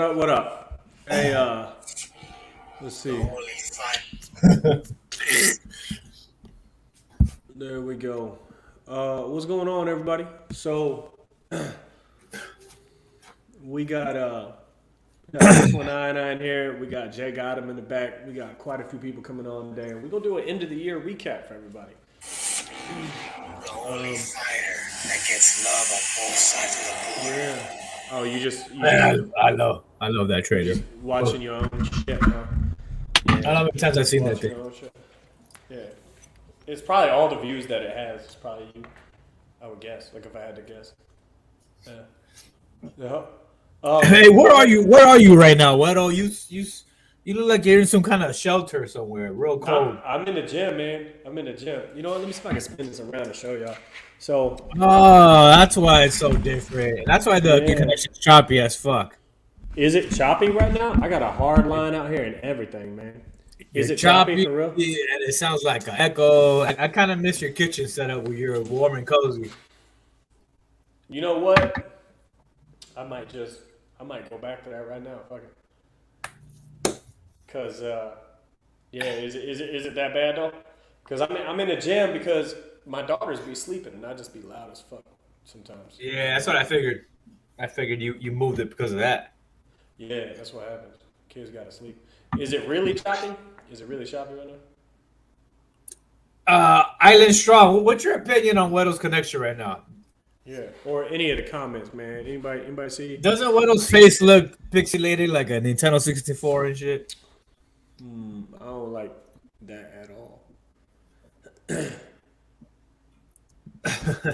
up? What up? Hey, let's see. There we go. What's going on, everybody? So we got this one nine here. We got Jgottem in the back. We got quite a few people coming on today. We're gonna do an end of the year recap for everybody. The only fighter that gets love on both sides of the board. Yeah. Oh, I love that trailer. watching your own shit, huh? I don't know how many times I've seen that Watching thing. your own shit. Yeah. It's probably all the views that it has. It's probably you. I would guess. Like if I had to guess. Yeah. Yeah. Hey, where are you? Where are you right now, Wero? You look like you're in some kind of shelter somewhere, real cold. I'm in the gym, man. I'm in the gym. You know what? Let me see if I can spin this around to show y'all. So, Oh, that's why it's so different. That's why the Yeah. connection's choppy as fuck. is it choppy right now? I got a hard line out here and everything, man. Is You're it choppy for real? and it sounds like an echo. I kind of miss your kitchen setup where you're warm and cozy. You know what? I might go back to that right now. Fuck it. Cause yeah, is it that bad though? Cause I'm in the gym because my daughters be sleeping and I just be loud as fuck sometimes. Yeah, that's what I figured. I figured you moved it because of that. Yeah, that's what happens. Kids gotta sleep. Is it really choppy? Is it really choppy right now? Island Strong, what's your opinion on Weddle's connection right now? Yeah. Or any of the comments, man. Anybody see? Doesn't Weddle's face look pixelated like a Nintendo 64 and shit? I don't like that at all.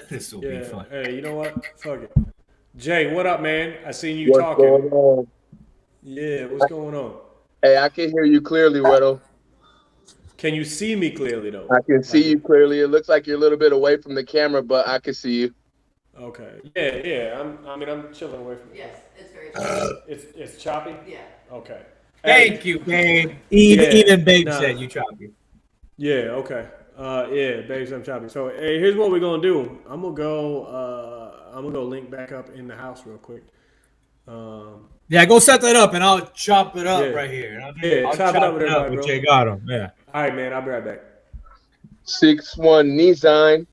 This will be Yeah. fun. Hey, you know what? Fuck it. Jay, what up, man? I seen you What's talking. going on? Yeah, what's going on? Hey, I can hear you clearly, Wero. Can you see me clearly though? I can see you clearly. It looks like you're a little bit away from the camera, but I can see you. Okay. Yeah. I'm chilling away from it. Yes, it's very choppy. It's choppy? Yeah. Okay. Thank you, babe. Even babe nah. said you choppy. Yeah, okay. Yeah, babe, I'm choppy. So hey, here's what we're gonna do. I'm gonna go link back up in the house real quick. Yeah, go set that up and I'll chop it up Yeah. right here. I'll chop it up with everybody, with bro. Jgottem. Yeah. All right, man, I'll be right back. 6'1" Nizine.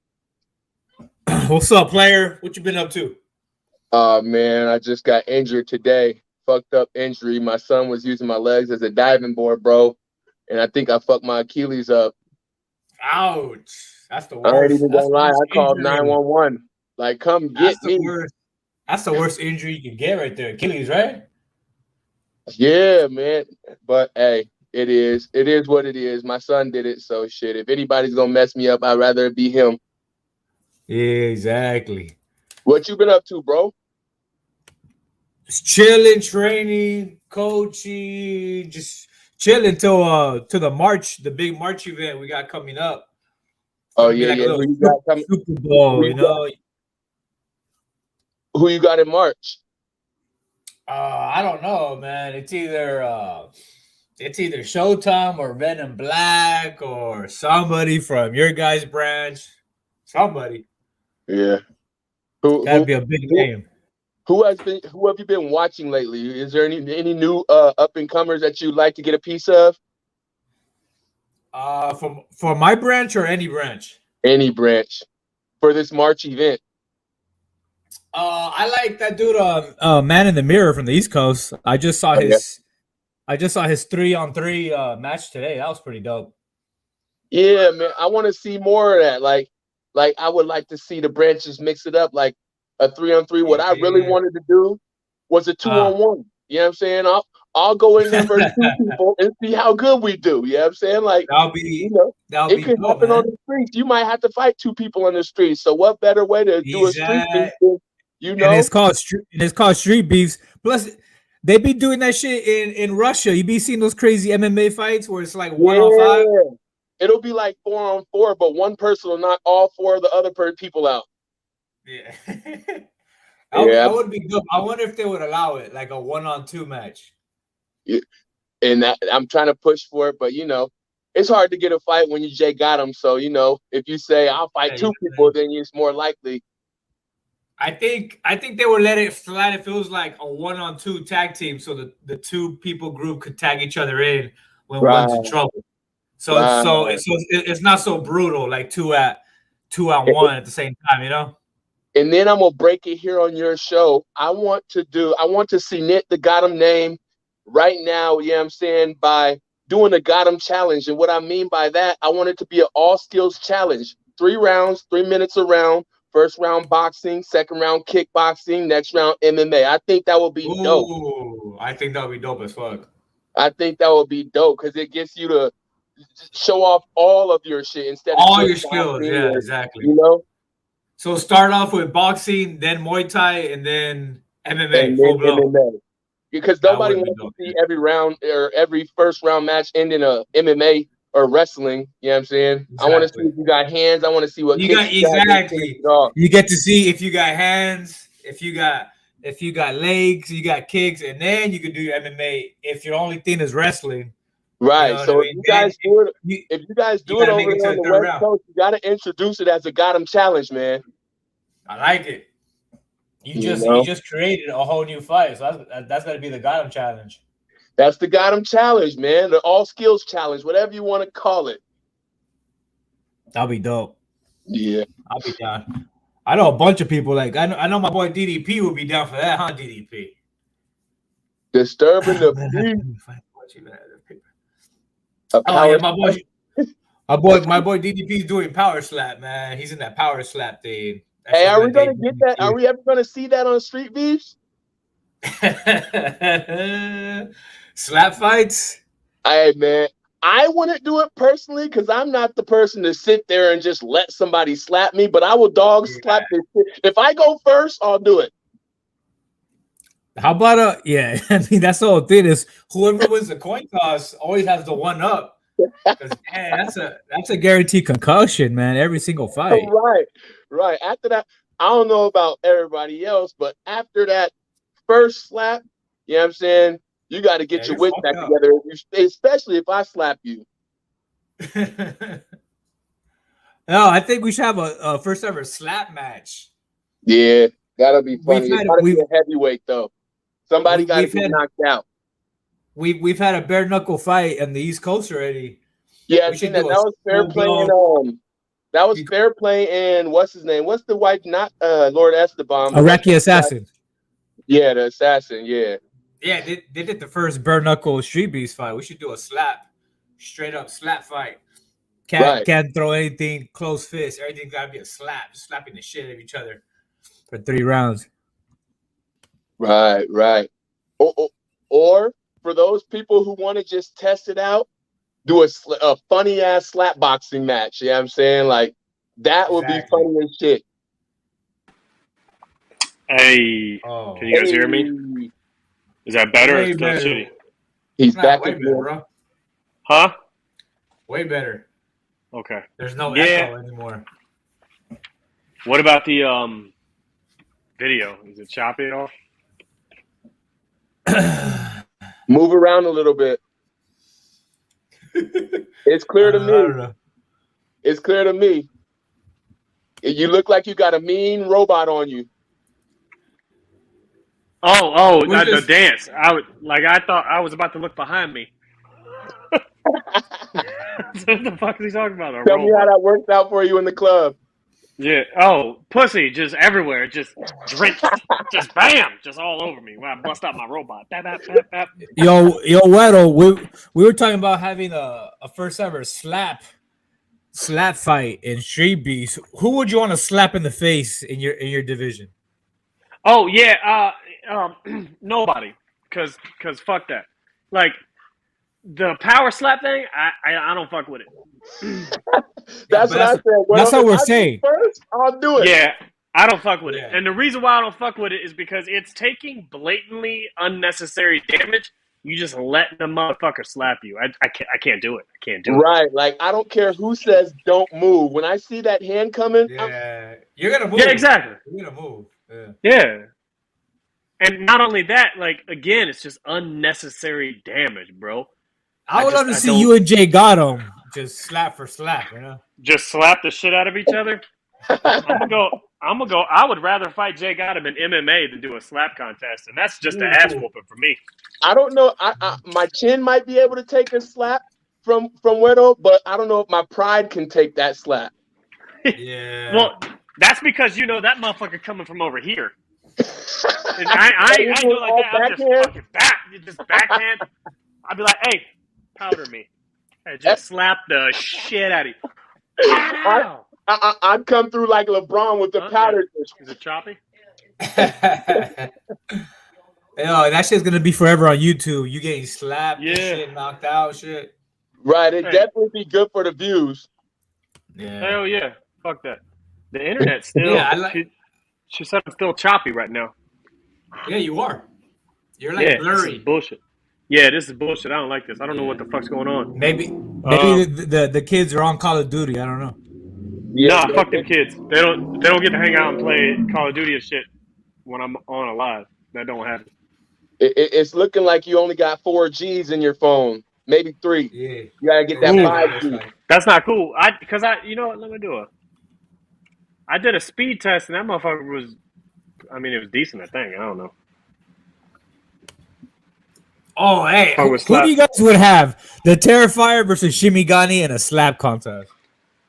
What's up, player? What you been up to? Man, I just got injured today. Fucked up injury. My son was using my legs as a diving board, bro. And I think I fucked my Achilles up. Ouch. That's the worst. I ain't even That's gonna the lie. worst I called injury. 911. Like, come get That's me. the worst. That's the worst injury you can get right there. Achilles, right? Yeah, man. But hey, it is what it is. My son did it, so shit. If anybody's gonna mess me up, I'd rather it be him. Yeah, exactly. What you been up to, bro? Just chilling, training, coaching, just chilling till the big March event we got coming up. Oh It'll be yeah, like a yeah. little Who you got coming? Super Bowl, who you you know. Who you got in March? I don't know, man. It's either Showtime or Venom Blacc or somebody from your guys' branch. Somebody. Yeah. That'd be a big name. Who have you been watching lately? Is there any new up and comers that you'd like to get a piece of? For my branch or any branch? Any branch for this March event. I like that dude, Man in the Mirror from the East Coast. I just saw his 3-on-3 match today. That was pretty dope. Yeah, man. I want to see more of that. Like I would like to see the branches mix it up, like a 3-on-3. What I really wanted to do was a 2-on-1. You know what I'm saying? I'll go in there versus 2 people and see how good we do. You know what I'm saying? Like, that'll be it could happen on the streets. You might have to fight 2 people on the streets. So what better way to do a street beef than, you know? And it's called Streetbeefs. Plus, they be doing that shit in Russia. You be seeing those crazy MMA fights where it's like 1-on-5. It'll be like 4-on-4, but one person will knock all 4 of the other people out. Yeah. That would be good. I wonder if they would allow it, like a 1-on-2 match. Yeah. And I'm trying to push for it, but you know, it's hard to get a fight when you Jgottem. So, you know, if you say I'll fight 2 people, then it's more likely. I think they would let it slide if it was like a 1-on-2 tag team, so the two people group could tag each other in when one's in trouble. So it's not so brutal like two at one at the same time, you know. And then I'm gonna break it here on your show. I want to cement the Jgottem name right now, you know what I'm saying, by doing a Jgottem challenge. And what I mean by that, I want it to be an all skills challenge. 3 rounds, 3 minutes a round. First round boxing, second round kickboxing, next round MMA. I think that would be dope. I think that would be dope as fuck. I think that would be dope because it gets you to show off all of your shit instead of all your skills. Yeah, exactly. You know? So start off with boxing, then Muay Thai, and then MMA. And then MMA. Because nobody wants to see every round or every first round match end in a MMA or wrestling. You know what I'm saying? Exactly. I want to see if you got hands. I want to see what you got. Exactly. You get to see if you got hands, if you got legs, you got kicks, and then you can do your MMA. If your only thing is wrestling, right? You know so if you guys do it, if you guys do it over there on the West Coast, you got to introduce it as a Jgottem challenge, man. I like it. You just created a whole new fight, so that's got to be the Jgottem challenge. That's the Jgottem challenge, man. The all skills challenge, whatever you want to call it. That'll be dope. Yeah, I'll be down. I know a bunch of people. Like I know my boy DDP would be down for that, huh? DDP. Disturbing the peace. Oh yeah, my boy DDP is doing power slap, man. He's in that power slap thing. That's hey, are we gonna get that? Are we ever gonna see that on Streetbeefs? Slap fights? Hey man, I wouldn't do it personally because I'm not the person to sit there and just let somebody slap me, but I will slap this shit. If I go first, I'll do it. How about I mean that's the whole thing is whoever wins the coin toss always has the one up. Because that's a guaranteed concussion, man, every single fight. Right. After that, I don't know about everybody else, but after that first slap, you know what I'm saying? You got to get your wits back together, especially if I slap you. No, I think we should have a first ever slap match. Yeah, gotta be funny. It's gotta be a heavyweight though. Somebody gotta get knocked out. We've had a bare knuckle fight on the East Coast already. Yeah, I seen that. That was fair play in that was fair play in what's his name? What's the white not Lord Esteban? Iraqi assassin. Yeah, the assassin, yeah. Yeah, they did the first bare knuckle Streetbeefs fight. We should do a straight up slap fight. Can't throw anything close fist. Everything gotta be a slap, just slapping the shit out of each other for 3 rounds. Right. Or for those people who want to just test it out, do a funny ass slap boxing match. You know what I'm saying? Like that would be funny as shit. Hey, can you guys hear me? Is that better or still shitty? He's back again, bro. Huh? Way better. Okay. There's no echo anymore. What about the video? Is it choppy at all? Move around a little bit. It's clear to me. It's clear to me. You look like you got a mean robot on you. The dance. I thought I was about to look behind me. What the fuck is he talking about? Tell me how that worked out for you in the club. Yeah. Oh, pussy just everywhere. Just drink. Just bam. Just all over me when I bust out my robot. Bap, bap, bap, bap. Yo, Wero, we were talking about having a first ever slap fight in Streetbeefs. Who would you want to slap in the face in your division? Oh yeah, nobody, cause fuck that. Like the power slap thing, I don't fuck with it. That's what I said. Well, that's what we're saying. First, I'll do it. Yeah, I don't fuck with it, and the reason why I don't fuck with it is because it's taking blatantly unnecessary damage. You just letting the motherfucker slap you. I can't do it. I can't do it. Right, like I don't care who says don't move. When I see that hand coming, you're gonna move. Yeah, exactly. You're gonna move. Yeah. And not only that, like again, it's just unnecessary damage, bro. I would love to see you and Jgottem just slap for slap, you know? Just slap the shit out of each other. I'm I'm gonna go. I would rather fight Jgottem in MMA than do a slap contest, and that's just an ass whooping for me. I don't know. My chin might be able to take a slap from Wero, but I don't know if my pride can take that slap. Yeah. Well, that's because you know that motherfucker coming from over here. And I ain't do it like that. I'm just backhand. I'd be like, hey, powder me. And just slap the shit out of you. I'd come through like LeBron with the powder. Is it choppy? Yo, that shit's gonna be forever on YouTube. You getting slapped, and shit, knocked out, shit. Right, it'd definitely be good for the views. Yeah. Hell yeah. Fuck that. The internet still. She said I'm still choppy right now. Yeah, you are. You're like blurry. This is bullshit. Yeah, this is bullshit. I don't like this. I don't know what the fuck's going on. Maybe the kids are on Call of Duty. I don't know. Yeah, fuck them kids. They don't get to hang out and play Call of Duty and shit when I'm on a live. That don't happen. It's looking like you only got 4 Gs in your phone, maybe 3. Yeah, you gotta get that 5G. That's not cool. You know what? Let me do it. I did a speed test and that motherfucker was. I mean, it was decent. I think. I don't know. Oh, hey, who do you guys would have? The Terrifier versus Shimigani in a slap contest.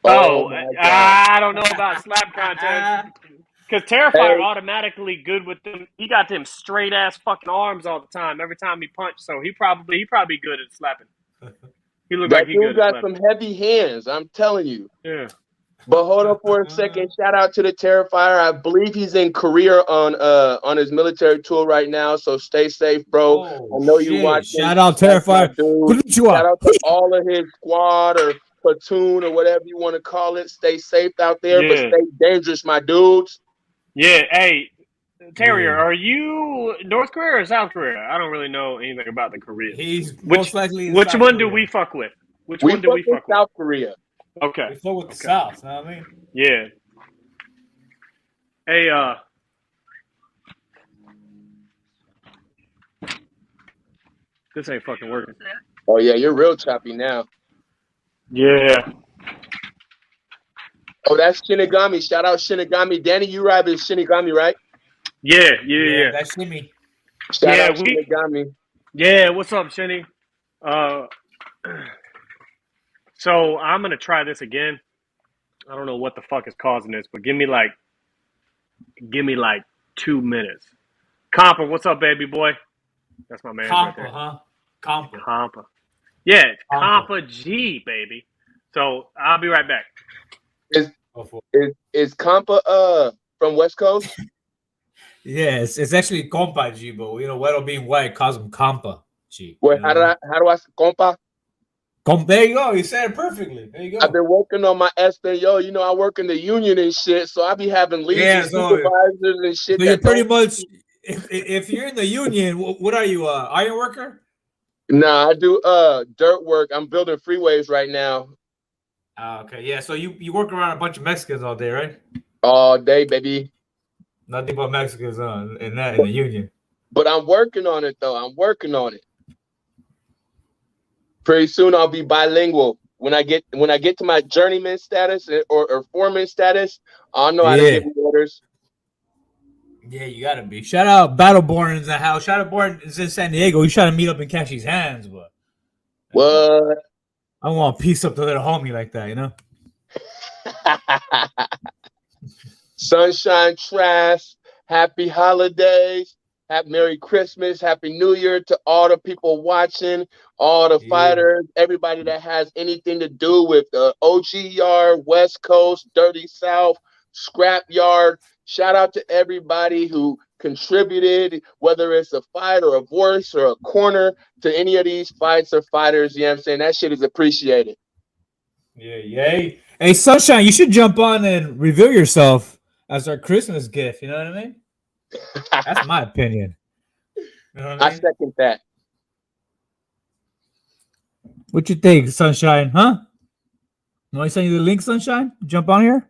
Oh, I don't know about slap contest. Because Terrifier automatically good with them. He got them straight ass fucking arms all the time. Every time he punched, so he probably good at slapping. He looked like he good. Got some heavy hands. I'm telling you. Yeah. But hold up for a second. Shout out to the Terrifier. I believe he's in Korea on his military tour right now. So stay safe, bro. I know you watching. Shout out Terrifier. Shout out to all of his squad or platoon or whatever you want to call it. Stay safe out there, but stay dangerous, my dudes. Yeah, hey, Terrier, are you North Korea or South Korea? I don't really know anything about the Koreans. He's most likely. Which one do we fuck with? Which one do we fuck with? South Korea. Okay. We fuck with the South. You know what I mean? Yeah. Hey, this ain't fucking working. Oh yeah, you're real choppy now. Yeah. Oh, that's Shinigami. Shout out Shinigami. Danny, you ride with Shinigami, right? Yeah. That's Shimmy. Shout out Shinigami. Yeah, what's up, Shinny? So I'm gonna try this again. I don't know what the fuck is causing this, but give me like 2 minutes. Compa, what's up, baby boy? That's my man. Compa, right there. huh? Compa. Yeah, Compa G, baby. So I'll be right back. Is Compa from West Coast? Yes, it's actually Compa G, but you know, Wero being white calls him Compa G. Wait, how do I say Compa? There you go. You said it perfectly. There you go. I've been working on my Espanol. You know, I work in the union and shit, so I be having leads and supervisors and shit. So you're pretty much, if you're in the union, what are you, iron worker? Nah, I do dirt work. I'm building freeways right now. Okay, yeah. So you work around a bunch of Mexicans all day, right? All day, baby. Nothing but Mexicans in the union. But I'm working on it, though. I'm working on it. Pretty soon I'll be bilingual. When I get to my journeyman status or foreman status, I'll know how to give orders. Yeah, you gotta be. Shout out Battleborn in the house. Battleborn is in San Diego. He's trying to meet up and catch his hands, but what? I want to piece up the little homie like that, you know. Sunshine Trash. Happy holidays. Happy Merry Christmas, Happy New Year to all the people watching, all the fighters, everybody that has anything to do with the OG Yard, West Coast, Dirty South, Scrap Yard. Shout out to everybody who contributed, whether it's a fight or a voice or a corner to any of these fights or fighters. You know what I'm saying? That shit is appreciated. Yeah. Hey, Sunshine, you should jump on and reveal yourself as our Christmas gift. You know what I mean? That's my opinion. You know what I mean? second that. What you think, Sunshine? Huh? Want me to send you the link, Sunshine? Jump on here.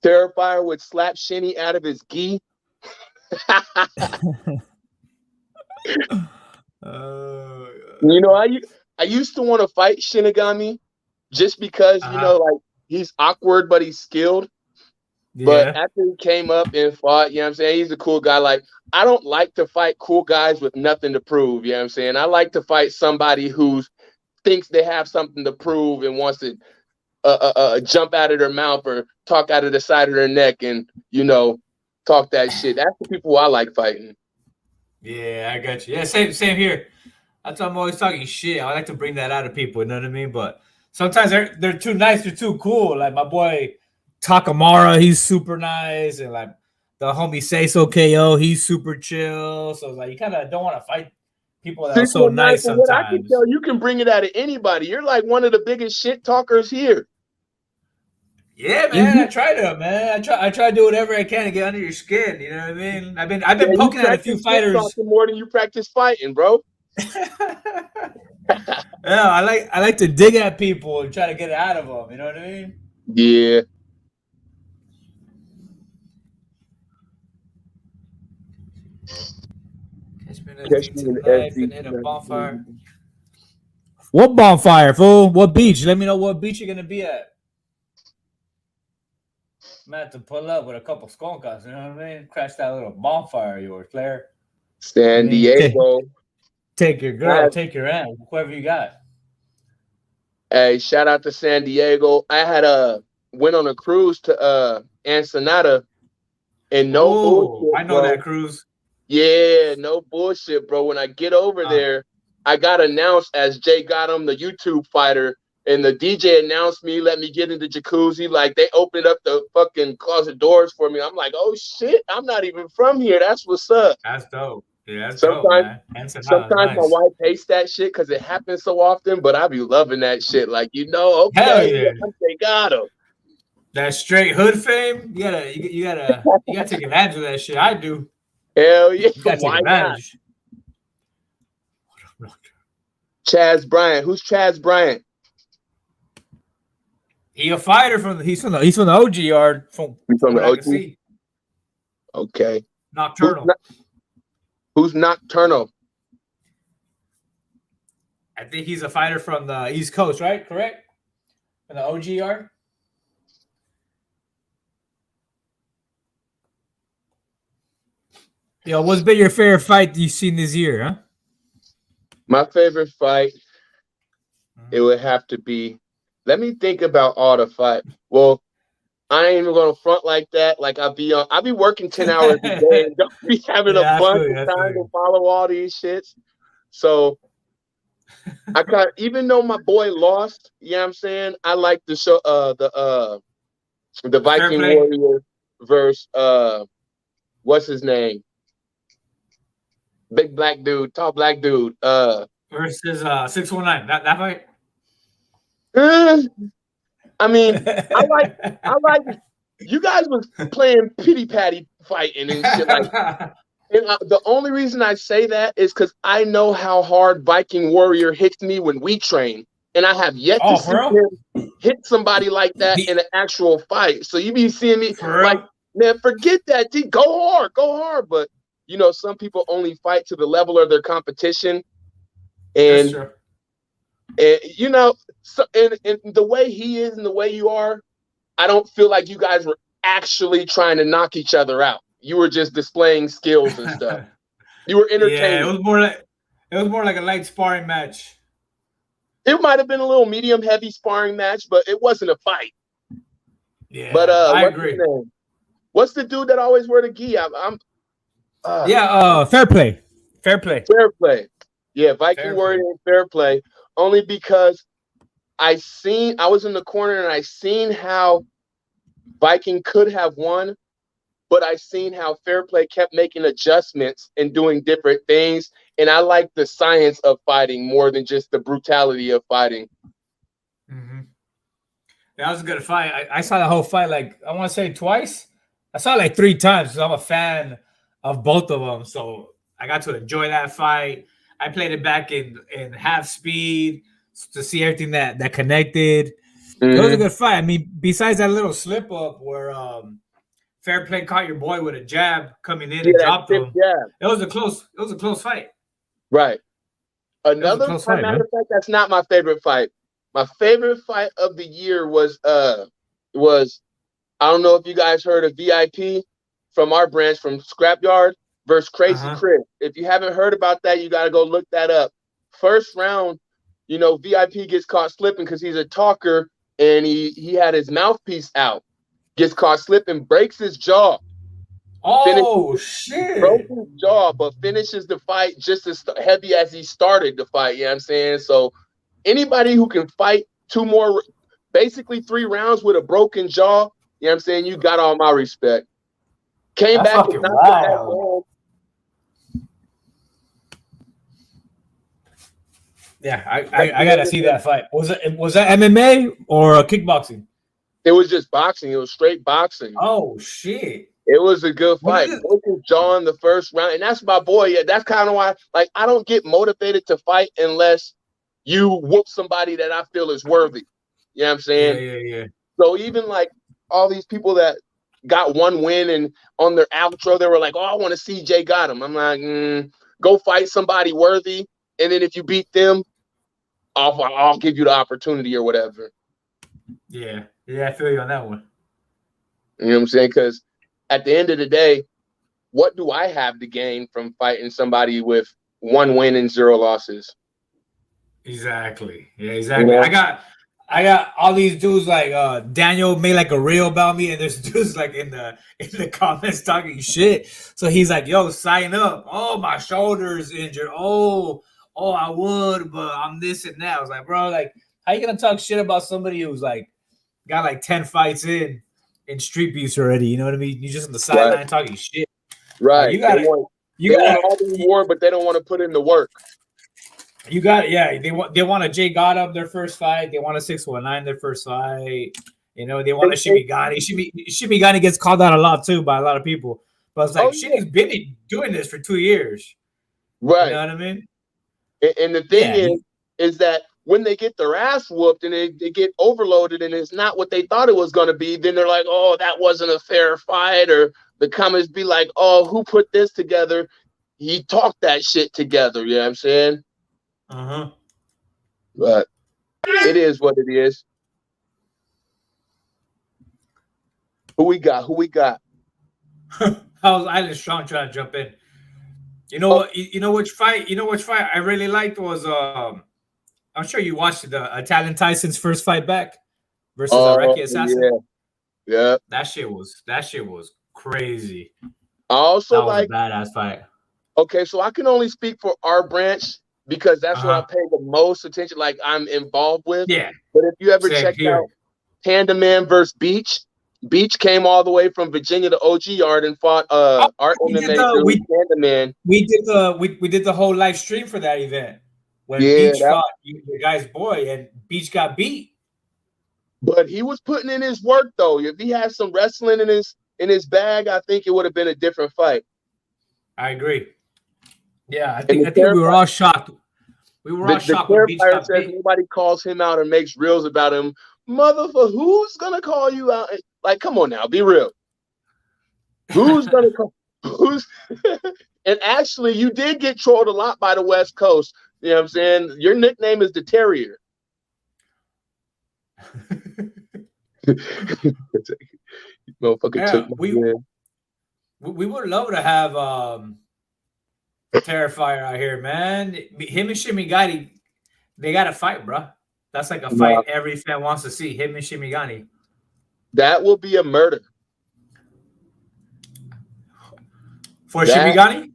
Terrifier would slap Shinny out of his gi. You know, I used to want to fight Shinigami just because you know, like he's awkward but he's skilled. But Yeah. after he came up and fought, you know what I'm saying? He's a cool guy. Like, I don't like to fight cool guys with nothing to prove, you know what I'm saying? I like to fight somebody who thinks they have something to prove and wants to jump out of their mouth or talk out of the side of their neck and, you know, talk that shit. That's the people I like fighting. Yeah, I got you. Yeah, same here. That's why I'm always talking shit. I like to bring that out of people, you know what I mean? But sometimes they're too nice, they're too cool. Like my boy Takamara, he's super nice, and like the homie Say So KO, he's super chill. So like you kind of don't want to fight people that are so nice From what I can sometimes. tell, you can bring it out of anybody. You're like one of the biggest shit talkers here. Yeah, man, I try to, man. I try to do whatever I can to get under your skin. You know what I mean? I've been poking at a few fighters more than you practice fighting, bro. Yeah, I like to dig at people and try to get it out of them. You know what I mean? Yeah. Catch me in the and hit a bonfire. What bonfire, fool? What beach? Let me know what beach you're gonna be at. I'm gonna have to pull up with a couple skunkas, you know what I mean? Crash that little bonfire of yours, player. San Diego. Take your girl, take your aunt, whoever you got. Hey, shout out to San Diego. I had went on a cruise to Ensenada, and no bullshit, I know bro. that cruise. Yeah, no bullshit, bro. When I get over there, I got announced as Jgottem, the YouTube fighter, and the DJ announced me, let me get in the jacuzzi. Like, they opened up the fucking closet doors for me. I'm like, oh shit, I'm not even from here. That's what's up. That's dope. Yeah, that's sometimes, dope, man. Sometimes nice. my wife hates that shit because it happens so often, but I be loving that shit. Like, you know, okay, hell yeah. they got him. That straight hood fame, you gotta take advantage of that shit. I do. Hell yeah. You gotta take advantage. Chaz Bryant. Who's Chaz Bryant? He a fighter he's from the OG yard. He's from the OG. Okay. Nocturnal. Who's Nocturnal? I think he's a fighter from the East Coast, right? Correct? From the OG yard. Yo, what's been your favorite fight you've seen this year, huh? My favorite fight, it would have to be. Let me think about all the fight. Well, I ain't even gonna front like that. Like I'll be working 10 hours a day and don't be having a bunch of time to follow all these shits. So I got, even though my boy lost, you know what I'm saying? I like the show the Viking Warrior versus what's his name? Big black dude, tall black dude. Versus 619. That fight? I mean, I like you guys was playing pity patty fighting and shit like that. And the only reason I say that is because I know how hard Viking Warrior hits me when we train. And I have yet to see him hit somebody like that in an actual fight. So you be seeing me like, man, forget that. Go hard. But, you know, some people only fight to the level of their competition. And, you know, so, and the way he is and the way you are, I don't feel like you guys were actually trying to knock each other out. You were just displaying skills and stuff. You were entertaining. Yeah, it was more like a light sparring match. It might have been a little medium heavy sparring match, but it wasn't a fight. Yeah, but I agree. What's the dude that always wear the gi? Fair play. Fair play. Yeah, Viking Warrior and Fair Play. Only because I was in the corner and I seen how Viking could have won, but I seen how Fair Play kept making adjustments and doing different things. And I like the science of fighting more than just the brutality of fighting. Mm-hmm. That was a good fight. I saw the whole fight, like, I want to say twice. I saw it like 3 times because I'm a fan of both of them. So I got to enjoy that fight. I played it back in half speed to see everything that connected. Mm-hmm. It was a good fight. I mean, besides that little slip up where Fair Play caught your boy with a jab coming in and dropped him. It was a close fight. Right. Another matter of fact, that's not my favorite fight. My favorite fight of the year was I don't know if you guys heard of VIP from our branch from Scrapyard versus Crazy Chris. If you haven't heard about that, you got to go look that up. First round, you know, VIP gets caught slipping because he's a talker and he had his mouthpiece out. Gets caught slipping, breaks his jaw. Oh, shit. Broke his jaw, but finishes the fight just as heavy as he started the fight. You know what I'm saying? So anybody who can fight basically 3 rounds with a broken jaw, you know what I'm saying? You got all my respect. Came That's back fucking and knocked wild. Yeah, I gotta see that fight. Was that MMA or kickboxing? It was just boxing. It was straight boxing. Oh shit! It was a good fight. Broke his jaw in the first round, and that's my boy. Yeah, that's kind of why. Like, I don't get motivated to fight unless you whoop somebody that I feel is worthy. You know what I'm saying? Yeah. So even like all these people that got one win and on their outro they were like, "Oh, I want to see Jgottem." I'm like, go fight somebody worthy, and then if you beat them, I'll give you the opportunity or whatever. Yeah, I feel you on that one. You know what I'm saying? Because at the end of the day, what do I have to gain from fighting somebody with 1 win and 0 losses? Exactly. Yeah, exactly. You know? I got all these dudes like Daniel made like a reel about me, and there's dudes like in the comments talking shit. So he's like, "Yo, sign up. Oh, my shoulder's injured. Oh, I would, but I'm this and that." I was like, bro, like, how you gonna talk shit about somebody who's like got like 10 fights in Streetbeefs already? You know what I mean? You just on the sideline talking shit. Right. You got they want all the reward, but they don't want to put in the work. You got it. Yeah, they want a Jgottem their first fight. They want a 619 their first fight. You know, they want a Shimigani. Shimigani gets called out a lot too by a lot of people. But it's like, Shimi's been doing this for 2 years. Right. You know what I mean? And the thing is that when they get their ass whooped and they get overloaded and it's not what they thought it was going to be, then they're like, "Oh, that wasn't a fair fight." Or the comments be like, "Oh, who put this together? He talked that shit together." You know what I'm saying? But it is what it is. Who we got? How's Island Strong trying to jump in? You know what? You know which fight I really liked was I'm sure you watched the Italian Tyson's first fight back versus Iraqi Assassin. Yeah. That shit was crazy. I also that was a badass fight. Okay, so I can only speak for our branch because that's what I pay the most attention. Like, I'm involved with. Yeah. But if you ever checked out Panda Man versus Beach came all the way from Virginia to OG Yard and fought our MMA dude, Panda Man. We did the whole live stream for that event when Beach fought the guy's boy and Beach got beat. But he was putting in his work though. If he had some wrestling in his bag, I think it would have been a different fight. I agree. Yeah, I think we were all shocked. We were all shocked when Beach got beat. Nobody calls him out and makes reels about him. Motherfucker, who's gonna call you out? Like, come on now, be real. Who's gonna call? And actually, you did get trolled a lot by the West Coast. You know what I'm saying? Your nickname is the Terrier. We would love to have Terrifier out here, man. Him and Shimigani, they got to fight, bro. That's like a fight every fan wants to see. Him and Shimigani. That will be a murder. For Shimigani?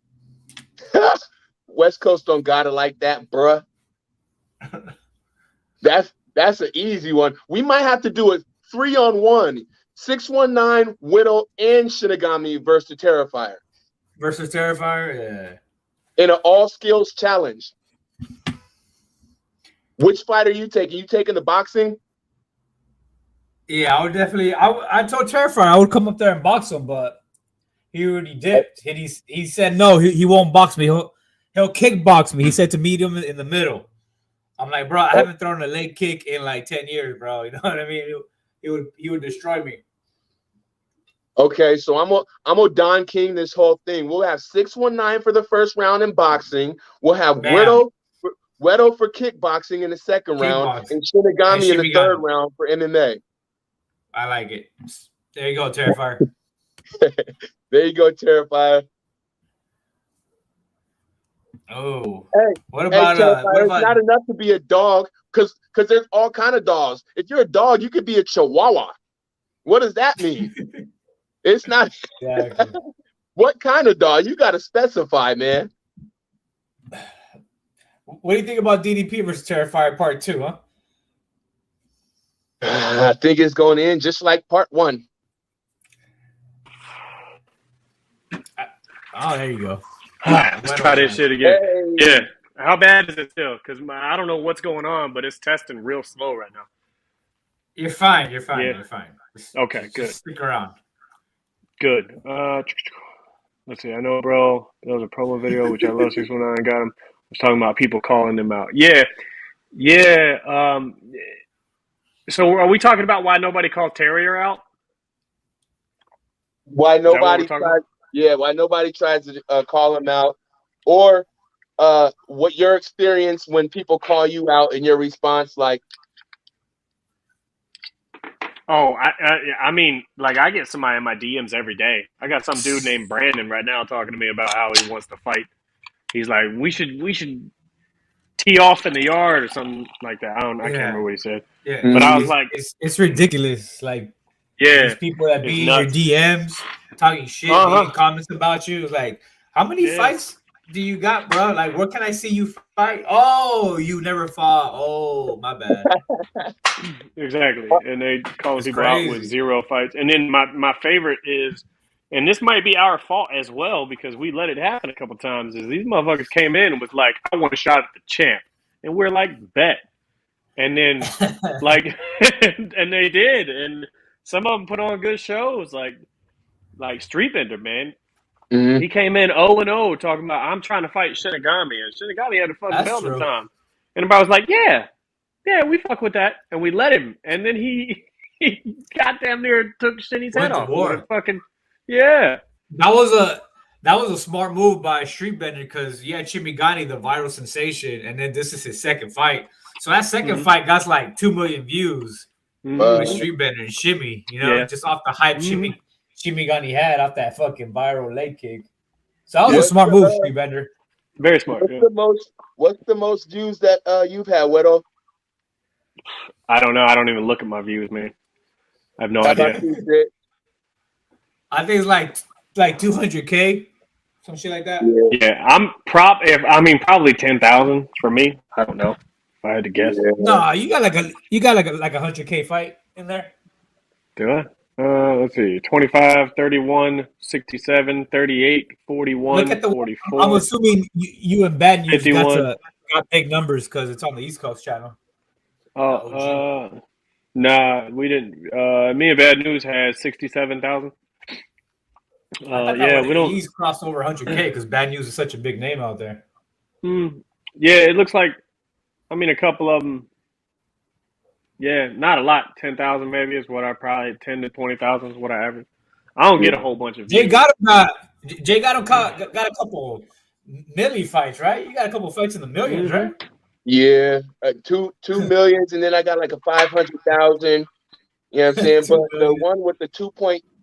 West Coast don't got it like that, bruh. That's an easy one. We might have to do it 3-on-1. 619, Wero, and Shinigami versus the Terrifier. Versus Terrifier, yeah. In an all-skills challenge. Which fight are you taking? You taking the boxing? Yeah, I would definitely. I told Terrifier I would come up there and box him, but he already dipped. He said no, he won't box me. He'll kickbox me. He said to meet him in the middle. I'm like, bro, I haven't thrown a leg kick in like 10 years, bro. You know what I mean? He would destroy me. Okay, so I'm gonna Don King this whole thing. We'll have 619 for the first round in boxing. We'll have Wero for kickboxing in the second round, and Shinigami in the third round for MMA. I like it. There you go, Terrifier. There you go, Terrifier. Oh, Hey, what about Terrifier, it's not enough to be a dog, because there's all kind of dogs. If you're a dog, you could be a Chihuahua. What does that mean? It's not. Exactly. What kind of dog? You got to specify, man. What do you think about DDP versus Terrifier Part 2, huh? I think it's going in just like Part 1. Oh, there you go. Let's try this shit again. Hey. Yeah. How bad is it still? Because I don't know what's going on, but it's testing real slow right now. You're fine. You're fine. Yeah. You're fine. Okay, good. Just stick around. Good. Let's see. I know, bro. There was a promo video, which I love 619 got him. I was talking about people calling them out. Yeah. So are we talking about why nobody called Terrier out? Why nobody tries to call him out, or what your experience when people call you out and your response like? Oh, I mean, like I get somebody in my DMs every day. I got some dude named Brandon right now talking to me about how he wants to fight. He's like, we should tee off in the yard or something like that. I can't remember what he said. Yeah, but I was like, it's ridiculous. Like, yeah, these people that be in your nuts. DMs talking shit, making comments about you. Like, how many fights do you got, bro? Like, where can I see you fight? Oh, you never fought. Oh, my bad. Exactly. And they call people out with 0 fights. And then my favorite is, and this might be our fault as well because we let it happen a couple times, is these motherfuckers came in and was like, I want a shot at the champ. And we're like, bet. And then, like, and they did. And some of them put on good shows, like Streetbender, man. Mm-hmm. He came in 0-0 talking about, I'm trying to fight Shinigami. And Shinigami had a fucking belt at the time. And everybody was like, yeah, we fuck with that. And we let him. And then he goddamn near took Shinny's head off. Fucking, yeah. That was a smart move by Streetbender because he had Chimigani, the viral sensation, and then this is his second fight. So that second fight got like 2 million views with Streetbender and Shimmy, just off the hype Chimigani had off that fucking viral leg kick. So that was a smart move, Streetbender. Very smart. What's the most views that you've had, Wero? I don't know. I don't even look at my views, man. I have no idea. I think it's like 200K, some shit like that. Yeah, I'm probably 10,000 for me. I don't know if I had to guess. No, you got like a 100K fight in there. Do I? Let's see. 25, 31, 67, 38, 41, 44. I'm assuming you and Bad News got big numbers because it's on the East Coast channel. Nah, we didn't. Me and Bad News had 67,000. We don't. He's crossed over 100K because Bad News is such a big name out there. Yeah, it looks like. I mean, a couple of them. Yeah, not a lot. 10,000 maybe is what I probably 10 to 20,000 is what I average. I don't get a whole bunch of views. Jgottem got a couple milli fights, right? You got a couple fights in the millions, right? Yeah, 2 millions, and then I got like a 500,000. You know what I'm saying? But the one with the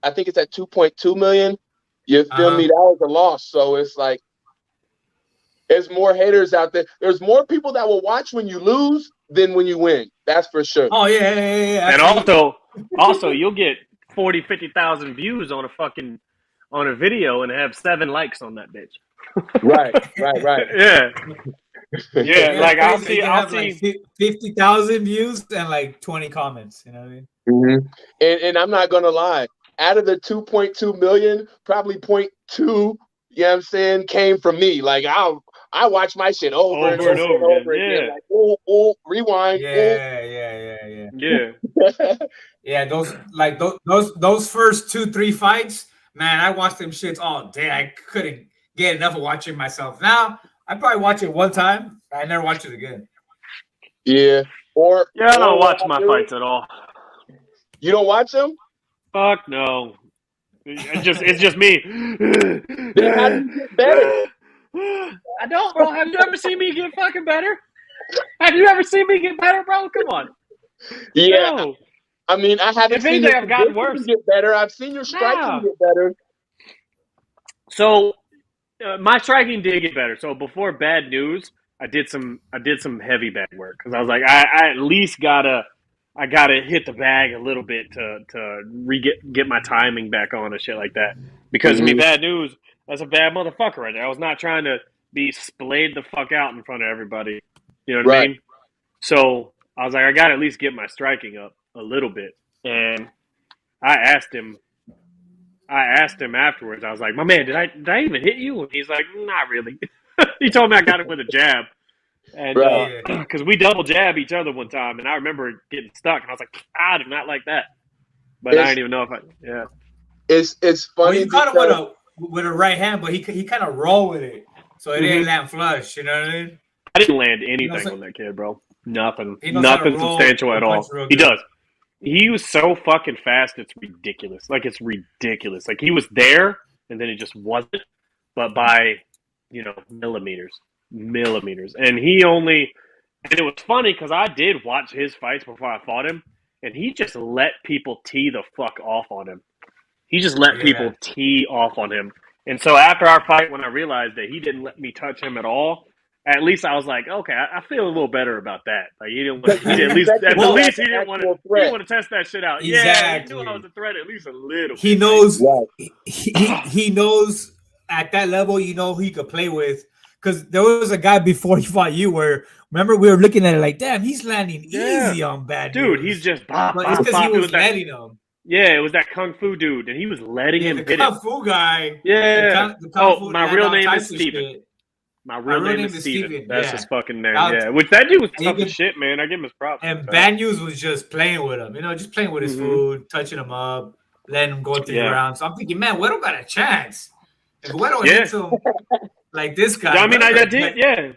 I think it's at 2.2 million. You feel me? That was a loss. So it's like there's more haters out there. There's more people that will watch when you lose than when you win. That's for sure. Oh yeah. And also you'll get 40, 50,000 views on a video and have 7 likes on that bitch. Right. Yeah, like I'll see like 50,000 views and like 20 comments. You know what I mean? Mm-hmm. And I'm not gonna lie. Out of the 2.2 million, probably 0.2, you know what I'm saying, came from me. Like I watch my shit over and over again. Like, rewind. Yeah. Yeah, those first 2-3 fights, man, I watched them shits all day. I couldn't get enough of watching myself. Now I probably watch it one time. I never watch it again. Yeah. I don't watch my fights at all. You don't watch them? Fuck no. It's just me. Then how do you get better? I don't, bro. Have you ever seen me get fucking better? Have you ever seen me get better, bro? Come on. Yeah. No. I mean, I haven't If seen anything, your I've gotten conditioning worse. get better. I've seen your striking Nah. get better. So my striking did get better. So before bad news, I did some heavy bag work because I was like, I at least gotta hit the bag a little bit to get my timing back on and shit like that. Because I mean, bad news, that's a bad motherfucker right there. I was not trying to be splayed the fuck out in front of everybody. You know what I mean? So I was like, I gotta at least get my striking up a little bit. And I asked him afterwards. I was like, "My man, did I even hit you?" And he's like, "Not really." He told me I got it with a jab, and because we double jab each other one time, and I remember getting stuck, and I was like, "I do not like that," but I didn't even know if I. Yeah, it's funny. Well, you caught it with a right hand, but he kind of rolled with it, so it didn't land flush. You know what I mean? I didn't land anything on that kid, bro. Nothing substantial at all. He does. He was so fucking fast, it's ridiculous. Like, it's ridiculous. Like, he was there, and then it just wasn't, but by, millimeters. And he only, and it was funny, because I did watch his fights before I fought him, and he just let people tee the fuck off on him. He just let people tee off on him. And so after our fight, when I realized that he didn't let me touch him at all, at least I was like, okay, I feel a little better about that. Like he didn't want, he didn't want to test that shit out. Exactly. Yeah, he knew I was a threat at least a little. He knows. He knows at that level. He could play with. Because there was a guy before he fought you where remember we were looking at it like, damn, he's landing easy on bad dude. news. He's just but it's because he was letting him. Yeah, it was that kung fu dude, and he was letting him hit it. The kung fu guy. Yeah. The kung fu my real name is Steven. My real name is Steven. That's his fucking name. Which that dude was tough as shit, man. I give him his props. And Bad News was just playing with him, just playing with his food, touching him up, letting him go through the round. So I'm thinking, man, Wero got a chance. If Wero hits him like this guy. I mean, I did, yeah.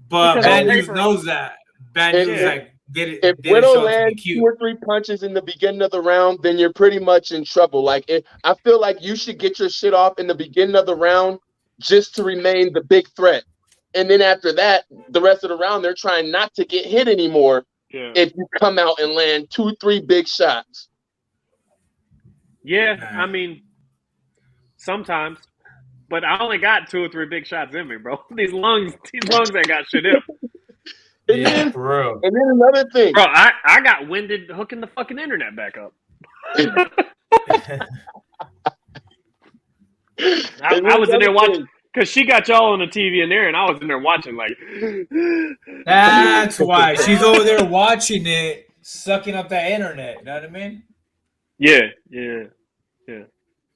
But Bad News knows that. Bad News, if Wero lands 2 or 3 punches in the beginning of the round, then you're pretty much in trouble. Like, I feel like you should get your shit off in the beginning of the round just to remain the big threat. And then after that, the rest of the round, they're trying not to get hit anymore if you come out and land 2-3 big shots. Yeah, I mean, sometimes. But I only got 2 or 3 big shots in me, bro. These lungs ain't got shit in. And then another thing. Bro, I got winded hooking the fucking internet back up. I was in there watching because she got y'all on the TV in there, and I was in there watching like. That's why she's over there watching it, sucking up that internet. You know what I mean? Yeah.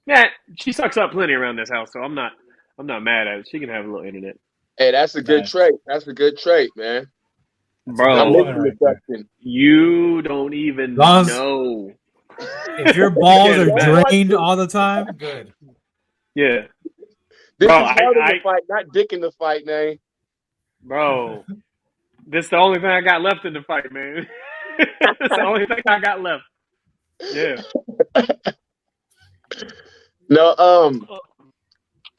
Yeah, she sucks up plenty around this house, so I'm not mad at it. She can have a little internet. Hey, that's a good trait. That's a good trait, man. Bro, you don't even know. If your balls are drained all the time, good. Yeah. This is hard in the fight, not dick in the fight, man. Bro, this is the only thing I got left in the fight, man. It's the only thing I got left. Yeah. No,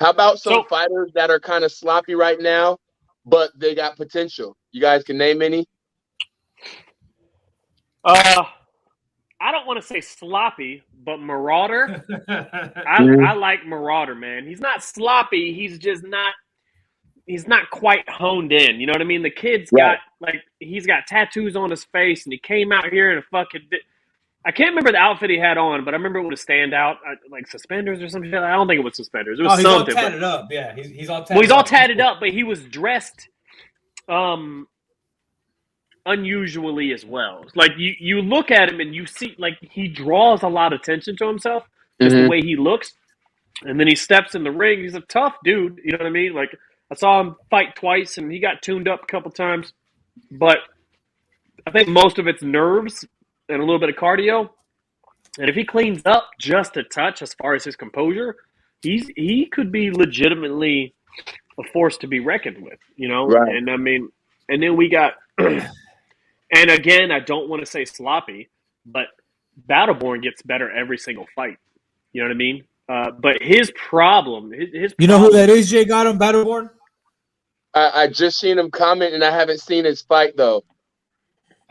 how about some fighters that are kind of sloppy right now, but they got potential? You guys can name any? I don't want to say sloppy, but Marauder. I like Marauder, man. He's not sloppy. He's just not. He's not quite honed in. You know what I mean? The kid's got he's got tattoos on his face, and he came out here in a fucking. I can't remember the outfit he had on, but I remember it would stand out like suspenders or something. I don't think it was suspenders. It was he's something. All tatted up. Yeah, he's all tatted. Well, he's all tatted up, but he was dressed unusually as well. Like you look at him and you see like he draws a lot of attention to himself, just the way he looks. And then he steps in the ring. He's a tough dude. You know what I mean? Like I saw him fight twice, and he got tuned up a couple times. But I think most of it's nerves and a little bit of cardio. And if he cleans up just a touch as far as his composure, he could be legitimately a force to be reckoned with, you know? Right. And I mean, and then we got, and again, I don't want to say sloppy, but Battleborn gets better every single fight. You know what I mean? But his problem, you know who that is, Jgottem, Battleborn? I just seen him comment, and I haven't seen his fight, though.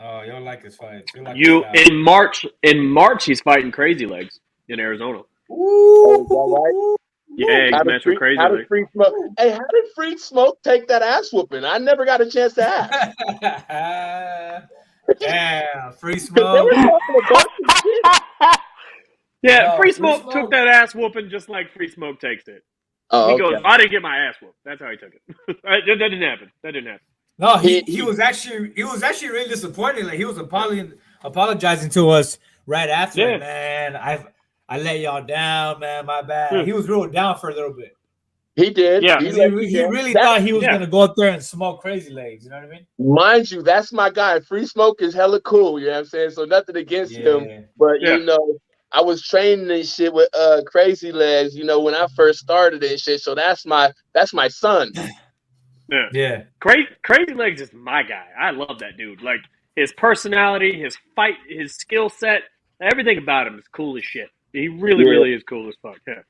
Oh, you don't like his fights. You like You his style. in March he's fighting Crazy Legs in Arizona. Oh, is that right? Yeah, he's matched with Crazy How did Legs. Free Smoke? Hey, how did Free Smoke take that ass whooping? I never got a chance to ask. Yeah, free They smoke. were talking a bunch of shit. Yeah, No, Free free Smoke took smoke. that ass whooping just like Free Smoke takes it. Oh, He okay. goes, I didn't get my ass whooped. That's how he took it. that didn't happen. That didn't happen. No, he was actually really disappointed. Like he was apologizing to us right after. Yeah. Like, man, I let y'all down, man. My bad. He was real down for a little bit. He did. Yeah. He really thought he was gonna go up there and smoke Crazy Legs. You know what I mean? Mind you, that's my guy. Free Smoke is hella cool. You know what I'm saying? So nothing against him, but Yeah. you know, I was training and shit with Crazy Legs. You know, when I first started and shit. So that's my son. Yeah. Crazy Legs is my guy. I love that dude. Like his personality, his fight, his skill set, everything about him is cool as shit. He really is cool as fuck. Yeah.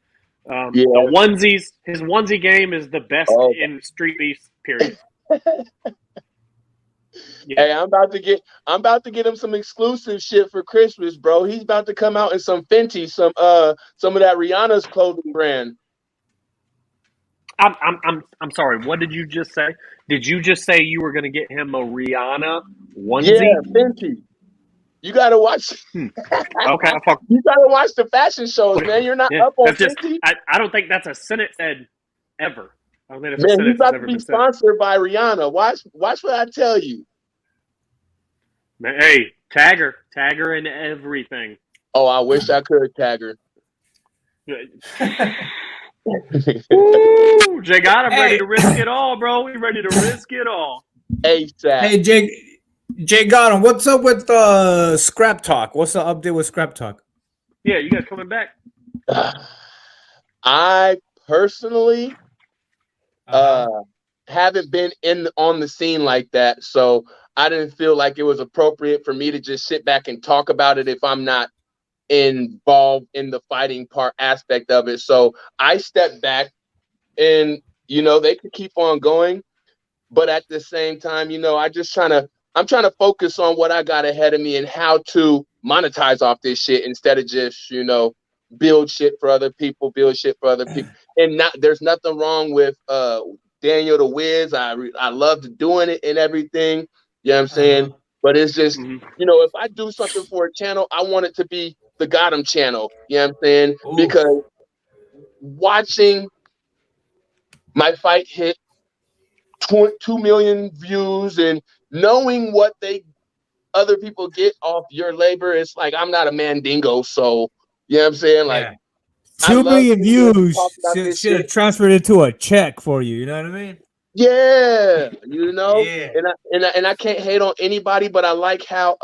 The onesies, his onesie game is the best in Streetbeefs, period. Yeah. Hey, I'm about to get him some exclusive shit for Christmas, bro. He's about to come out in some Fenty, some of that Rihanna's clothing brand. I'm sorry. What did you just say? Did you just say you were going to get him a Rihanna onesie? Yeah, Fenty. You gotta watch. Okay, you gotta watch the fashion shows, man. You're not up on Fenty. I don't think that's a sentence said ever. I don't think that's man, a sentence he's about that's to ever be been said. sponsored by Rihanna. Watch what I tell you. Man, hey, tag her in everything. Oh, I wish I could tag her. Ooh, Jgottem ready to risk it all, bro. We ready to risk it all. ASAP. Hey, Jgottem, what's up with Scrap Talk? What's the update with Scrap Talk? Yeah, you guys coming back? I personally haven't been on the scene like that, so I didn't feel like it was appropriate for me to just sit back and talk about it if I'm not involved in the fighting part aspect of it. So I stepped back, and you know, they could keep on going, but at the same time, you know, I'm trying to focus on what I got ahead of me and how to monetize off this shit instead of just, you know, build shit for other people. And there's nothing wrong with Daniel the Wiz. I loved doing it and everything. You know what I'm saying? But it's just, you know, if I do something for a channel, I want it to be the Jgottem channel. You know what I'm saying? Ooh. Because watching my fight hit 2 million views and knowing what other people get off your labor, it's like I'm not a mandingo, so you know what I'm saying? Like 2 million views should have transferred into a check for you. You know what I mean? Yeah, you know. Yeah. And I can't hate on anybody, but I like how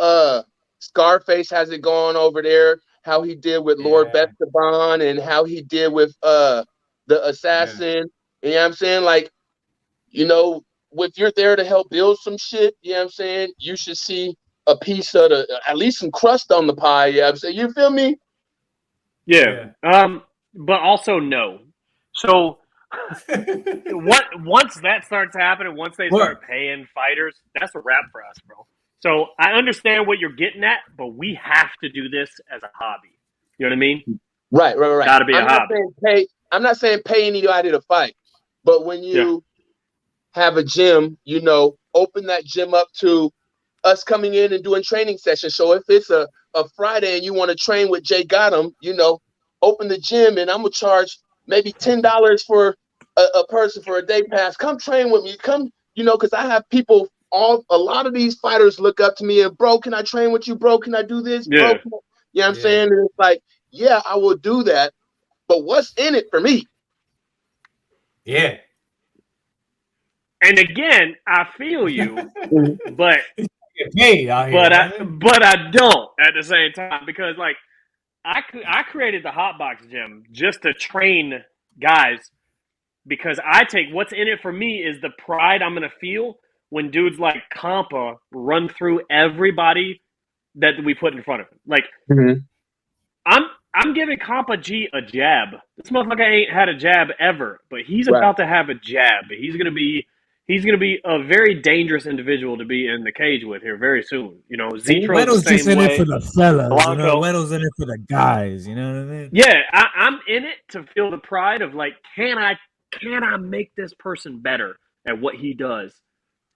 Scarface has it going over there. How he did with Lord Bestaban and how he did with the Assassin. You know what I'm saying? Like, you know, if you're there to help build some shit, you know what I'm saying? You should see a piece of at least some crust on the pie. Yeah, I'm saying, you feel me? Yeah. But also no. So once that starts happening, once they start paying fighters, that's a wrap for us, bro. So I understand what you're getting at, but we have to do this as a hobby. You know what I mean? Right. Got to be a hobby. I'm not saying pay anybody to fight, but when you have a gym, you know, open that gym up to us coming in and doing training sessions. So if it's a Friday and you want to train with Jgottem, you know, open the gym and I'm gonna charge maybe $10 for a person for a day pass. Come train with me. Come, you know, because I have people. A lot of these fighters look up to me and, bro, can I train with you? Bro, can I do this? Yeah. Bro, you know what I'm saying? And it's like, yeah, I will do that, but what's in it for me? Yeah. And again, I feel you, but I don't at the same time, because like I created the Hotbox Gym just to train guys, because I take what's in it for me is the pride I'm gonna feel when dudes like Compa run through everybody that we put in front of him. Like I'm giving Compa G a jab. This motherfucker ain't had a jab ever, but he's about to have a jab. He's gonna be he's going to be a very dangerous individual to be in the cage with here very soon. You know, Zetro's the Wero's just same in it way. for the fellas, you know. Blanco. Wero's in it for the guys, you know what I mean? Yeah, I'm in it to feel the pride of like, can I make this person better at what he does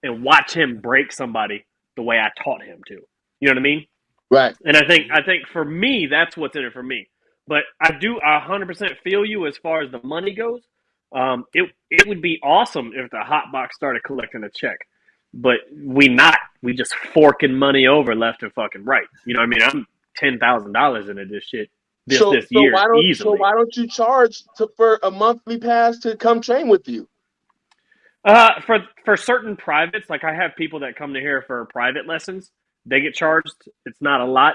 and watch him break somebody the way I taught him to. You know what I mean? Right. And I think for me, that's what's in it for me. But I 100% feel you as far as the money goes. It would be awesome if the hot box started collecting a check, but we just forking money over left and fucking right. You know what I mean? I'm $10,000 into this shit this year easily. So why don't you charge for a monthly pass to come train with you? For certain privates, like I have people that come to here for private lessons. They get charged. It's not a lot.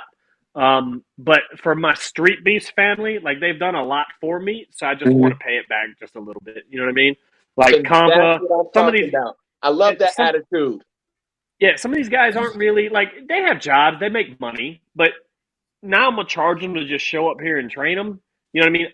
But for my Streetbeefs family, like they've done a lot for me, so I just want to pay it back just a little bit. You know what I mean? Like Compa, some of these. About. I love that attitude. Yeah, some of these guys aren't really like they have jobs, they make money, but now I'm gonna charge them to just show up here and train them. You know what I mean?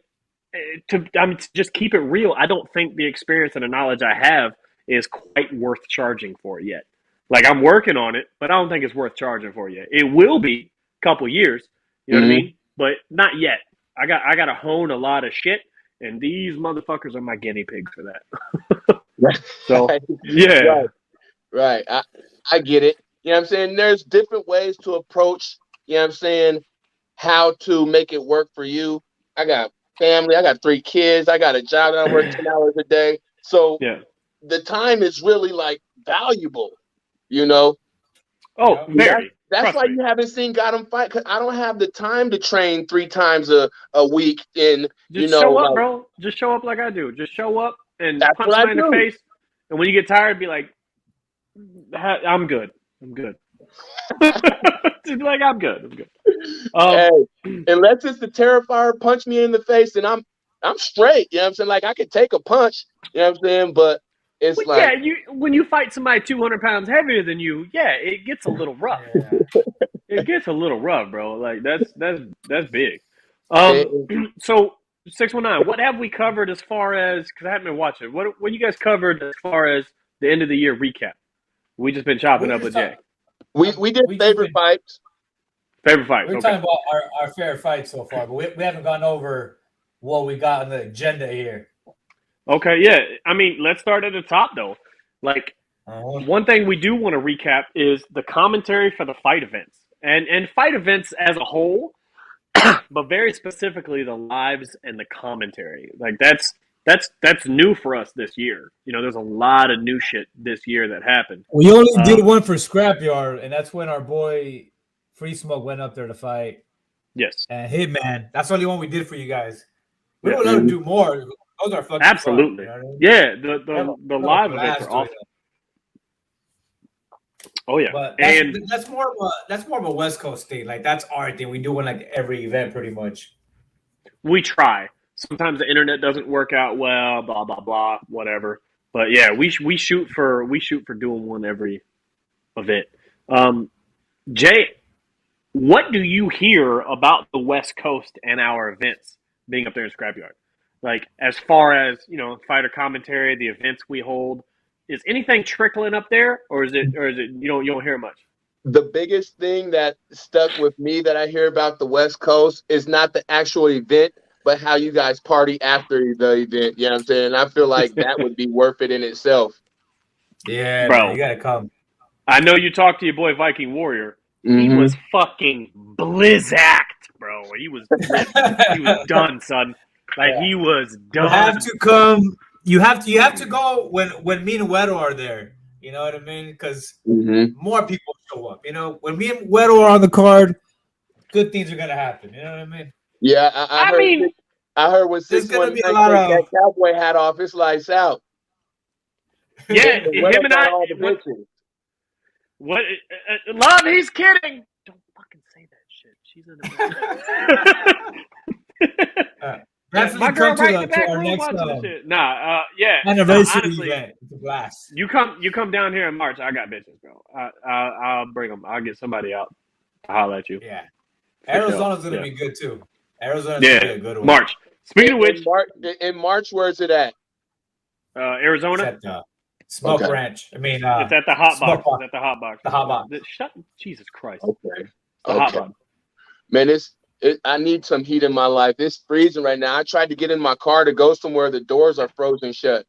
To just keep it real. I don't think the experience and the knowledge I have is quite worth charging for yet. Like I'm working on it, but I don't think it's worth charging for yet. It will be a couple years, you know what I mean? But not yet. I got to hone a lot of shit, and these motherfuckers are my guinea pigs for that. So yeah, right. I get it. You know what I'm saying? There's different ways to approach. You know what I'm saying? How to make it work for you. I got family. I got 3 kids. I got a job that I work 10 hours a day. So the time is really like valuable. You know? Oh, very. That's why you haven't seen Jgottem fight, because I don't have the time to train 3 times a week. And just show up, bro. Just show up like I do. Just show up and punch somebody in the face. And when you get tired, be like, I'm good. I'm good. Just be like, I'm good. I'm good. Hey, unless it's the Terrifier punch me in the face, and I'm straight. You know what I'm saying? Like I could take a punch. You know what I'm saying? But it's when you fight somebody 200 pounds heavier than you, it gets a little rough. It gets a little rough, bro. Like that's big. So 619, what have we covered as far as? Because I haven't been watching. What you guys covered as far as the end of the year recap? We just been chopping up with Jay. We did favorite fights. Favorite fights. We're talking about our favorite fights so far, but we haven't gone over what we got on the agenda here. Okay, yeah. I mean, let's start at the top, though. Like, one thing we do want to recap is the commentary for the fight events. And fight events as a whole, but very specifically the lives and the commentary. Like, that's new for us this year. You know, there's a lot of new shit this year that happened. We only did one for Scrapyard, and that's when our boy Free Smoke went up there to fight. Yes. And Hitman. That's the only one we did for you guys. We would love to do more. Those are fucking absolutely fun, you know what I mean? Yeah, the live events are awesome. Oh yeah, but that's more of a West Coast thing. Like that's our thing. We do one like every event pretty much. We try. Sometimes the internet doesn't work out well. Blah blah blah. Whatever. But yeah, we shoot for doing one every event. Jay, what do you hear about the West Coast and our events being up there in Scrapyard? Like, as far as, you know, fighter commentary, the events we hold, is anything trickling up there, or is it you don't hear much? The biggest thing that stuck with me that I hear about the West Coast is not the actual event, but how you guys party after the event. You know what I'm saying? I feel like that would be worth it in itself. Yeah, bro, man, you gotta come. I know you talked to your boy Viking Warrior. He was fucking blizzacked, bro. He was done, son. Like he was done. You have to come. You have to go when me and Wero are there. You know what I mean? Because more people show up. You know, when me and Wero are on the card, good things are gonna happen. You know what I mean? Yeah, I heard when 619 take that cowboy hat off, it's lights out. Yeah, him and I. What? Love, he's kidding. Don't fucking say that shit. She's in the definitely come to our next shit. Yeah. Anniversary event. It's a blast. You come down here in March. I got bitches, bro. I'll bring them. I'll get somebody out to holler at you. Yeah. Arizona's gonna be good too. Arizona's gonna be a good one. March. Speaking of which, in March, where's it at? Arizona. Smoke Okay. Ranch. I mean, It's at the hot Smoke box. Box. It's at the hot box. The hot box. Jesus Christ. Okay. The hot Okay. box. Man, I need some heat in my life. It's freezing right now. I tried to get in my car to go somewhere. The doors are frozen shut.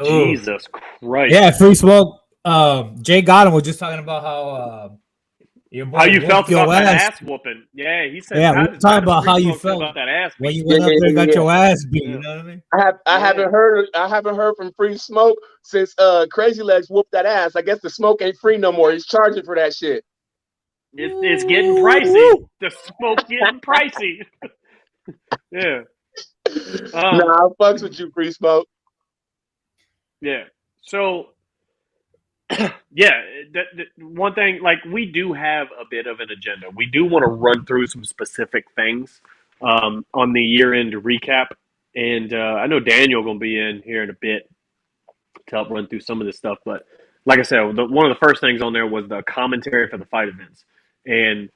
Ooh. Jesus Christ. Yeah, free smoke. Jgottem was just talking about how your boy How you whooped felt your about that ass. ass whooping. Yeah, he said. Yeah, how we're does talking about Free how you Smoke feel felt about that ass when beat? you went up there and got your ass beat. Yeah. You know what I mean? I haven't heard from Free Smoke since Crazy Legs whooped that ass. I guess the smoke ain't free no more. He's charging for that shit. It's getting pricey. The smoke getting pricey. Yeah. Nah, I fucks with you, Free Smoke. Yeah. So, yeah, one thing, like, we do have a bit of an agenda. We do want to run through some specific things on the year-end recap. And I know Daniel going to be in here in a bit to help run through some of this stuff. But like I said, one of the first things on there was the commentary for the fight events. And,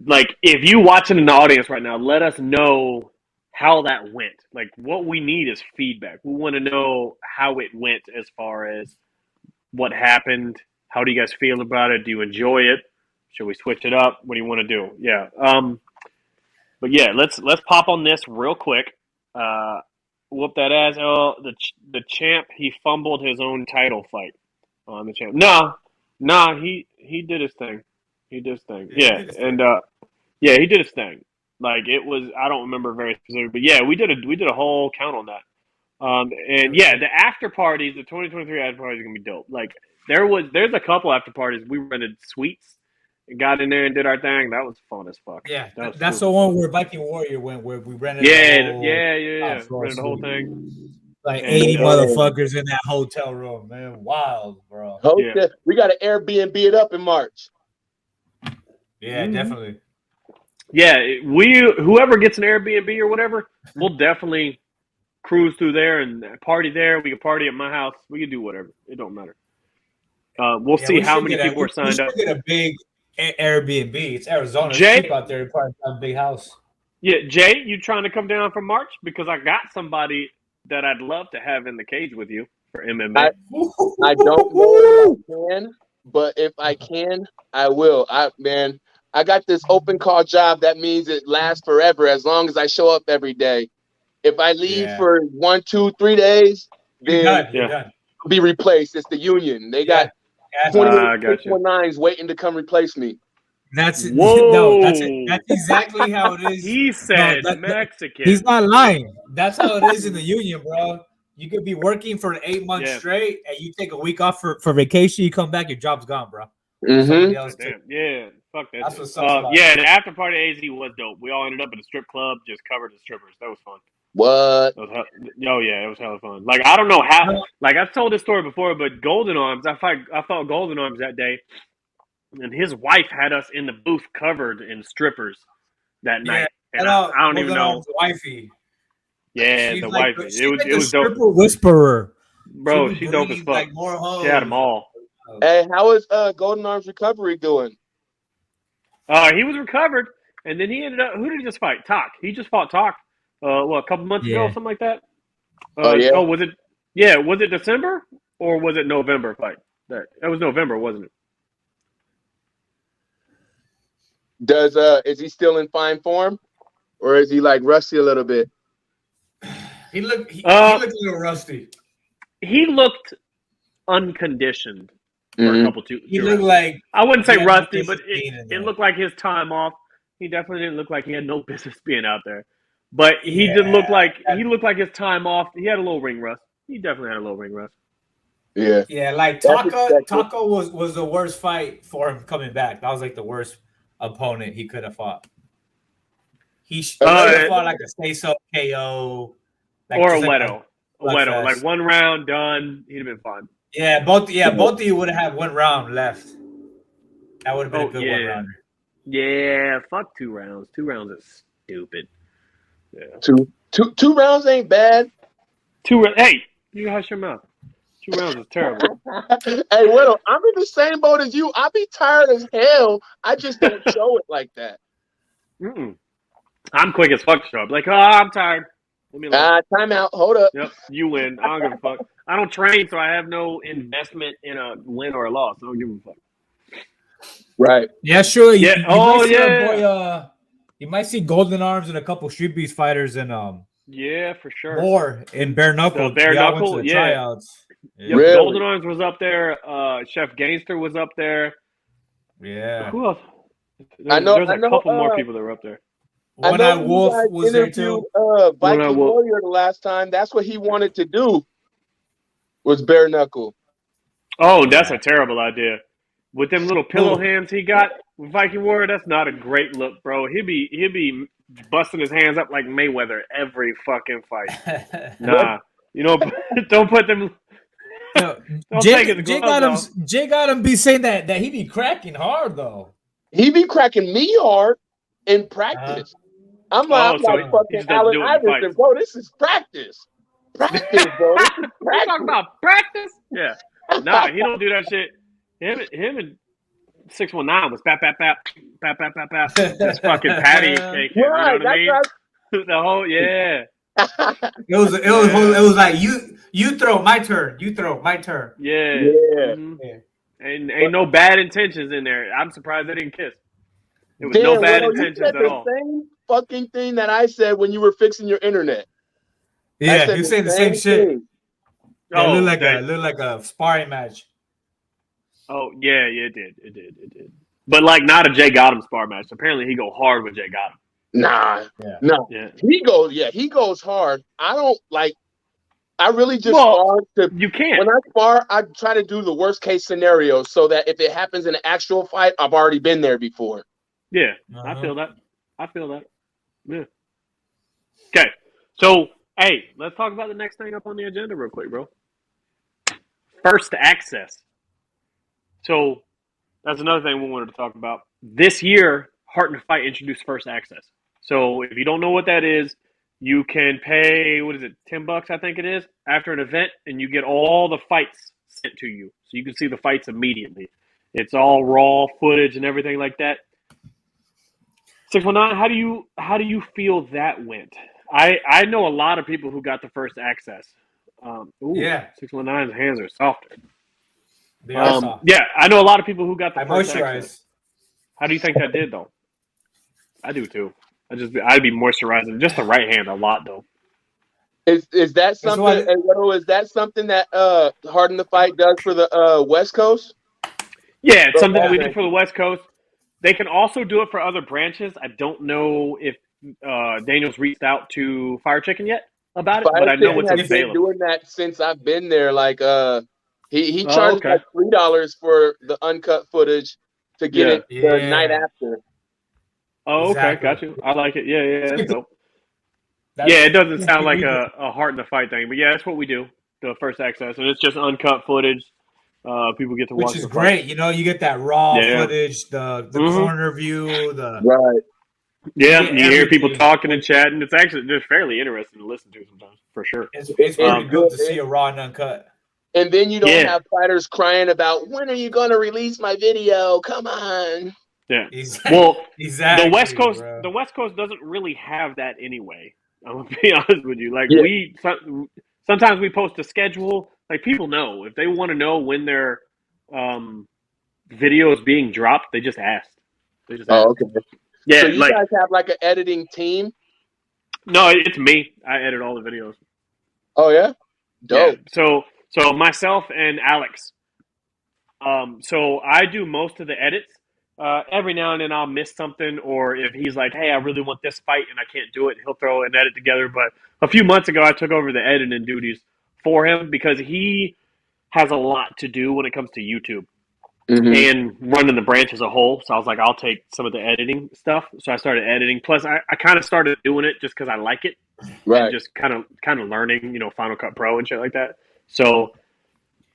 like, if you watching in the audience right now, let us know how that went. Like, what we need is feedback. We want to know how it went as far as what happened. How do you guys feel about it? Do you enjoy it? Should we switch it up? What do you want to do? Yeah. But yeah, let's pop on this real quick. Whoop that ass. Oh, the champ, he fumbled his own title fight on the champ. No, he did his thing. He did his thing. Yeah, and yeah, he did his thing. Like, it was, I don't remember very specific, but yeah, we did a whole count on that. And yeah, the after parties, the 2023 after parties are gonna be dope. Like, there's a couple after parties. We rented suites and got in there and did our thing. That was fun as fuck. Yeah, That's the one where Viking Warrior went, where we rented. Yeah, the whole yeah. floor Rented the whole suite. thing. Like And, 80 motherfuckers in that hotel room, man. Wild, bro. Yeah. We got to Airbnb it up in March. Yeah, definitely. Yeah, whoever gets an Airbnb or whatever, we'll definitely cruise through there and party there. We can party at my house. We can do whatever. It don't matter. We'll see how many people are signed up. We should get a big Airbnb. It's Arizona. Jay? It's cheap out there. You probably have a big house. Yeah, Jay, you trying to come down for March? Because I got somebody that I'd love to have in the cage with you for MMA. I don't know if I can, but if I can, I will. I got this open call job. That means it lasts forever as long as I show up every day. If I leave for 1, 2, 3 days, then You're done. I'll be replaced. It's the union. They got 28 waiting to come replace me. That's Whoa. No, that's exactly how it is. He said No, Mexican. He's not lying. That's how it is in the union, bro. You could be working for 8 months straight, and you take a week off For vacation, you come back, your job's gone, bro. somebody else. Damn. Yeah, fuck that. That's what's up. Yeah, the after party AZ was dope. We all ended up at a strip club, just covered in strippers. That was fun. What? It was hella fun. Like, I don't know how. Like, I've told this story before, but Golden Arms, I fought Golden Arms that day, and his wife had us in the booth covered in strippers that night. And I don't even know. Wifey. Yeah, She's the like, wifey. she's It like was a dope, Triple whisperer. bro. She dope as fuck. Like more hoes. She had them all. Hey, how is Golden Arms recovery doing? He was recovered, and then he ended up. Who did he just fight? Talk. He just fought Talk. A couple months ago, something like that. Was it? Yeah, was it December or was it November fight? That was November, wasn't it? Is he still in fine form, or is he like rusty a little bit? He looked a little rusty. He looked unconditioned for a couple two. He looked like, I wouldn't say had rusty, no but business being in there. it looked like his time off. He definitely didn't look like he had no business being out there. But he did look like his time off. He had a little ring rust. He definitely had a little ring rust. Yeah. Yeah, like Taco was the worst fight for him coming back. That was like the worst opponent he could have fought. He should have fought like a stay-so KO. Like, or a like Wero. Like 1 round done, he'd have been fine. Yeah, both of you would have had 1 round left. That would have been a good 1 rounder. Yeah, fuck 2 rounds. 2 rounds is stupid. Yeah. Two rounds ain't bad. Hey, you hush your mouth. 2 rounds is terrible. Hey, Wero, I'm in the same boat as you. I be tired as hell. I just don't show it like that. I'm quick as fuck to show up. Like, I'm tired. Leave me alone. Timeout. Hold up. Yep, you win. I don't give a fuck. I don't train, so I have no investment in a win or a loss. I don't give a fuck. Right. Yeah, sure. Yeah. You Oh, might see our yeah. boy. You might see Golden Arms and a couple Streetbeefs fighters and Yeah, for sure. more in bare knuckle. The bare They all went knuckle, to the yeah. tryouts. Yep, Really? Golden Arms was up there. Chef Gainster was up there. Yeah. Who else? I know- There's a couple more people that were up there. One I Eye know you Wolf guys was there interviewed, too. Viking Warrior the last time. That's what he wanted to do. Was bare knuckle. Oh, that's a terrible idea. With them little pillow hands he got with Viking Warrior, that's not a great look, bro. He'd be busting his hands up like Mayweather every fucking fight. Nah, don't put them. Don't take his gloves off. Jgottem be saying that he be cracking hard though. He be cracking me hard in practice. I'm like, so he fucking just doesn't Allen do it in Iverson, fights. bro. This is practice. Practice, bro. This is You practice. talking about practice? Yeah. Nah, he don't do that shit. Him and 619 was bap. This fucking patty cake. You know what I mean? The whole It was like you throw, my turn. You throw, my turn. Yeah. Yeah. Ain't no bad intentions in there. I'm surprised they didn't kiss. There was Damn, no bad Wero, intentions you said at the all. same fucking thing that I said when you were fixing your internet. Yeah, you saying the same shit. thing. Yeah, Oh, it looked like a sparring match. Oh yeah, it did. But like not a Jgottem spar match. Apparently he go hard with Jgottem. Nah. Yeah. He goes hard. I don't like. I really just Well, spar to. You can't. When I spar, I try to do the worst case scenario so that if it happens in an actual fight, I've already been there before. Yeah, I feel that. Yeah. Okay, so hey, let's talk about the next thing up on the agenda real quick, bro. First access. So that's another thing we wanted to talk about. This year, Heart and Fight introduced first access. So if you don't know what that is, you can pay, what is it, $10, I think it is, after an event, and you get all the fights sent to you. So you can see the fights immediately. It's all raw footage and everything like that. 619, how do you feel that went? I know a lot of people who got the first access. 619's hands are softer. They are soft. Yeah, I know a lot of people who got the I first moisturize. access. How do you think that did though? I do too. I'd be moisturizing just the right hand a lot though. Is that something? Is that something that Heart and the Fight does for the West Coast? Yeah, it's something we do for the West Coast. They can also do it for other branches. I don't know if Daniel's reached out to Fire Chicken yet about it, but I know it's available. available. Been doing that since I've been there. Like he charged like $3 for the uncut footage to get it the night after. Oh, okay, got you. I like it. Yeah, that's dope. It doesn't sound like a Heart in the Fight thing, but yeah, that's what we do. The first access, and it's just uncut footage. People get to watch, which is great. You get that raw footage, the corner view, right. Yeah, you hear people talking and chatting. It's actually just fairly interesting to listen to sometimes, for sure. It's really good to see a raw and uncut. And then you don't have fighters crying about, when are you going to release my video? Come on. Yeah. Exactly. Well, exactly, the West Coast doesn't really have that anyway. I'm gonna be honest with you. Like sometimes we post a schedule. Like people know if they want to know when their video is being dropped, they just ask. Oh, okay. Yeah. So you guys have like an editing team? No, it's me. I edit all the videos. Oh yeah, dope. Yeah. So myself and Alex. So I do most of the edits. Every now and then I'll miss something, or if he's like, hey, I really want this fight and I can't do it, he'll throw an edit together. But a few months ago, I took over the editing duties for him because he has a lot to do when it comes to YouTube and running the branch as a whole. So I was like, I'll take some of the editing stuff. So I started editing. Plus, I kind of started doing it just because I like it. Right. And just kind of learning, Final Cut Pro and shit like that. So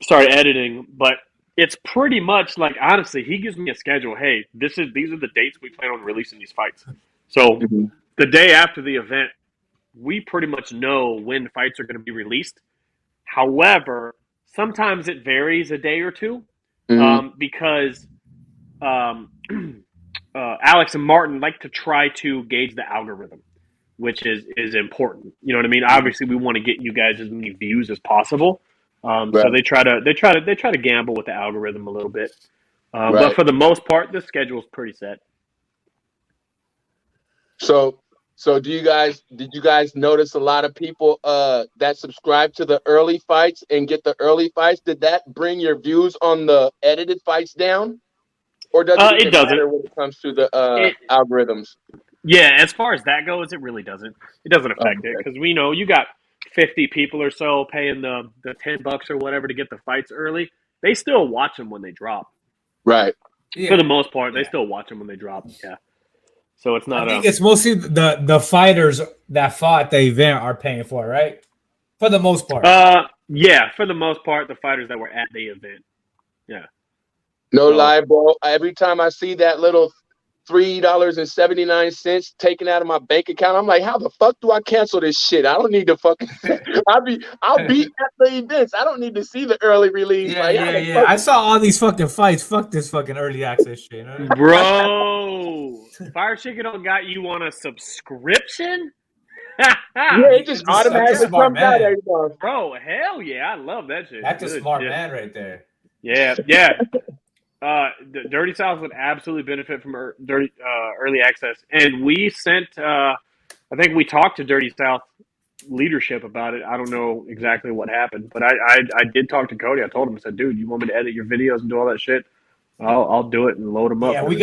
started editing, but it's pretty much like, honestly, he gives me a schedule. Hey, these are the dates we plan on releasing these fights. So the day after the event, we pretty much know when fights are going to be released. However, sometimes it varies a day or two because Alex and Martin like to try to gauge the algorithm. which is important. You know what I mean? Obviously, we want to get you guys as many views as possible. So they try to gamble with the algorithm a little bit. But for the most part, the schedule's pretty set. So did you guys notice a lot of people that subscribe to the early fights and get the early fights? Did that bring your views on the edited fights down? Or does it matter when it comes to the algorithms? Yeah, as far as that goes, it really doesn't. It doesn't affect it because we know you got 50 people or so paying the $10 or whatever to get the fights early. They still watch them when they drop. Right. Yeah. For the most part, they still watch them when they drop. Yeah. So it's not. I think it's mostly the fighters that fought the event are paying for it, right? For the most part. Yeah, for the most part, the fighters that were at the event. Yeah. No lie, bro. Every time I see that little $3.79 taken out of my bank account, I'm like, how the fuck do I cancel this shit? I don't need to fucking. I'll be at the events. I don't need to see the early release. Yeah. I saw all these fucking fights. Fuck this fucking early access shit, you know? Bro. Fire Chicken don't got you on a subscription? Yeah, it just automatically comes out every month. Bro, hell yeah, I love that shit. That's a smart man right there. Yeah. The Dirty South would absolutely benefit from early access, and we sent. I think we talked to Dirty South leadership about it. I don't know exactly what happened, but I did talk to Cody. I told him, I said, "Dude, you want me to edit your videos and do all that shit? I'll do it and load them up." Yeah, we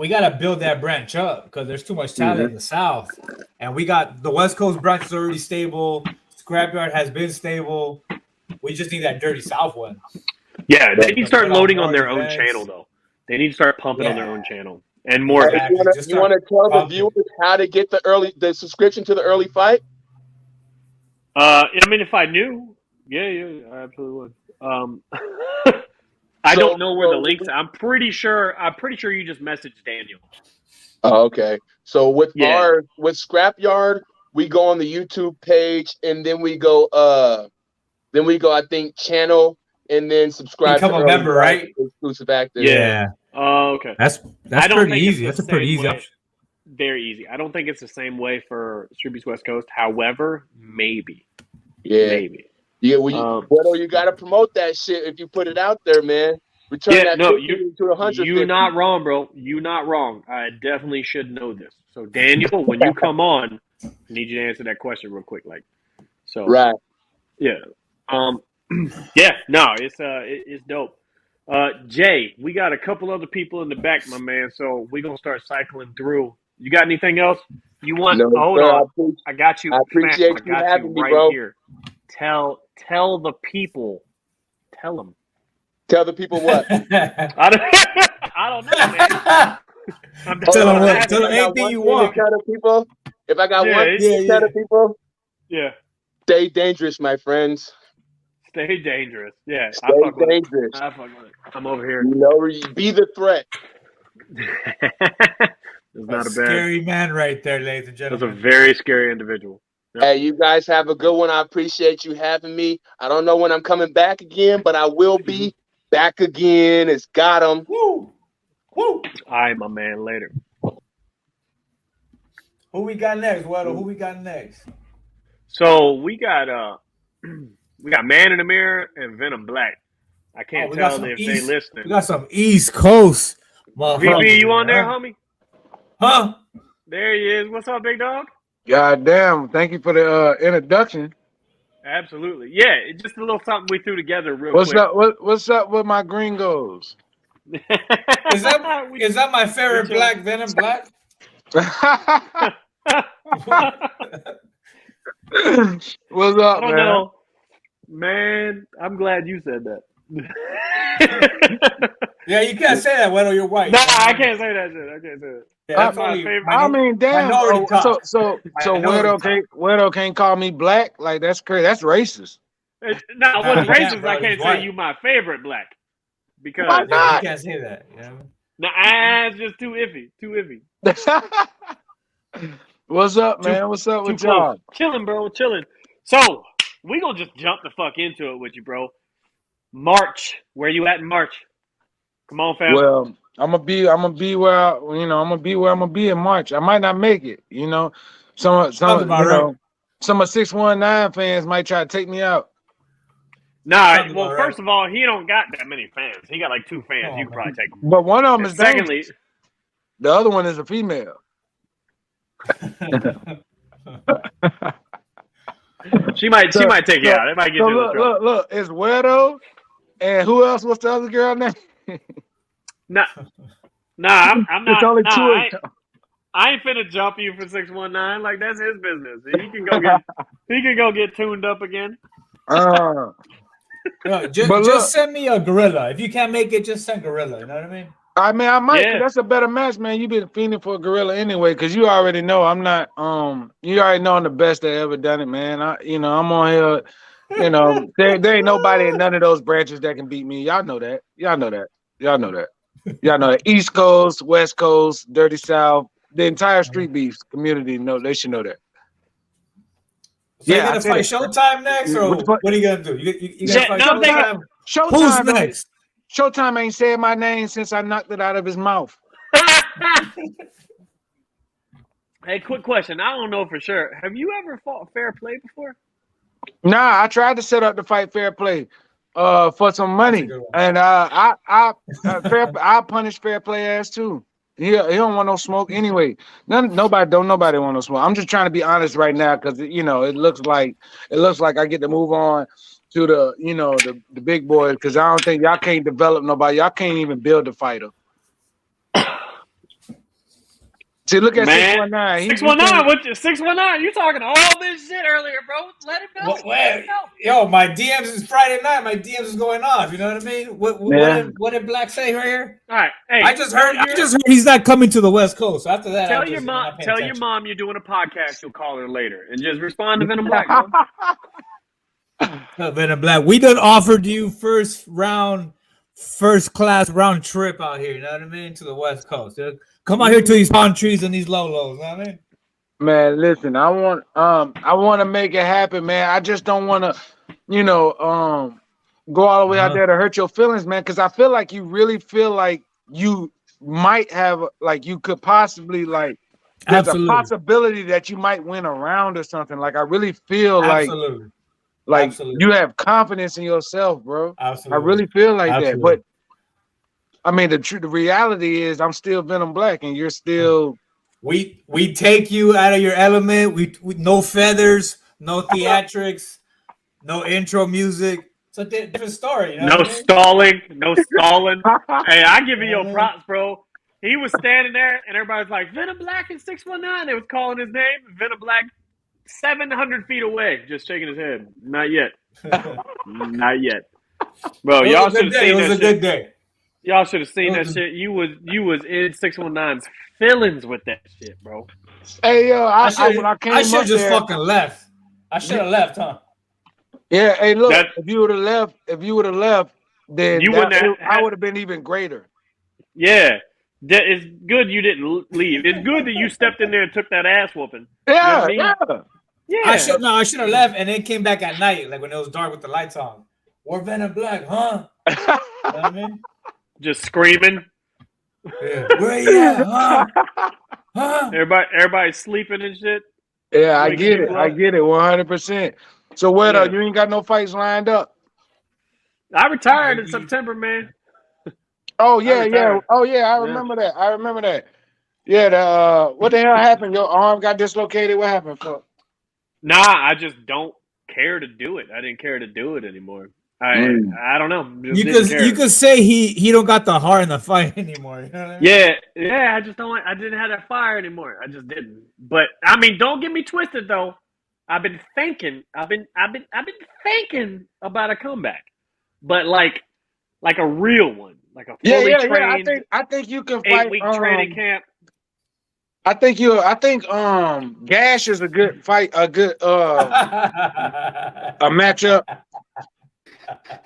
gotta build that branch up because there's too much talent in the South, and we got the West Coast branch is already stable. Scrapyard has been stable. We just need that Dirty South one. Yeah, they need to start loading on their own channel, though. They need to start pumping on their own channel and more. You want to tell the viewers how to get the subscription to the early fight? I mean, if I knew, yeah, I absolutely would. I don't know where the links. I'm pretty sure you just messaged Daniel. Oh, okay. So with Scrapyard, we go on the YouTube page, and then we go. I think channel. And then subscribe. Become a member, right? Exclusive active. Yeah. Oh, okay. That's pretty easy. That's a pretty easy option. Very easy. I don't think it's the same way for Streetbeefs West Coast. However, maybe. Yeah. Maybe. Yeah. Well, you got to promote that shit if you put it out there, man. Return that to 100. You're not wrong, bro. You're not wrong. I definitely should know this. So, Daniel, when you come on, I need you to answer that question real quick, Right. Yeah. Yeah, no, it's dope. Jay, we got a couple other people in the back, my man, so we're gonna start cycling through. You got anything else? You want hold on. I got you. I appreciate you having me, bro. Here. Tell the people. Tell them. Tell the people what? I don't know, man. Tell them anything you want. Tell the people. If I got one thing to tell the people. Yeah. Stay dangerous, my friends. Stay dangerous. Yeah. Stay dangerous. I fuck with it. I'm over here. Be the threat. It's not a scary man right there, ladies and gentlemen. That's a very scary individual. Yep. Hey, you guys have a good one. I appreciate you having me. I don't know when I'm coming back again, but I will be back again. It's Jgottem. Woo! All right, my man. Later. Who we got next, Wero? Who we got next? So we got Man in the Mirror and Venom Blacc. I can't tell if they listening. We got some East Coast. VB, you on there, homie? Huh? There he is. What's up, big dog? God damn. Thank you for the introduction. Absolutely. Yeah, it's just a little something we threw together real quick. What's up with my gringos? Is that my favorite black Venom Blacc? What's up, I don't know. Man, I'm glad you said that. Yeah, you can't say that, Wero. You're white. Nah, I can't say that shit. I can't say it. Yeah, that's my favorite. I mean, damn. So Wero can't call me black? Like, that's crazy. That's racist. No, what's racist? I can't say you my favorite black. Because why not? You can't say that. You know? Nah, it's just too iffy. What's up, man? What's up with y'all? Chilling, bro. Chilling. So, we gonna just jump the fuck into it with you, bro. March. Where you at in March? Come on, fam. Well, I'm gonna be where I'm gonna be in March. I might not make it. Some of 619 fans might try to take me out. Nah, well, first of all, he don't got that many fans. He got like 2 fans. You can probably take them. But one of them is secondly, dangerous. The other one is a female. she might take you out. It might get you in the trouble. Look, it's Wero, and who else? What's the other girl name? Nah, I'm not. It's only two. I ain't finna jump you for 619. Like, that's his business. He can go get tuned up again. Just send me a gorilla. If you can't make it, just send gorilla. You know what I mean? I might. Yeah. That's a better match, man. You've been fiending for a gorilla anyway, because you already know I'm not. You already know I'm the best that ever done it, man. I'm on here. There ain't nobody in none of those branches that can beat me. Y'all know that. East Coast, West Coast, Dirty South, the entire Street Beefs community. They should know that. So you gonna fight Showtime next, or what are you gonna do? You gonna fight Showtime? Who's next? Showtime ain't said my name since I knocked it out of his mouth. Hey, quick question. I don't know for sure. Have you ever fought fair play before? Nah, I tried to set up the fight fair play for some money. And I punish fair play ass too. He don't want no smoke anyway. Nobody want no smoke. I'm just trying to be honest right now because it looks like I get to move on to the the big boys, because I don't think y'all can't develop nobody. Y'all can't even build a fighter. See, look at 619. 619. 619. You talking all this shit earlier, bro? Let him go. Yo, my DMs is Friday night. My DMs is going off. You know what I mean? What did Blacc say right here? All right. Hey, I just heard he's not coming to the West Coast. So after that, tell your mom you're doing a podcast. You'll call her later and just respond to Venom Blacc, bro. Venom Blacc, we done offered you first class round trip out here. You know what I mean? To the West Coast. Come out here to these palm trees and these lolos. You know what I mean? Man, listen, I want to make it happen, man. I just don't want to, go all the way out there to hurt your feelings, man. Because I feel like you really feel like you might have, like, you could possibly, like, there's a possibility that you might win a round or something. Like, I really feel like you have confidence in yourself, bro. Absolutely. I really feel like that. But I mean, the reality is, I'm still Venom Blacc, and you're still. We take you out of your element. We no feathers, no theatrics, no intro music. It's a different story. No stalling. Hey, I give you your props, bro. He was standing there, and everybody's like, Venom Blacc and 619. They was calling his name. Venom Blacc, 700 feet away, just shaking his head. Not yet. Not yet. Bro, y'all should have seen that shit. It was a good day. Y'all should have seen that shit. You was in 619's feelings with that shit, bro. Hey, yo, I should have just fucking left. I should have left, huh? Yeah. Hey, look, if you would have left, then I would have been even greater. Yeah, it's good you didn't leave. It's good that you stepped in there and took that ass whooping. Yeah, you know what I mean? Yeah. I should have left and then came back at night, like when it was dark with the lights on. We're Venom Blacc, huh? You know what I mean? Just screaming. Yeah. Where you at? Huh? Everybody's sleeping and shit. Yeah, I get it. 100%. So you ain't got no fights lined up? I retired in September, man. Oh yeah. Oh yeah, I remember that. Yeah, what the hell happened? Your arm got dislocated. What happened, folks? Nah, I just don't care to do it. I didn't care to do it anymore. I don't know. You could say he don't got the heart in the fight anymore. You know what I mean? Yeah. I didn't have that fire anymore. I just didn't. But I mean, don't get me twisted though. I've been thinking about a comeback, but like a real one, like a fully trained. Yeah. I think you can fight 8-week training camp. I think Gash is a good fight, a matchup.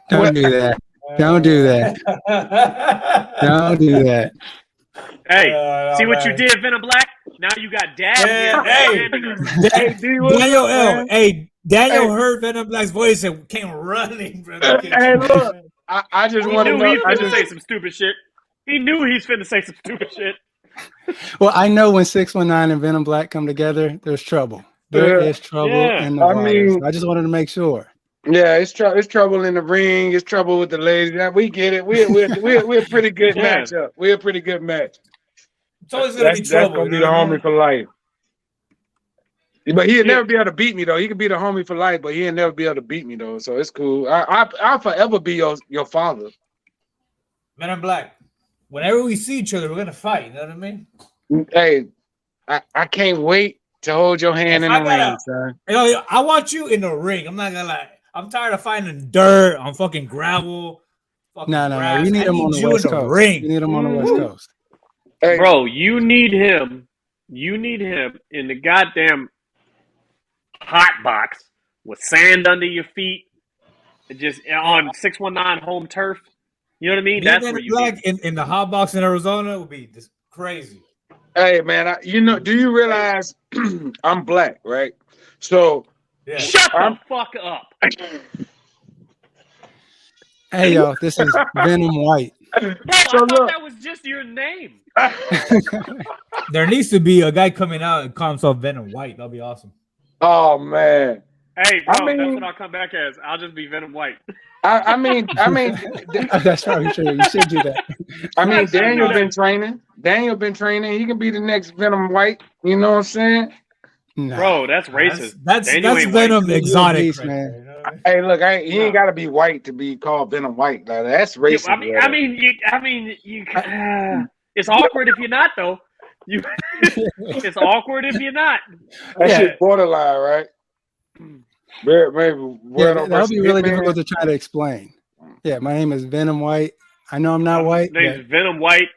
Don't do that. Don't do that. Hey, see what you did, Venom Blacc? Now you got Dad. Daniel heard Venom Black's voice and came running. Hey, look, I just want to know. I just say some stupid shit. He knew he's finna say some stupid shit. Well, I know when 619 and Venom Blacc come together, there's trouble. There is trouble Yeah. in the I water. mean- So I just wanted to make sure. Yeah, it's trouble in the ring. It's trouble with the ladies. Yeah, we get it. We're a pretty good Yeah. matchup. We're a pretty good match. It's always gonna be trouble. That's gonna be you the know what I mean? homie for life. But he'll never be able to beat me though. He could be the homie for life, but he'll never be able to beat me though. So it's cool. I'll forever be your father. Venom Blacc. Whenever we see each other, we're gonna fight. You know what I mean? Hey, I can't wait to hold your hand in the ring, son. You know, I want you in the ring. I'm not gonna lie. I'm tired of fighting dirt on fucking gravel. Fucking No. grass. You need I him on the you West in the Coast. ring. You need him on the West Coast. Hey, Bro, you need him. You need him in the goddamn hot box with sand under your feet, just on 619 home turf. You know what I mean? That's where you Blacc in the hot box in Arizona would be just crazy. hey, man, do you realize I'm black, right? So Yeah. Shut the fuck up. Hey, y'all, this is Venom White. Bro, I thought that was just your name. There needs to be a guy coming out and call himself Venom White. That'll be awesome. Oh man. Hey, bro, I mean- that's what I'll come back as. I'll just be Venom White. I mean, That's probably true. You should do that. I mean, Daniel been training. He can be the next Venom White. You know what I'm saying? No. Bro, that's racist. That's Daniel ain't Venom white. exotic, Beast, right man. there, you know what I mean? Hey, look, he ain't got to be white to be called Venom White. Like, that's racist. I mean, it's awkward if you're not though. It's awkward if you're not. that Yeah. shit borderline, right? Maybe Yeah, that would be really difficult to try to explain. Yeah, my name is Venom White. I know I'm not white. My name's Venom White.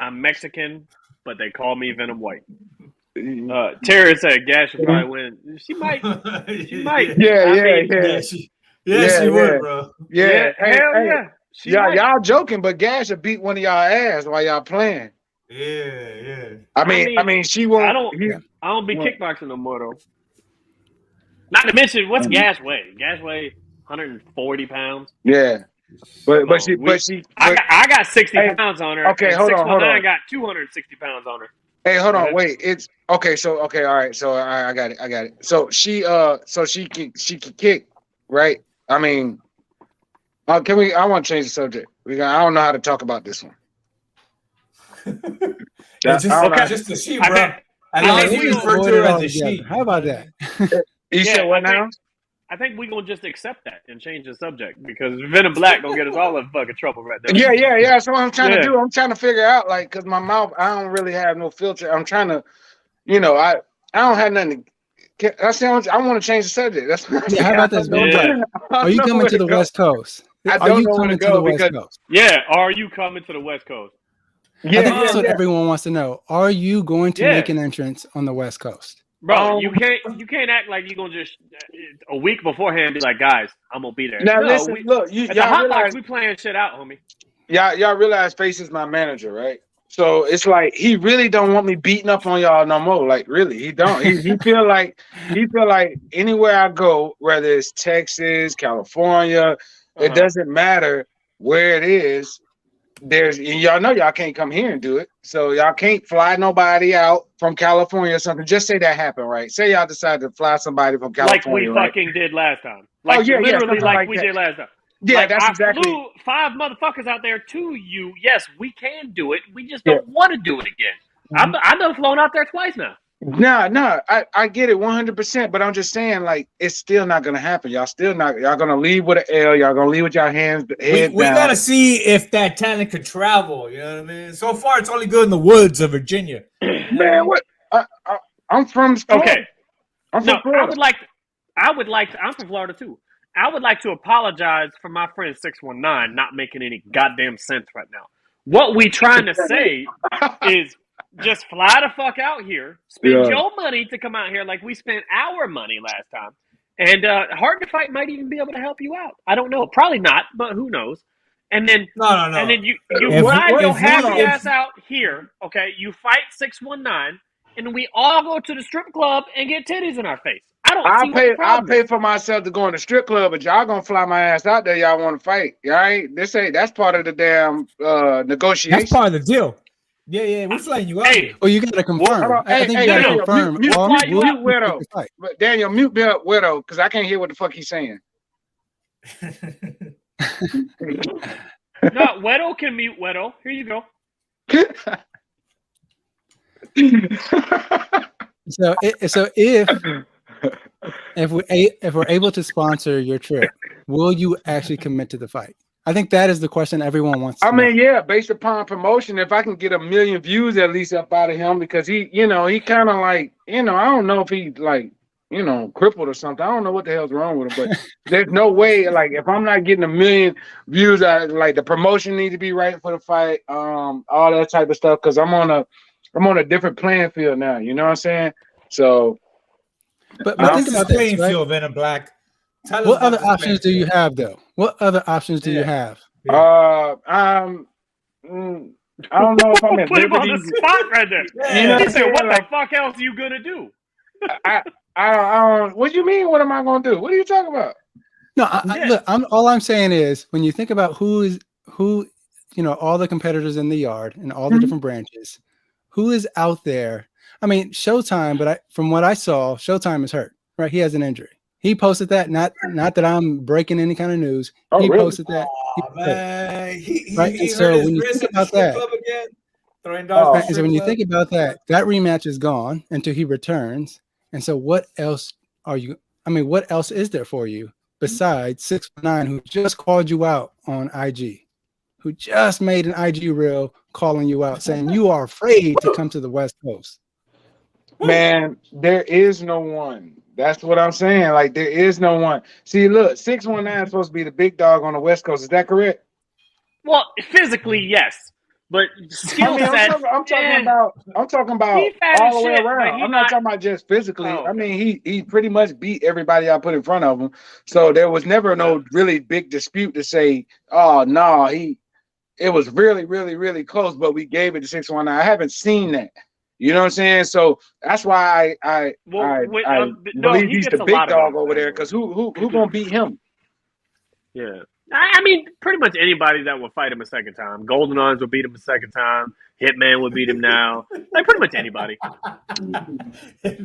I'm Mexican, but they call me Venom White. Tara said Gash should probably win. She might. She might. Yeah. She Yeah. would, bro. Yeah. Hell yeah. She might. Y'all joking, but Gash will beat one of y'all ass while y'all playing. Yeah. I mean, she won't. I don't be kickboxing no more though. Not to mention, what's Gash weigh? Gash weigh 140 pounds. Yeah, but she. I got 60 pounds on her. Okay, and hold on. I got 260 pounds on her. Hey, hold on, wait. It's okay. So all right. So I got it. So she can kick, right? I mean, can we? I want to change the subject. I don't know how to talk about this one. It's just a sheep, bro. As long as you refer to her as a sheep. How about that? You said what now? I think we're gonna just accept that and change the subject because Venom Blacc gonna get us all in fucking trouble right there. Yeah. That's what I'm trying to do. I'm trying to figure out, like, cause my mouth, I don't really have no filter. I'm trying to, I don't have nothing. I want to change the subject. That's Yeah, how about this? Are you coming to the West Coast? I Are don't you know where coming to to the go West because Coast? Yeah, are you coming to the West Coast? I think that's what everyone wants to know. Are you going to make an entrance on the West Coast? Bro, you can't act like you're gonna just a week beforehand be like, guys, I'm gonna be there. Now listen, look, at the hot box, we playing shit out, homie. Y'all realize Face is my manager, right? So it's like he really don't want me beating up on y'all no more. Like really, he don't. He feel like anywhere I go, whether it's Texas, California, it doesn't matter where it is. And y'all know y'all can't come here and do it. So y'all can't fly nobody out from California or something. Just say that happened, right? Say y'all decided to fly somebody from California. Like we fucking did last time. Like literally like we did last time. Yeah, like, that's exactly. I flew 5 motherfuckers out there to you. Yes, we can do it. We just don't want to do it again. I've done flown out there twice now. No, I get it 100%, but I'm just saying, like, it's still not gonna happen. Y'all gonna leave with an L. Y'all gonna leave with your head we gotta see if that talent could travel. You know what I mean? So far, it's only good in the woods of Virginia. Man, what? I'm from Florida. Okay. I'm from Florida. I'm from Florida too. I would like to apologize for my friend 619 not making any goddamn sense right now. What we trying to say is just fly the fuck out here, spend your money to come out here like we spent our money last time. And Hard to Fight might even be able to help you out. I don't know. Probably not, but who knows? And then no. And then you fly your happy ass out here, okay? You fight 619. and we all go to the strip club and get titties in our face. I don't see what the I'll problem pay is. for myself to go in the strip club, but y'all gonna fly my ass out there. Y'all want to fight? Y'all ain't. That's part of the damn negotiation. That's part of the deal. Yeah, we're flying you out. Hey, Well, you gotta confirm. I think you gotta Daniel, confirm. mute Wero. Fight. But Daniel, mute Wero, because I can't hear what the fuck he's saying. no, Wero can mute Wero. Here you go. So if we're able to sponsor your trip, will you actually commit to the fight? I think that is the question everyone wants to know. mean, yeah, based upon promotion, if I can get 1 million views at least up out of him, because he kind of like, I don't know if he like, crippled or something. I don't know what the hell's wrong with him, but there's no way, like, if I'm not getting 1 million views, like the promotion needs to be right for the fight, all that type of stuff, because I'm on a different playing field now. You know what I'm saying? So, but think about this, playing right? field, Venom Blacc. What other options do you have, though? What other options do you have? I don't know if I'm at Put him on liberty. the spot right there. You know He said, "What like, the fuck else are you gonna do?" I don't. What do you mean? What am I gonna do? What are you talking about? No, look. All I'm saying is when you think about who, all the competitors in the yard and all the different branches, who is out there? I mean, Showtime, but from what I saw, Showtime is hurt. Right, he has an injury. He posted that. Not that I'm breaking any kind of news. He really? posted that. Man, Right, and so when you think about that, so when you think about that, that rematch is gone until he returns. And so, what else are you? I mean, what else is there for you besides 619, who just called you out on IG, who just made an IG reel calling you out, saying you are afraid to come to the West Coast? Man, there is no one. That's what I'm saying. Like, there is no one. See, look, 619 is supposed to be the big dog on the West Coast. Is that correct? Well, physically, yes, but skill set. I'm talking about He fat all as the way shit, around. but he I'm not not- talking about just physically. Oh, okay. I mean, he pretty much beat everybody I put in front of him. So there was never no really big dispute to say, oh no, it was really, really, really close, but we gave it to 619. I haven't seen that. You know what I'm saying? So that's why I believe he's the big dog over there, because who gonna beat him? Yeah. I mean, pretty much anybody that will fight him a second time. Golden Arms will beat him a second time. Hitman will beat him now. Like, pretty much anybody. Hey,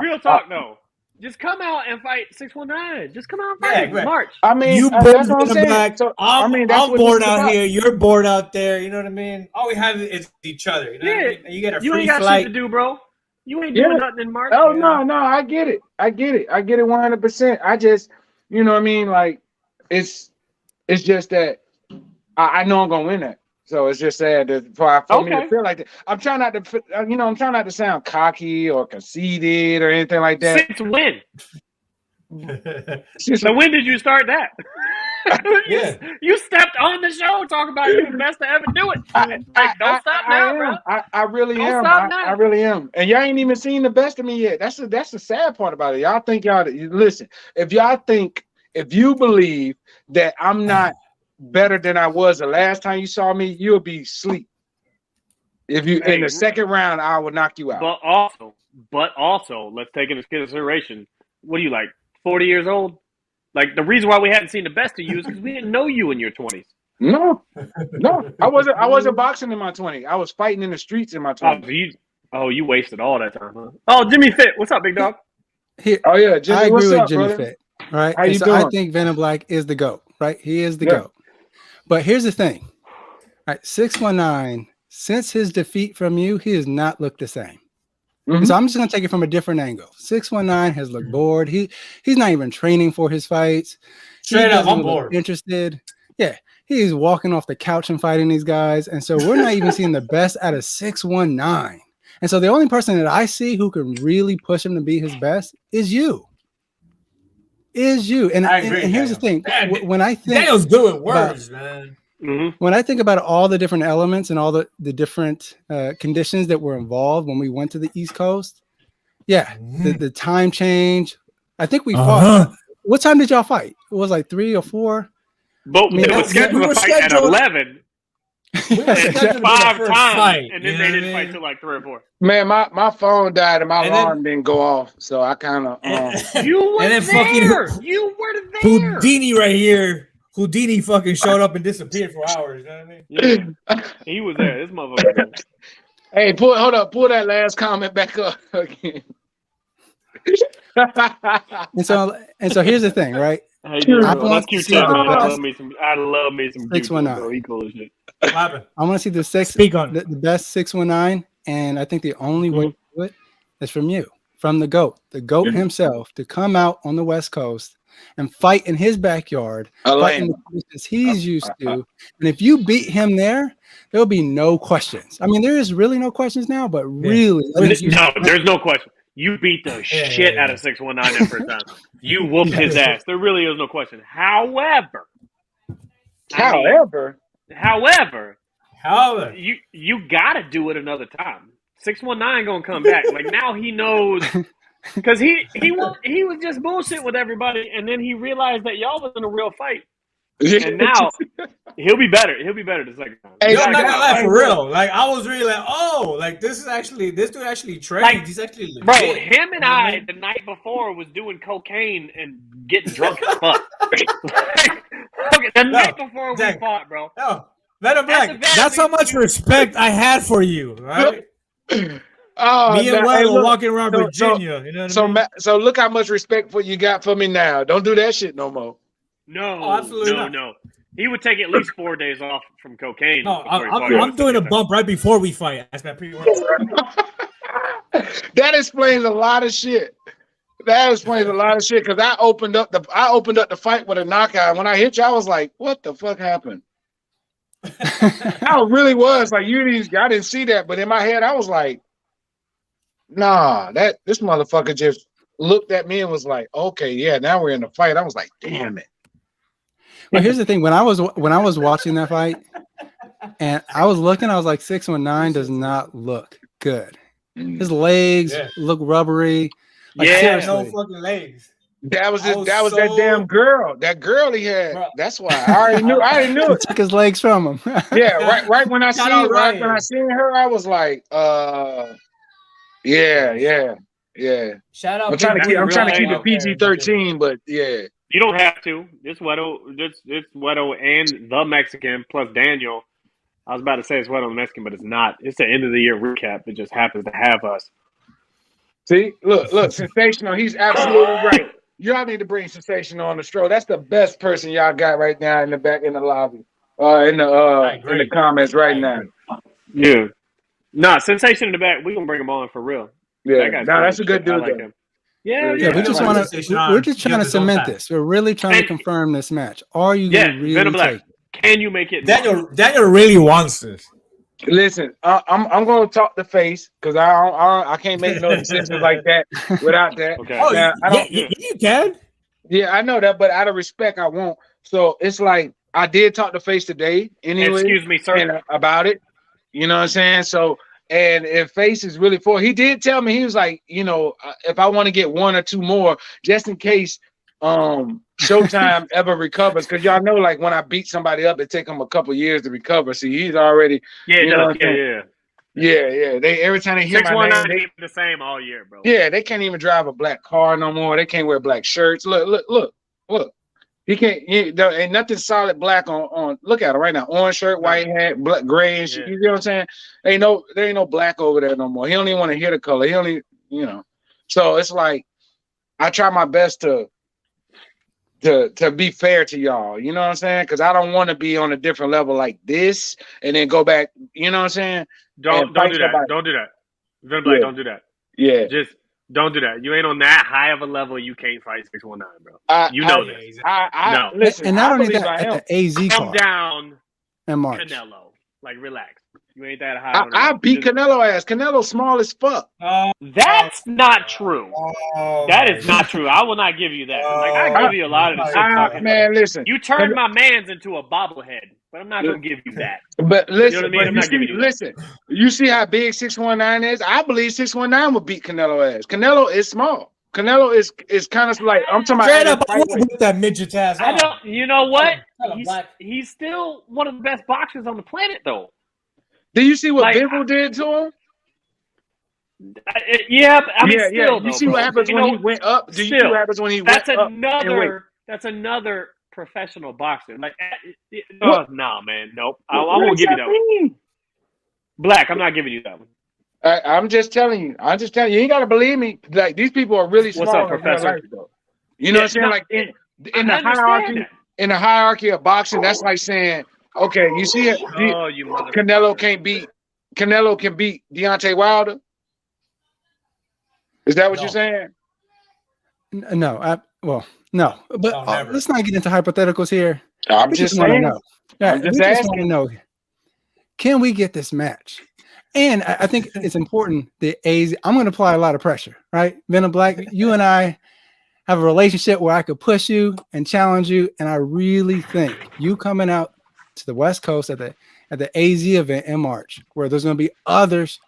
real talk though. Just come out and fight 619. Just come out and fight in March. I mean, You that's what I'm saying. So, I'm that's what bored this is out about. here. You're bored out there. You know what I mean? All we have is each other. You know what I mean? And you get a You free ain't got flight. shit to do, bro. You ain't doing nothing in March. Oh, no, I get it. I get it 100%. I just, you know what I mean? Like, it's just that I know I'm gonna win that. So it's just sad that for me to feel like that. I'm trying not to sound cocky or conceited or anything like that. Since when? So when did you start that? You stepped on the show talking about you the best to ever do it. Don't stop now, bro. I really Don't am. stop now. I really am. And y'all ain't even seen the best of me yet. That's the sad part about it. Y'all think listen, if you believe that I'm not better than I was the last time you saw me, you'll be asleep. If you in the second round, I will knock you out. But also, let's take into consideration, what are you, like 40 years old? Like, the reason why we hadn't seen the best of you is because we didn't know you in your 20s. No. I wasn't boxing in my 20s. I was fighting in the streets in my 20s. You wasted all that time, huh? Oh, Jimmy Fit, what's up, big dog? Jimmy, I agree with Jimmy brother? Fit, right? How you so doing? I think Venom Blacc is the GOAT, right? He is the GOAT. But here's the thing, right? 619, since his defeat from you, he has not looked the same. Mm-hmm. So I'm just gonna take it from a different angle. 619 has looked bored. He's not even training for his fights. Straight up, I'm bored. Interested. Yeah, he's walking off the couch and fighting these guys. And so we're not even seeing the best out of 619. And so the only person that I see who can really push him to be his best is you. And here's the thing. When I think Daniel's good with words, man. Mm-hmm. When I think about all the different elements and all the different conditions that were involved when we went to the East Coast, the time change. I think we fought. What time did y'all fight? It was like 3 or 4. But it was scheduled to fight at 11. We were scheduled to do the 5 first times, fight, and you then know they what I didn't fight mean? till like 3 or 4. Man, my phone died and my And then- alarm didn't go off, so I kind of. You were and then there. fucking You were there. Houdini right here. Houdini fucking showed up and disappeared for hours. You know what I mean? Yeah, he was there. This motherfucker. Hey, pull that last comment back up again. And so here's the thing, right? How you doing, I bro? want That's to cute see tap, the man. I best- love me some Q-tip, 619. bro. He cool as shit. What happened? I want to see the Speak on it. the best 619, and I think the only way to do it is from you, from the GOAT himself, to come out on the West Coast and fight in his backyard, fight in the conditions he's used to. And if you beat him there, there'll be no questions. I mean, there is really no questions now, but really, No, there's no question. You beat the shit out of 619 that first time. You whooped his ass. There really is no question. However, you gotta do it another time. 619 gonna come back. Like now he knows, because he was just bullshit with everybody, and then he realized that y'all was in a real fight, and now he'll be better. He'll be better the second time. Hey, I'm not gonna lie, for real. Like I was really like, oh, like this dude actually trains. Like, He's actually legit. Bro, him and I the night before was doing cocaine and getting drunk as fuck. The night before we fought, bro. No, Venom Blacc. That's how much respect I had for you, right? Oh, Me and Wero walking around Virginia. You know what I mean? So look how much respect you got for me now. Don't do that shit no more. No, absolutely not. No. He would take at least 4 days off from cocaine. No, before he fought. I'm doing a bump right before we fight. That's my pre-work. That explains a lot of shit. Because I opened up the fight with a knockout. When I hit you, I was like, "What the fuck happened?" I really was like, I didn't see that, but in my head, I was like, "Nah, this motherfucker just looked at me and was like, okay, yeah, now we're in the fight." I was like, "Damn it." Well, here's the thing: when I was watching that fight, and I was looking, I was like, 619 does not look good. His legs look rubbery. Like, No fucking legs. That was that damn girl. That girl he had. Bro. That's why I already knew it. Took his legs from him. Yeah, right when I seen her, I was like, yeah. Shout out. I'm trying to keep it PG-13, but yeah. You don't have to. This Wero and the Mexican plus Daniel. I was about to say it's Wero and the Mexican, but it's not. It's the end of the year recap. It just happens to have us. See, look, Sensational. He's absolutely right. Y'all need to bring Sensational on the show. That's the best person y'all got right now in the back in the lobby, in the comments right now. Yeah, Sensation in the back. We gonna bring him on for real. Yeah, that's a good dude. Like him. Yeah. We just want to. We're just trying to cement this. We're really trying to confirm this match. Are you going to really Venom Blacc, take? Can you make it? Daniel really wants this. Listen, I'm going to talk the face because I can't make no decisions like that without that. Okay. Oh, now, you can. Yeah, I know that, but out of respect, I won't. So it's like I did talk to face today anyway. Excuse me, sir. About it. You know what I'm saying? So, and if face is really for, he did tell me, he was like, if I want to get 1 or 2 more, just in case Showtime ever recovers, because y'all know, like when I beat somebody up, it take them a couple years to recover. See, he's already Yeah. They every time they hear my name, they the same all year, bro. Yeah, they can't even drive a black car no more. They can't wear black shirts. Look. He can't. There ain't nothing solid black on. Look at him right now. Orange shirt, white hat, black, gray. You know what I'm saying? There ain't no black over there no more. He don't even want to hear the color. He only, So it's like I try my best to be fair to y'all, you know what I'm saying? Because I don't want to be on a different level like this and then go back, you know what I'm saying? Don't do that. Don't do that. Venom Blacc, don't do that. Yeah. Just don't do that. You ain't on that high of a level. You can't fight 619, bro. You know this. No. Listen, and not only that, at the AZ Calm card down, and March. Canelo. Like, relax. You ain't that high. I beat Canelo ass. Canelo's small as fuck. That's not true. That is not true. I will not give you that. Like, I give you a lot of the shit. Man, listen. You turned my man's into a bobblehead, but I'm not going to give you that. But listen, you know what I mean? I'm not giving you listen. You see how big 619 is? I believe 619 will beat Canelo ass. Canelo is small. Canelo is kind of like I'm talking Straight about. up, I would with that midget ass. I don't. You know what? Tell him, Blacc. He's still one of the best boxers on the planet, though. Do you see what Like, Bivol did to him? Yeah, I mean, Yeah. still, You though, see bro. what happens You when know, he went up? Do you see still, what happens when he that's went up? And wait. That's another professional boxer. Like, What? no, man, nope. I won't give you that one. Blacc, I'm not giving you that one. I'm just telling you. I'm just telling you. You ain't gotta believe me. Like these people are really What's smart up, in real Professor? life, though. You know what I'm saying? no, Like in I the understand hierarchy, that. in the hierarchy of boxing, that's like saying, okay, you see it. Oh, you motherfucker. Canelo can beat Deontay Wilder. Is that what No. you're saying? No, no. But No, never. let's not get into hypotheticals here. I'm We just wanna saying. know. Yeah, I'm just we just want asking. to know: can we get this match? And I think it's important that I'm going to apply a lot of pressure, right? Venom Blacc, you and I have a relationship where I could push you and challenge you, and I really think you coming out to the West Coast at the AZ event in March, where there's going to be others,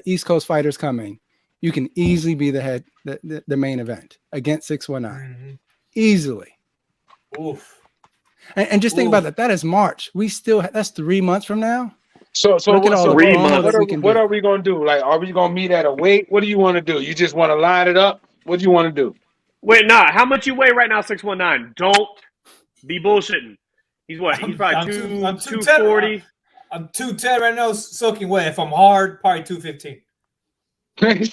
East Coast fighters coming. You can easily be the main event against 619, easily. Oof. And just think about that. That is March. That's 3 months from now. So Look at all the Three promos months. that we can what do. are we gonna do? Like, are we gonna meet at a weight? What do you want to do? You just want to line it up? What do you want to do? Wait, nah. How much you weigh right now? 619. Don't be bullshitting. He's what? He's probably I'm 240. I'm 210 right now, soaking wet. If I'm hard, probably 215.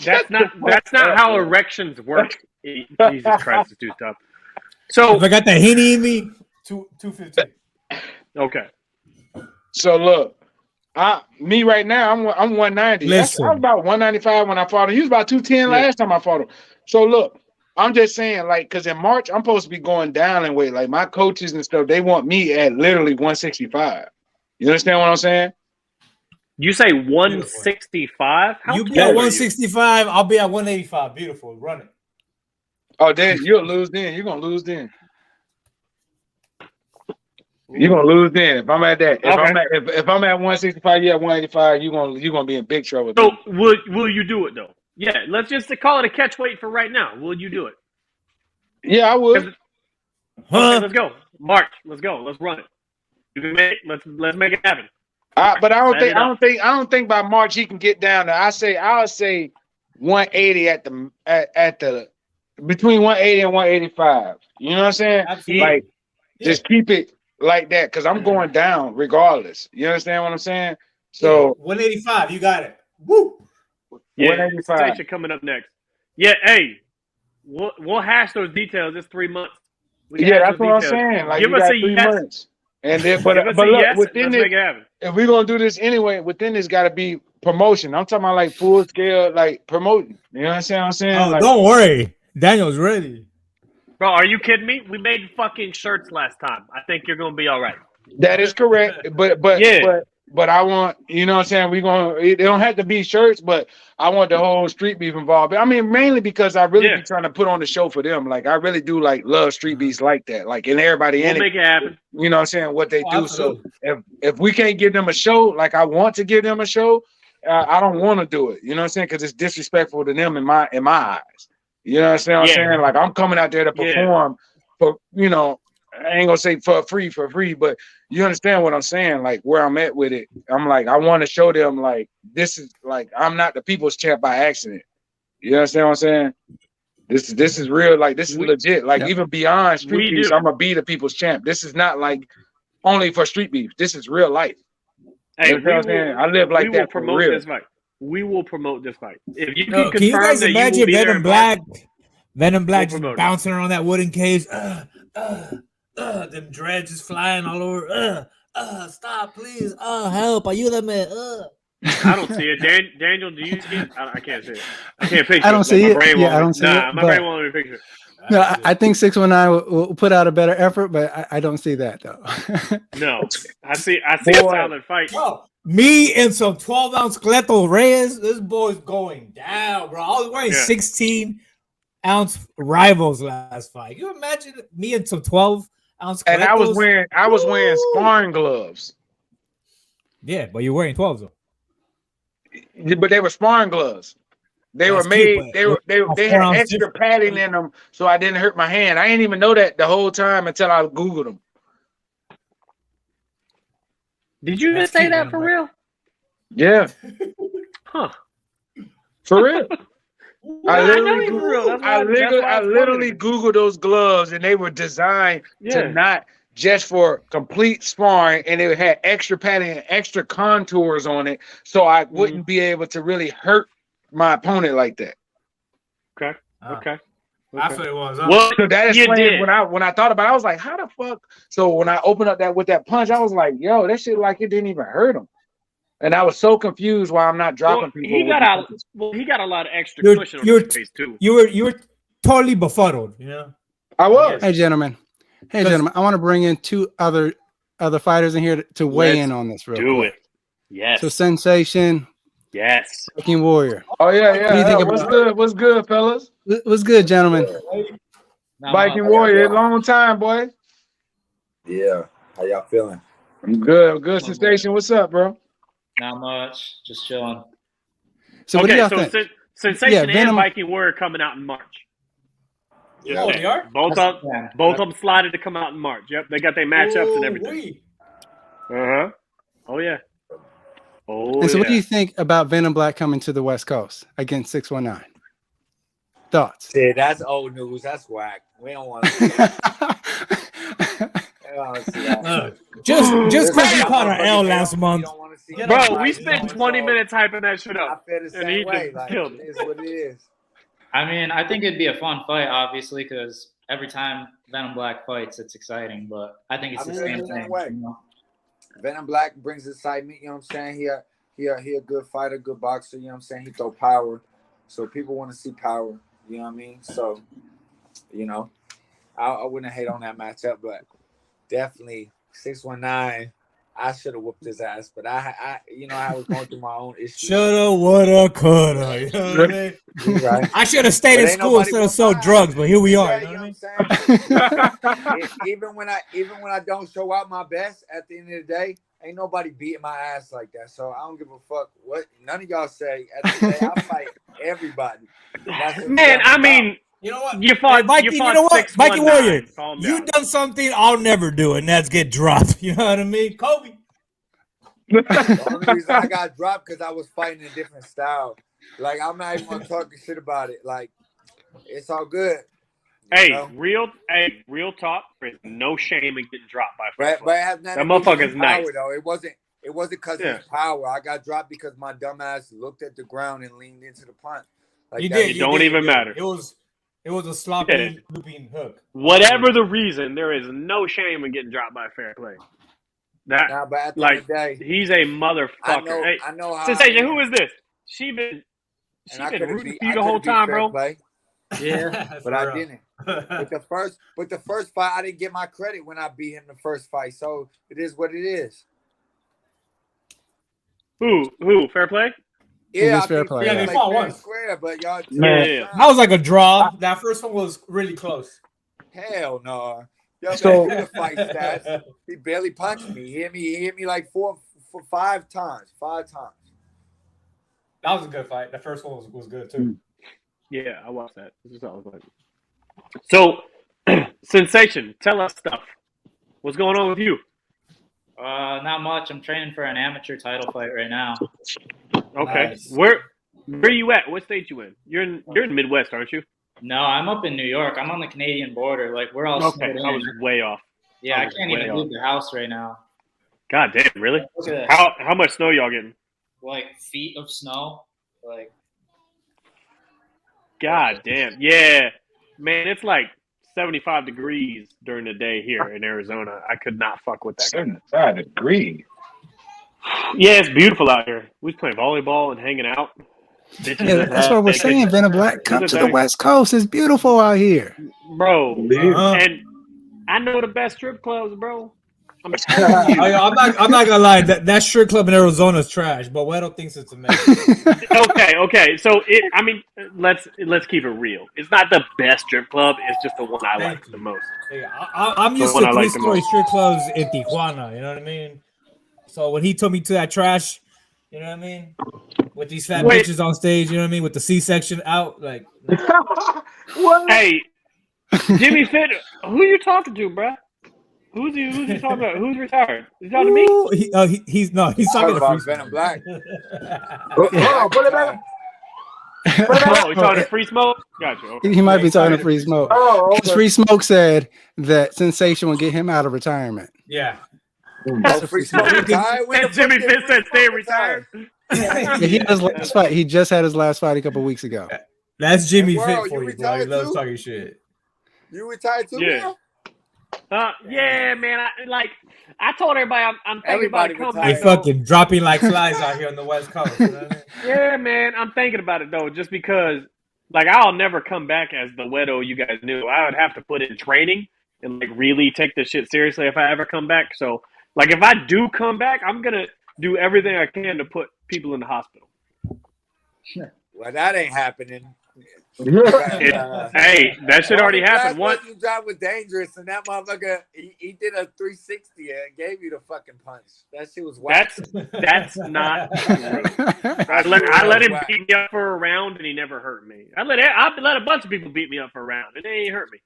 That's not how erections work. Jesus Christ, it's too tough. So If I got that Henny in me, 215. okay. So look, me right now, I'm 190. I was about 195 when I fought him. He was about 210 last time I fought him. So look, I'm just saying, like, because in March I'm supposed to be going down in weight. Like my coaches and stuff, they want me at literally 165. You understand what I'm saying? You say 165? You be at 165, I'll be at 185. Beautiful. Run it. Oh, then you'll lose then. You're gonna lose then. You're gonna lose then. If I'm at that, if I'm at 165, yeah, 185, you're gonna be in big trouble. So will you do it though? Yeah, let's just call it a catch weight for right now. Will you do it? Yeah, I would. Okay, let's go. March, let's go. Let's run it. You can make it. Let's make it happen. But I don't think by March he can get down there. I'll say 180 at the between 180 and 185. You know what I'm saying? Absolutely. Like just keep it like that because I'm going down regardless. You understand what I'm saying? So 185, you got it. Woo! Yeah, 185. station coming up next. Yeah, hey, we'll hash those details. It's 3 months. Yeah, that's what I'm saying. Like, give you us got a 3 yes. months. And then, but Give us look, a yes. within Let's it, make it happen. if we're gonna do this anyway, within this got to be promotion. I'm talking about like full scale, like promoting. You know what I'm saying? Oh, Like, don't worry, Daniel's ready. Bro, are you kidding me? We made fucking shirts last time. I think you're gonna be all right. that is correct. But I want, you know what I'm saying? They don't have to be shirts, but I want the whole Street Beef involved. I mean, mainly because I really be trying to put on the show for them. Like, I really do love Street Beefs like that. Like, and everybody We'll in make it. it happen. You know what I'm saying? What they do. Absolutely. So if we can't give them a show, like I want to give them a show, I don't want to do it. You know what I'm saying? Because it's disrespectful to them in my eyes. You know what I'm saying? Like, I'm coming out there to perform for, you know, I ain't gonna say for free, but you understand what I'm saying? Like where I'm at with it. I'm like, I want to show them like this is like I'm not the people's champ by accident. You understand what I'm saying? This is real, like this is legit. Like even beyond Street Beefs, I'm gonna be the people's champ. This is not like only for Street Beef. This is real life. Hey, you know what I'm saying? I live like that for promote real. this fight. We will promote this fight. If you Can you guys imagine Venom Blacc just bouncing around that wooden cage? Them dreads is flying all over. Stop, please. Help. Ayúdame. I don't see it. Daniel, do you see it? I can't see it. I can't picture it. I don't see it. Yeah, I don't see it. Nah, my brain won't let me picture it. No, I think 619 will put out a better effort, but I don't see that though. No, I see a solid fight. Bro, me and some 12-ounce Cleto Reyes, this boy's going down, bro. I was wearing 16-ounce rivals last fight. You imagine me and some 12-ounce Cletos? And I was wearing sparring gloves. Yeah, but you're wearing 12s though. But they were sparring gloves. They were That's made. cute, They but they had extra padding in them, so I didn't hurt my hand. I didn't even know that the whole time until I googled them. Did you just say that for real? Yeah. Huh. For real. I literally, for real. That's why, I literally Googled those gloves, and they were designed to not just for complete sparring, and it had extra padding and extra contours on it, so I wouldn't be able to really hurt my opponent like that. Okay. Okay. That's what it was. Well, so that explains when I thought about it, I was like, how the fuck? So when I opened up that with that punch, I was like, yo, that shit like it didn't even hurt him. And I was so confused why I'm not dropping people. He got a lot of extra cushion on his face too. You were totally befuddled, you know. I was. Hey gentlemen, I want to bring in two other fighters in here to weigh in on this real quick. Do it. Yes. So Sensation. Yes. Viking Warrior. Oh yeah. What do you think What's about good? What's good, fellas? What's good, gentlemen? Viking Warrior, long time, boy. Yeah. How y'all feeling? I'm good. Good. Sensation. What's up, bro? Not much. Just chilling. So what do y'all think? Sensation and Viking Warrior coming out in March. Oh, they are? Both of them slotted to come out in March. Yep, they got their matchups and everything. Oh yeah. Oh. And so, what do you think about Venom Blacc coming to the West Coast against 619? Thoughts? See, that's old news. That's whack. We don't want to see that. Just because you caught an L last month. Bro, we spent 20 minutes hyping that shit up. I feel the same way. Like, it is what it is. I mean, I think it'd be a fun fight, obviously, because every time Venom Blacc fights, it's exciting. But I think it's the same thing. You know? Venom Blacc brings excitement. You know what I'm saying? He a good fighter, good boxer. You know what I'm saying? He throw power, so people want to see power. You know what I mean? So, you know, I wouldn't hate on that matchup, but definitely 619. I should have whooped his ass, but I was going through my own issues. Shoulda, woulda, coulda. You know what I mean? Right. I should have stayed in school instead of sold drugs, but here we are. You know what I mean? Even when I don't show out my best, at the end of the day, ain't nobody beating my ass like that. So I don't give a fuck what none of y'all say. At the end of the day, I fight everybody. Man, I mean, you know what? You fought Viking Warrior. You done something I'll never do, and that's get dropped. You know what I mean? Kobe. The only reason I got dropped because I was fighting a different style. Like, I'm not even gonna talk shit about it. Like, it's all good. Real talk. There's no shame in getting dropped by but it has that motherfucker's nice. Though. It wasn't because of his power. I got dropped because my dumb ass looked at the ground and leaned into the punch. Like, it don't even matter. It was a sloppy looping hook. Whatever the reason, there is no shame in getting dropped by fair play. But at the end of the day, he's a motherfucker. I know how. Sensation, who is this? She been rooting for you the whole time, bro. Yeah, but I didn't. But the first fight, I didn't get my credit when I beat him the first fight. So it is what it is. Who? Fair play? Yeah, fair play. Yeah, they fought once. Square, but y'all. Yeah. That was like a draw. That first one was really close. Hell no. Y'all So- the fight stats. He barely punched me. He hit me like five times. That was a good fight. The first one was good too. Yeah, I watched that. This is all I was like. So, Sensation, tell us stuff. What's going on with you? Not much. I'm training for an amateur title fight right now. Okay. Nice. Where are you at? What state you in? You're in the Midwest, aren't you? No, I'm up in New York. I'm on the Canadian border. Like, we're all Okay, snowed I in. was way off. Yeah, I can't even leave the house right now. God damn, really? Look at this. How much snow y'all getting? Like, feet of snow. Like, God damn. Yeah. Man, it's like 75 degrees during the day here in Arizona. I could not fuck with that. 75 degrees. Yeah, it's beautiful out here. We was playing volleyball and hanging out. Yeah, that's what we're saying. Venom Blacc, come to the West Coast. It's beautiful out here, bro. And I know the best strip clubs, bro. I'm telling you. I'm not gonna lie. That strip club in Arizona is trash, but Wero thinks it's amazing. Okay. So let's keep it real. It's not the best strip club. It's just the one I like the most. I'm used to three-story strip clubs in Tijuana. You know what I mean? So when he took me to that trash, You know what I mean? With these fat Wait. bitches on stage, you know what I mean? With the C-section out, like. What? Hey, Jimmy Fit, who you talking to, bro? Who's he talking about? Who's retired? Is that me? Ooh, he's talking Talking to about Free Venom Blacc. Hold on, put it back. Oh, you talking to Free Smoke? Gotcha. Okay. He might be talking to Free Smoke. Oh, Because Free Smoke said that Sensation will get him out of retirement. Yeah. Oh, Free Smoke retired? When the And Jimmy fuck did Fit said Free stay Smoke retired. Yeah, he had his last fight. He just had his last fight a couple weeks ago. That's Jimmy Hey, Wero, Fit for you you, boy. He retired loves too? talking shit. You retired too, Yeah. bro? Yeah, man. I told everybody I'm thinking about Everybody it coming They back. retired. fucking dropping like flies out here on the West Coast. You know what I mean? Yeah, man. I'm thinking about it though, just because like I'll never come back as the Wero you guys knew. I would have to put in training and like really take this shit seriously if I ever come back. So like if I do come back, I'm gonna do everything I can to put people in the hospital. Well, that ain't happening. Hey, that shit already happened once. You drive was dangerous, and that motherfucker, he did a 360 and gave you the fucking punch. That shit was whack. That's not true. I let him beat me up for a round, and he never hurt me. I let a bunch of people beat me up for a round, and they ain't hurt me.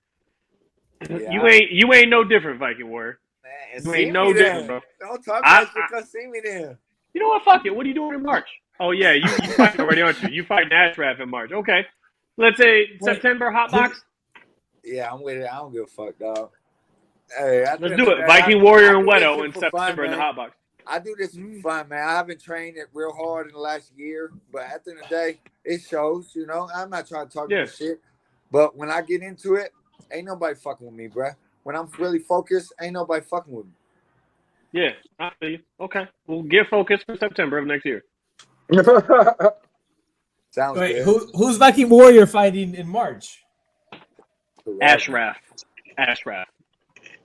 Yeah. You ain't no different, Viking Warrior. Man, You see ain't no me different, then. bro. Don't talk about shit. Come see me then. You know what? Fuck it. What are you doing in March? Oh yeah, you fighting already, aren't you? You fighting Ashraf in March. Okay. Let's say September hot box. Yeah, I'm with it. I don't give a fuck, dog. Hey, Let's do it. Viking Warrior and Wero in September fun, in the hot box. I do this for fun, man. I haven't trained it real hard in the last year, but at the end of the day, it shows, you know. I'm not trying to talk this shit, but when I get into it, ain't nobody fucking with me, bruh. When I'm really focused, ain't nobody fucking with me. Yeah, I feel you. Okay. We'll get focused for September of next year. Sounds Wait, good. who's Viking Warrior fighting in March? Ashraf.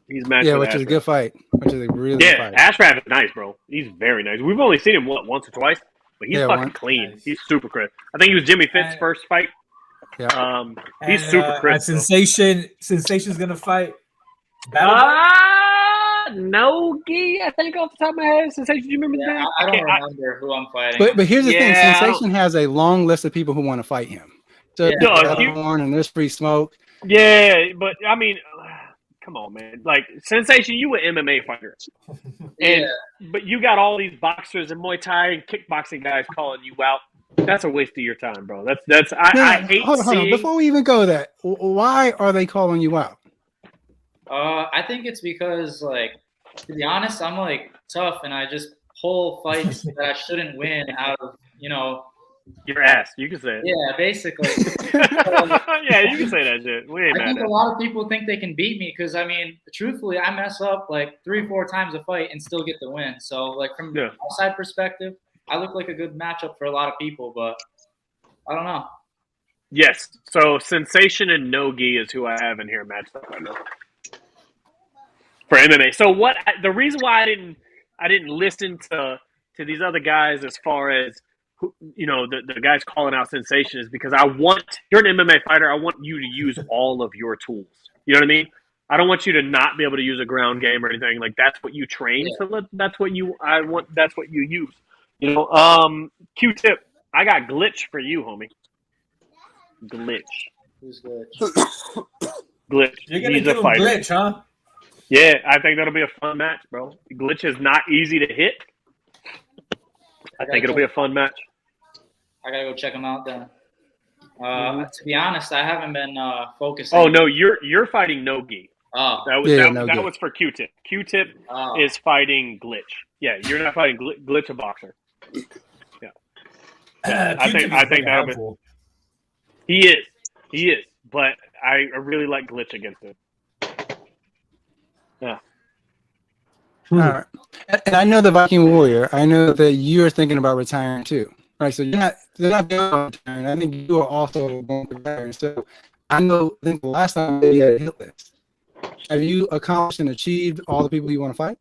He's matched with which Ashraf. is a good fight. Which is a really good fight. Ashraf is nice, bro. He's very nice. We've only seen him once or twice, but he's fucking clean. Nice. He's super crisp. I think he was Jimmy Fitt's first fight. Yeah. He's super crisp. Sensation's gonna fight. Nogi, I think off the top of my head. Sensation, do you remember that? I don't remember who I'm fighting. But here's the thing: Yeah, Sensation has a long list of people who want to fight him. So and there's Free Smoke. Yeah, but I mean, come on, man. Like Sensation, you an MMA fighter, but you got all these boxers and Muay Thai and kickboxing guys calling you out. That's a waste of your time, bro. I hate Hold on. Before we even go there, why are they calling you out? I think it's because, like, to be honest, I'm like tough, and I just pull fights that I shouldn't win out of, you know, your ass. You can say it. Yeah, basically. Yeah, you can say that shit. We ain't I mad think at a lot of people think they can beat me because, I mean, truthfully, I mess up like 3-4 times a fight and still get the win. So, like, from the outside perspective, I look like a good matchup for a lot of people, but I don't know. Yes. So Sensation and Nogi is who I have in here matched up right now for MMA. So the reason why I didn't listen to these other guys as far as who, you know, the guys calling out Sensation is because you're an MMA fighter. I want you to use all of your tools. You know what I mean? I don't want you to not be able to use a ground game or anything. Like that's what you train. Yeah. So that's what you use. You know, Q-Tip, I got Glitch for you, homie. Glitch. Who's Glitch? Glitch. You're gonna give him Glitch, huh? Yeah, I think that'll be a fun match, bro. Glitch is not easy to hit. I think it'll be a fun match. I gotta go check him out then. To be honest, I haven't been focusing. Oh no, you're fighting Nogi. Oh, that was for Q-Tip. Q-Tip is fighting Glitch. Yeah, you're not fighting Glitch, a boxer. Yeah, I think that'll be. He is, but I really like Glitch against him. Yeah. All right. And I know the Viking Warrior. I know that you're thinking about retiring too, right? So they're not going to retire. I think you are also going to retire. So I think the last time they had a hit list. Have you accomplished and achieved all the people you want to fight?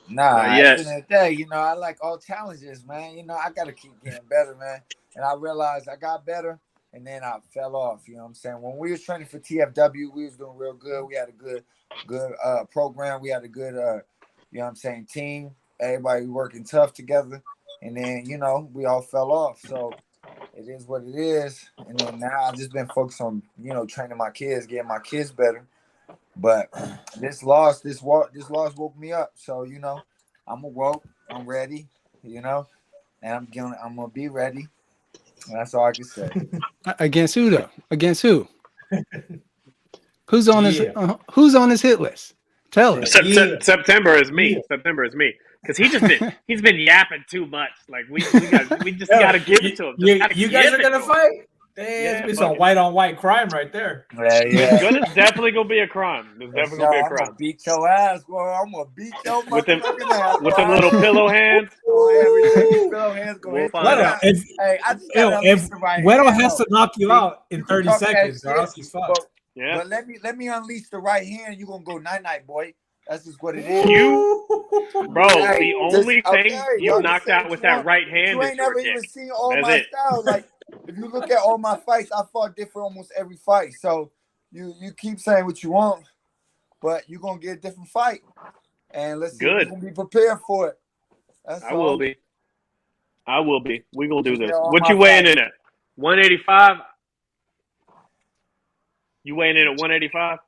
Nah, at the end of the day, you know, I like all challenges, man. You know, I got to keep getting better, man. And I realized I got better, and then I fell off. You know what I'm saying? When we was training for TFW, we was doing real good. We had a good program. We had a good, you know what I'm saying, team. everybody working tough together, and then we all fell off. So it is what it is. And then now I've just been focused on training my kids, getting my kids better. But this loss woke me up. So I'm awoke, I'm ready, and I'm gonna be ready. That's all I can say. Against who though? Against who? Who's on his hit list? Tell us. September is me. Yeah. September is me. Because he's been yapping too much. Like we just gotta give it to him. You guys are gonna fight? It's been some white on white crime right there. Yeah. It's definitely gonna be a crime. It's definitely gonna be a crime. I'm gonna beat your ass, boy. I'm gonna beat your motherfucking ass. With them little pillow hands. Pillow hands go we'll find out. Hey, I just if Wero has to knock you out in 30 seconds, or else he's fucked. Yeah. But let me unleash the right hand. You gonna go night, boy. That's just what it is. Bro, the only thing you knocked out with that right hand. You ain't never even seen all my styles. Like, if you look at all my fights, I fought different almost every fight. So you keep saying what you want, but you're gonna get a different fight. And let's see if you can be prepared for it. I will be. We're gonna do this. What you weighing in at? 185? You weighing in at 185?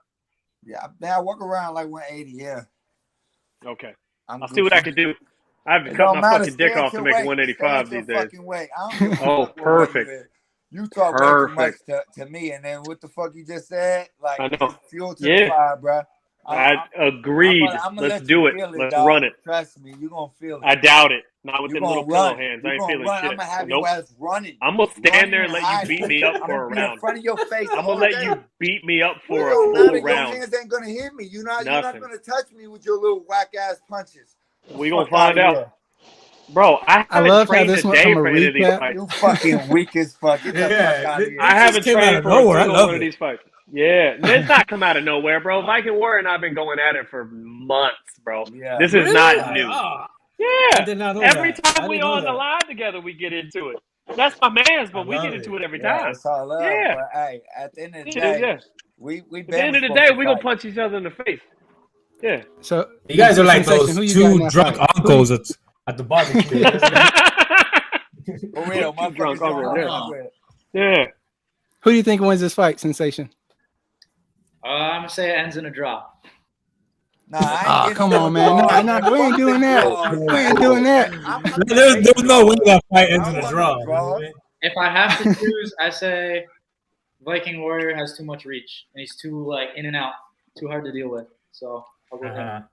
Yeah, man, I walk around like 180, yeah. Okay. I'll see what I can do. I have to cut my fucking dick off to make 185 these days. Oh, perfect. You talk way too much to me, and then what the fuck you just said? Like, I know. Fuel to the fire, bro. I agreed. Let's do it. Let's run it. Trust me, you're going to feel it. I doubt it. Not with them little pillow hands. I ain't feeling shit. I'm going to have your ass running. I'm going to stand there and let you beat me up for a round. In front of your face. I'm going to let you beat me up for a full round. Your hands ain't going to hit me. You're not going to touch me with your little whack-ass punches. We're going to find out. Bro, I haven't trained today for any of these fights. You fucking weak as fuck. Get the fuck out of here. I haven't trained for one of these fights. Yeah, it's not come out of nowhere, bro. Viking Warrior and I've been going at it for months, bro. Yeah. This is not new. Yeah, every time we on the line together, we get into it. That's my man's, but we get into it every time. That's all love. Yeah. But, hey, at the end of the day, we at the end of the day, we gonna punch each other in the face. Yeah. So you guys are like those two drunk uncles at the barbecue. For real, my drunk uncle. Yeah. Who do you think wins this fight, Sensation? I'm gonna say it ends in a draw. Nah, come on, man. No, we ain't doing that. We ain't doing that. There's no way that fight ends in a draw. If I have to choose, I say Viking Warrior has too much reach and he's too in and out, too hard to deal with. So I'll go with him.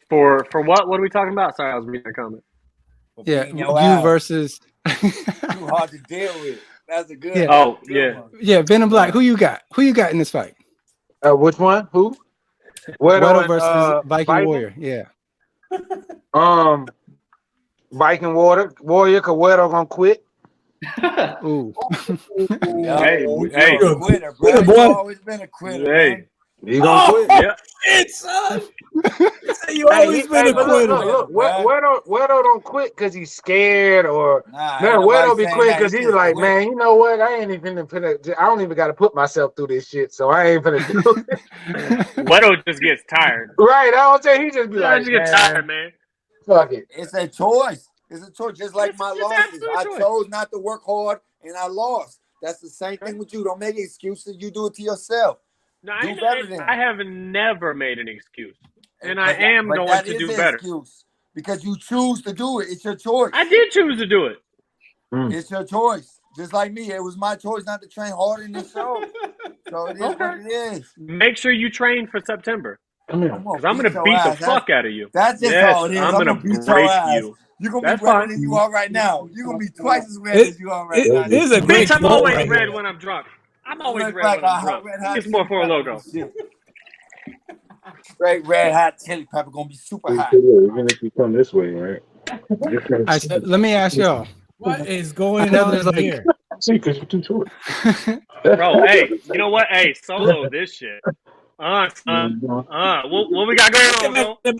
For what? What are we talking about? Sorry, I was reading a comment. Yeah, you versus too hard to deal with. That's a good. Yeah. Yeah, Venom Blacc. Who you got? Who you got in this fight? Which one? Who? Wero versus Viking Warrior. Yeah. Viking Warrior, cause Wero gonna quit. Ooh. Hey, quitter, bro. You've always been a quitter. Hey. You gonna quit? Yeah. Shit, son. You always been a quitter. Look, Wero don't quit because he's scared or Wero be quitting because he's like, man, you know what? I ain't even I don't even got to put myself through this shit, so I ain't gonna do it. Wero just gets tired. Right? I don't say he just be like, just get tired, man. Fuck it. It's a choice. It's a choice, just like my losses. I chose not to work hard and I lost. That's the same thing with you. Don't make excuses. You do it to yourself. No, I have never made an excuse, and I am going to do better. Excuse because you choose to do it. It's your choice. I did choose to do it. It's your choice. Just like me, it was my choice not to train hard in this show. So it is what it is. Make sure you train for September. Because I'm going to beat the fuck out of you. That's just how it is. I'm going to break you. You're going to be redder than you are right now. You're going to be twice as red as you are right now. It is a great I'm always red when I'm drunk. I'm always red when I'm drunk. It's more for a logo. Straight red hot chili pepper going to be super hot. Even if you come this way, right? Let me ask y'all. What is going on here? See, because you're too short. Bro, hey, you know what? Hey, solo this shit. Son. What we got going on, bro?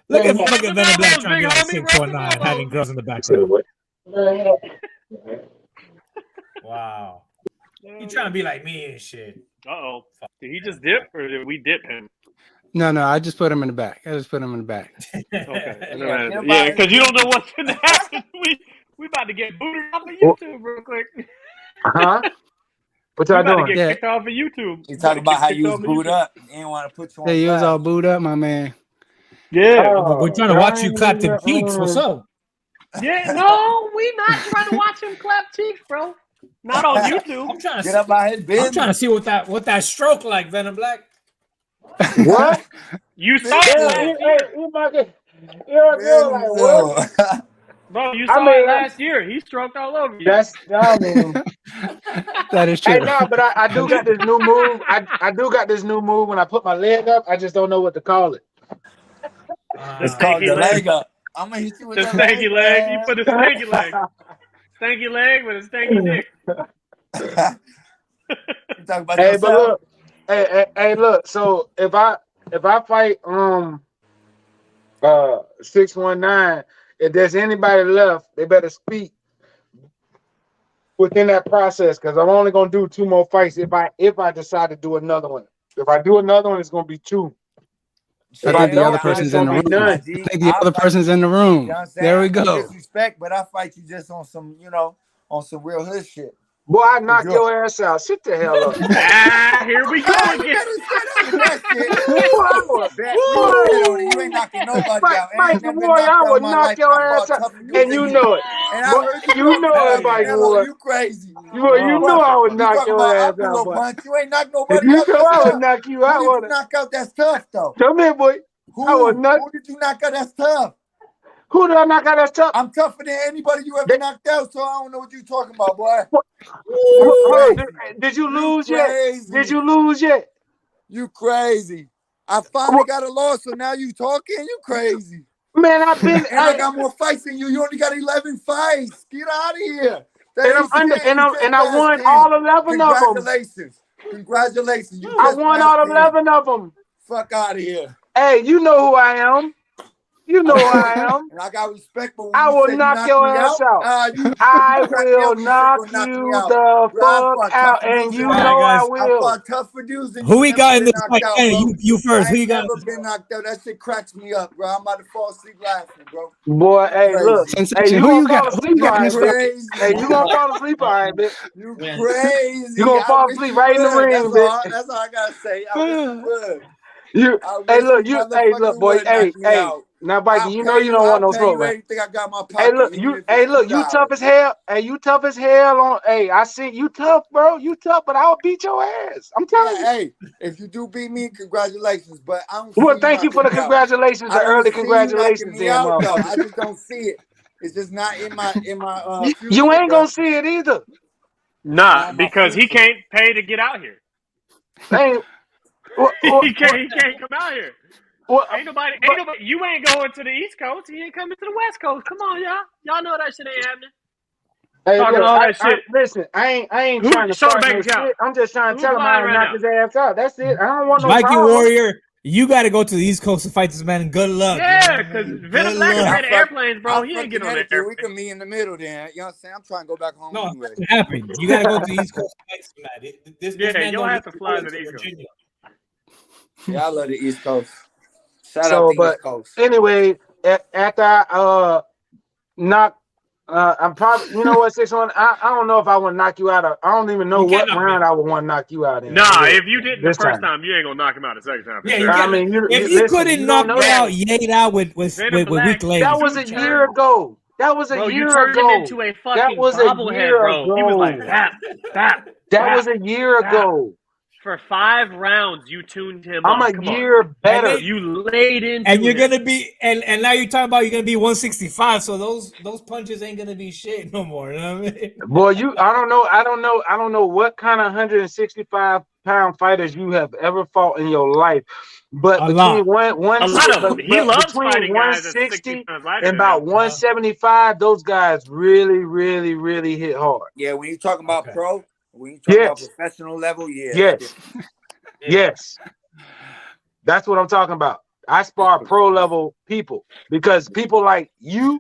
Look at Venom Blacc trying to get 619, having girls in the background. Wow. You trying to be like me and shit. Uh-oh. Did he just dip or did we dip him? No, I just put him in the back. Okay. Yeah, because you don't know what's going to happen. We about to get booted off of YouTube real quick. Huh? What We y'all about to doing? get kicked off of YouTube. You talking about how you was booed up. He didn't want to put you on. Yeah, you was all booed up, my man. Yeah. We're trying to watch you clap them cheeks. What's up? Yeah, no, we not trying to watch him clap cheeks, bro. Not on YouTube. I'm trying to Get up out his business. I'm trying to see what that stroke like, Venom Blacc. What? You saw it last year. Bro, you saw it last year. He stroked all over you. That is true. Hey, no, but I do got this new move. I do got this new move when I put my leg up. I just don't know what to call it. It's called the leg up. I'm gonna hit you with the stanky leg. You put a stanky leg. Stanky leg with a stanky dick. You talk about Hey, yourself? but look, hey, look. So if I fight 619, if there's anybody left, they better speak within that process, because I'm only gonna do 2 more fights if I decide to do another one. If I do another one, it's gonna be 2. I think the other person's in the room. I think the other person's in the room. You know what I'm saying? There we go. Disrespect, but I fight you just on some, on some real hood shit. Boy, I knock your ass out. Sit the hell up. Here we go again. You ain't knocking nobody out. Viking Warrior, I would knock your ass out, and you know it. And I heard you know it, Viking Warrior. You crazy. You know I would knock your ass out, boy. You ain't knock nobody You out. know I would knock you out. Who did you knock out? That's tough, though. Come here, boy. Who did you knock out? That's tough. Who did I knock out? That's tough. I'm tougher than anybody you ever knocked out, so I don't know what you talking about, boy. Did you lose yet? Did you lose yet? You crazy. I finally got a loss, so now you talking? You crazy. Man, I've been. And I got more fights than you. You only got 11 fights. Get out of here. And I won all 11 of them. Congratulations. I won all 11 of them. Fuck out of here. Hey, you know who I am. You know who I am. And I got respect, but when I will knock your ass out. I will knock you the fuck out, and you know I will. I fought tougher dudes than Who we got in this fight? You first. Who you got? I've never been knocked out. That shit cracks me up, bro. I'm about to fall asleep laughing, bro. Boy, hey, look. Hey, you who you gonna got? fall asleep, all right, Crazy. Hey, you gonna fall asleep, all right, bitch. You crazy. You gonna fall asleep right in the ring, bitch. That's all I gotta say. I wish you would. Hey, look, boy. Hey. Now, Viking, you know you don't want no smoke, man. Hey, look, you tough as hell. Hey, you tough as hell. I see you tough, bro. You tough, but I'll beat your ass. I'm telling you. Hey, if you do beat me, congratulations. But I don't. Well, thank you for the congratulations, the early congratulations, I just don't see it. It's just not in my. You ain't gonna see it either. Nah, because he can't pay to get out here. Hey, he can't come out here. Ain't nobody. You ain't going to the East Coast. He ain't coming to the West Coast. Come on, y'all. Y'all know that shit ain't happening. Hey, Talking all that shit. Listen, I ain't trying to start no shit. I'm just trying to tell him how to knock his ass out. That's it. I don't want no Viking problem. Warrior, you got to go to the East Coast to fight this man. Good luck. Yeah, because Venom Blacc is in airplanes, bro. He ain't getting on the airplane. We can meet in the middle then. You know what I'm saying? I'm trying to go back home. No, anyway. that's what happened. You got to go to the East Coast to fight this man. Yeah, you'll have to fly to the East Coast. Yeah, I love the East Coast. Shout out to East Coast. Anyway, after I knock, I'm probably, you know what, 6-1. I don't know if I want to knock you out. I don't even know what round I would want to knock you out in. Nah, if you didn't the first time, you ain't gonna knock him out the second time. Yeah, sure. I mean, if you couldn't knock me out, Yate out with week later. That was a year ago. That was a year ago. Him into a fucking bobblehead, bro. He was like that. That was a year ago. For 5 rounds, you tuned him I'm up. a year better. You laid into and you're him. gonna be and now you're talking about you're gonna be 165. So those punches ain't gonna be shit no more. You know what I mean? Boy, I don't know what kind of 165-pound fighters you have ever fought in your life. But a between lot. He loves between fighting 160 and about 175, those guys really, really, really hit hard. Yeah, when you talking about pro. When you talk about professional level, Yes. That's what I'm talking about. I spar pro level people because people like you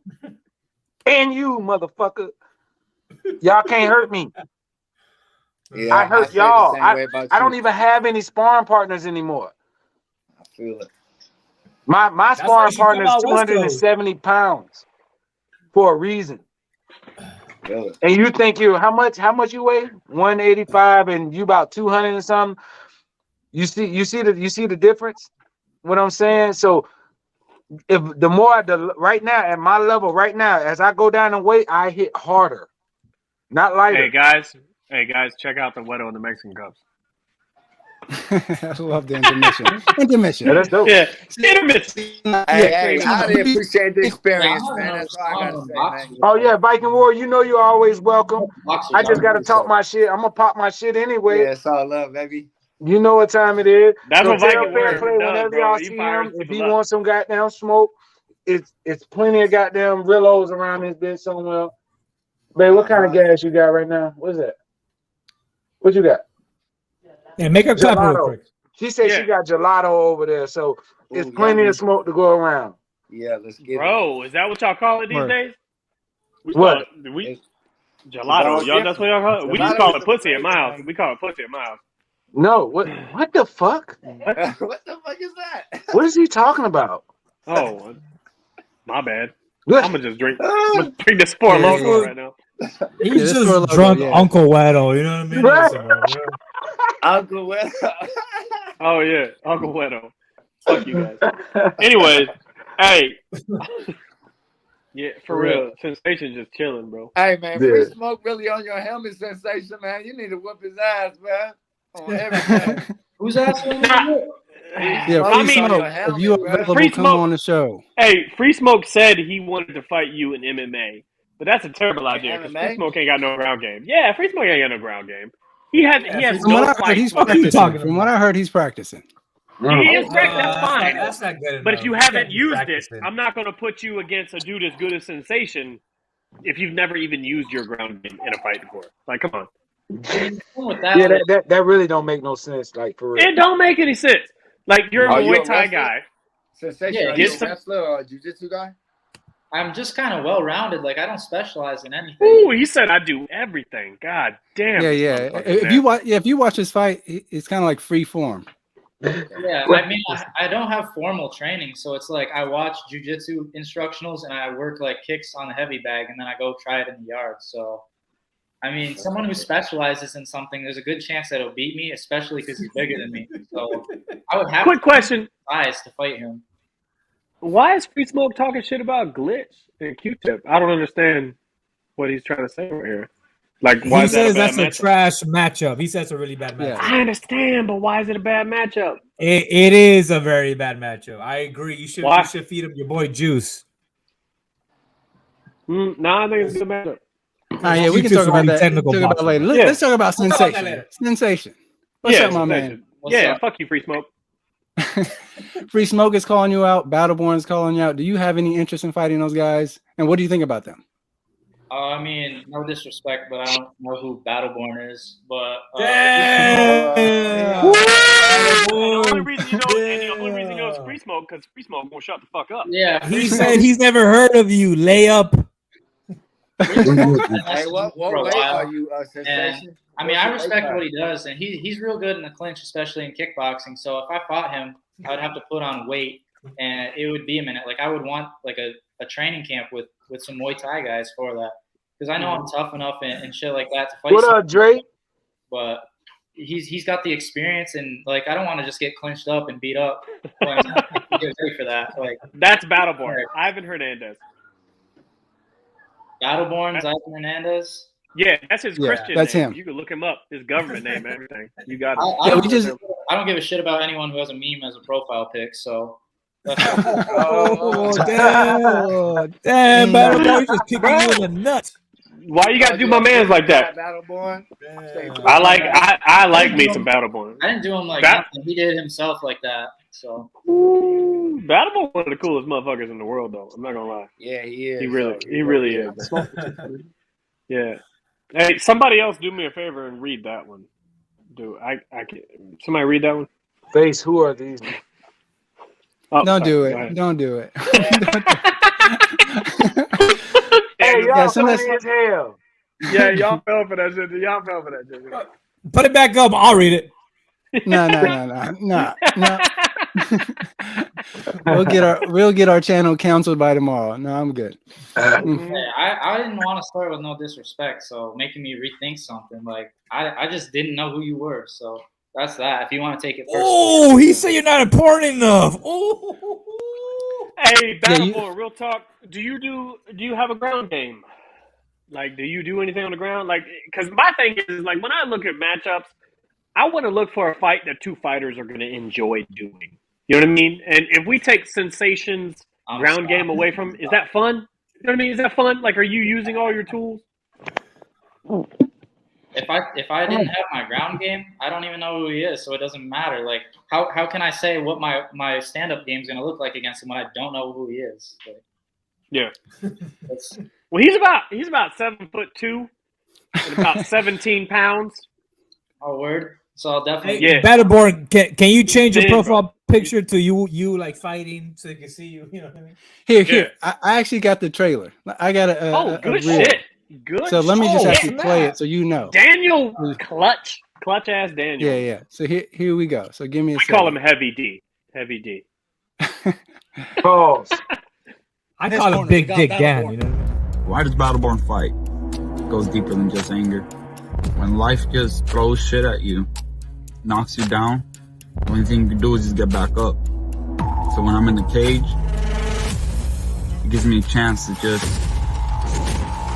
and you, motherfucker, y'all can't hurt me. Yeah, I hurt y'all. I don't even have any sparring partners anymore. Feel it. My why sparring you should come partner is out West Coast. 270 pounds for a reason. Feel it. And you think how much you weigh? 185 and you about 200 and something. You see the difference? What I'm saying? So if the more right now at my level right now, as I go down in weight, I hit harder, not lighter. Hey guys, check out the Wero and the Mexican Cups. I love the intermission. Intermission. Yeah, that's dope. Yeah, intermission. Hey, I didn't appreciate the experience, man. That's all I gotta say, man. Oh yeah, Viking Warrior, you know you're always welcome. I just gotta talk my shit. I'm gonna pop my shit anyway. Yeah, it's all love, baby. You know what time it is. That's so what Viking Fair Warrior Play does, whenever bro. y'all He see fires him. If he people up. wants some goddamn smoke, it's plenty of goddamn Rillos around this bitch somewhere. Babe, what kind of gas you got right now? What's that? What you got? Yeah, make her clap real Gelato. quick. She said she got gelato over there, so it's plenty of smoke to go around. Yeah, let's get Bro, is that what y'all call it these Word. days? We What? call it, It's gelato. Y'all, that's what y'all call it? We just call it Gelato pussy is at my house. We call it pussy at my house. No, what the fuck? What the fuck is that? What is he talking about? Oh, my bad. Good. I'm gonna just drink. I'm gonna drink this Sport Yeah, Loco yeah. right now. He's this just for a logo, drunk yeah. Uncle Wero, you know what I mean? Right. Listen, bro. Uncle Will. Oh yeah, Uncle Wero. Fuck you guys. Anyways, hey. Yeah, for real. Sensation just chilling, bro. Hey man, Yeah. free smoke really on your helmet, Sensation, man. You need to whoop his ass, man. On everything. Who's asking? Yeah, I free mean, smoke. If you bro. available, Free come Smoke- on the show. Hey, Free Smoke said he wanted to fight you in MMA, but that's a terrible idea because MMA? Free Smoke ain't got no ground game. Yeah, Free Smoke ain't got no ground game. He has From no what I heard, fight. he's What are you practicing. talking From what I heard, he's practicing. He is correct. That's That's fine. not good enough. But if you You gotta haven't be used practicing. it, I'm not going to put you against a dude as good as Sensation if you've never even used your ground game in a fight before. Like, come on. With that, Yeah, that really don't make no sense. Like for real. It don't make any sense. Like, you're a Are you Muay a Thai wrestler? guy. Sensation, Yeah, are get you a some- wrestler or a jiu-jitsu guy? I'm just kind of well-rounded. Like I don't specialize in anything. Ooh, he said I do everything. God damn. Yeah, this yeah. motherfucker's If you watch his fight, it's kind of like free form. Yeah, I mean, I don't have formal training, so it's like I watch jujitsu instructionals and I work like kicks on the heavy bag, and then I go try it in the yard. So, I mean, someone who specializes in something, there's a good chance that he'll beat me, especially because he's bigger than me. So, I would have Quick question. size to fight him. Why is Free Smoke talking shit about Glitch and Q-Tip? I don't understand what he's trying to say right here. Like, why He is that a says bad that's a matchup? trash matchup. He says it's a really bad matchup. Yeah. I understand, but why is it a bad matchup? It is a very bad matchup. I agree. You should Why? feed him your boy Juice. No, I think it's a good matchup. Yeah, we can talk about that. Technical Talk about boxing. later. Yeah. Let's talk about We'll talk about that sensation. later. Sensation. What's up, my man? What's Yeah, up? fuck you, Free Smoke. Free Smoke is calling you out. Battleborn is calling you out. Do you have any interest in fighting those guys? And what do you think about them? I mean, no disrespect, but I don't know who Battleborn is. But The only reason you know is Free Smoke because Free Smoke won't shut the fuck up. yeah, He said he's never heard of you. Layup. Hey, what for a weight while. are you, Sensation? I mean, I respect what he does, and he's real good in the clinch, especially in kickboxing. So if I fought him, I would have to put on weight, and it would be a minute. Like I would want like a training camp with some Muay Thai guys for that, because I know I'm tough enough and shit like that to fight. What up, Drake? But he's got the experience, and like I don't want to just get clinched up and beat up. Like, I'm ready for that. Like That's Battleborn. Ivan Hernandez. Battleborn, Zyton Hernandez. Yeah, that's his Yeah, Christian that's name. him. You can look him up. His government name, everything. You got it. I don't give a shit about anyone who has a meme as a profile pic. So. Oh, damn, Battleborn just kicking you in the nuts. Why you gotta do my man's like that? Battleborn. I like me some Battleborn. I didn't do him like That- nothing. He did it himself like that. So Battleborn one of the coolest motherfuckers in the world, though. I'm not gonna lie. Yeah, he is. He really is. Yeah. Hey, somebody else do me a favor and read that one. I can somebody read that one? Face, who are these? Oh, Don't do go it. ahead. Don't do it. Hey, y'all Yeah, so funny let's- as hell. Yeah, y'all fell for that shit. Y'all fell for that shit. Put it back up. I'll read it. No. We'll get our channel canceled by tomorrow. No, I'm good. I didn't want to start with no disrespect, so making me rethink something. Like I just didn't know who you were, so that's that. If you want to take it personally. Oh, he said you're not important enough. Oh. Hey, Battleborn, real talk. Do you have a ground game? Like, do you do anything on the ground? Like, because my thing is, like, when I look at matchups, I want to look for a fight that two fighters are going to enjoy doing. You know what I mean? And if we take Sensation's ground game away from, is that fun? You know what I mean? Is that fun? Like, are you using all your tools? If I didn't have my ground game, I don't even know who he is, so it doesn't matter. Like, how can I say what my stand-up game is going to look like against him when I don't know who he is? Like, yeah. Well, he's about 7'2" and about 17 pounds. Oh, word. So I'll definitely. Hey, Battleborn, can you change your profile picture to you like fighting so they can see you? You know what I mean? Here. I actually got the trailer. I got a good reel. shit. Good. So let me just actually play it so you know. Daniel, clutch ass Daniel. Yeah. So here we go. So give me a. We call him Heavy D. Heavy D. Pause. I call him Big Dick Dan. You know. Why does Battleborn fight? It goes deeper than just anger. When life just throws shit at you, knocks you down, the only thing you can do is just get back up. So when I'm in the cage, it gives me a chance to just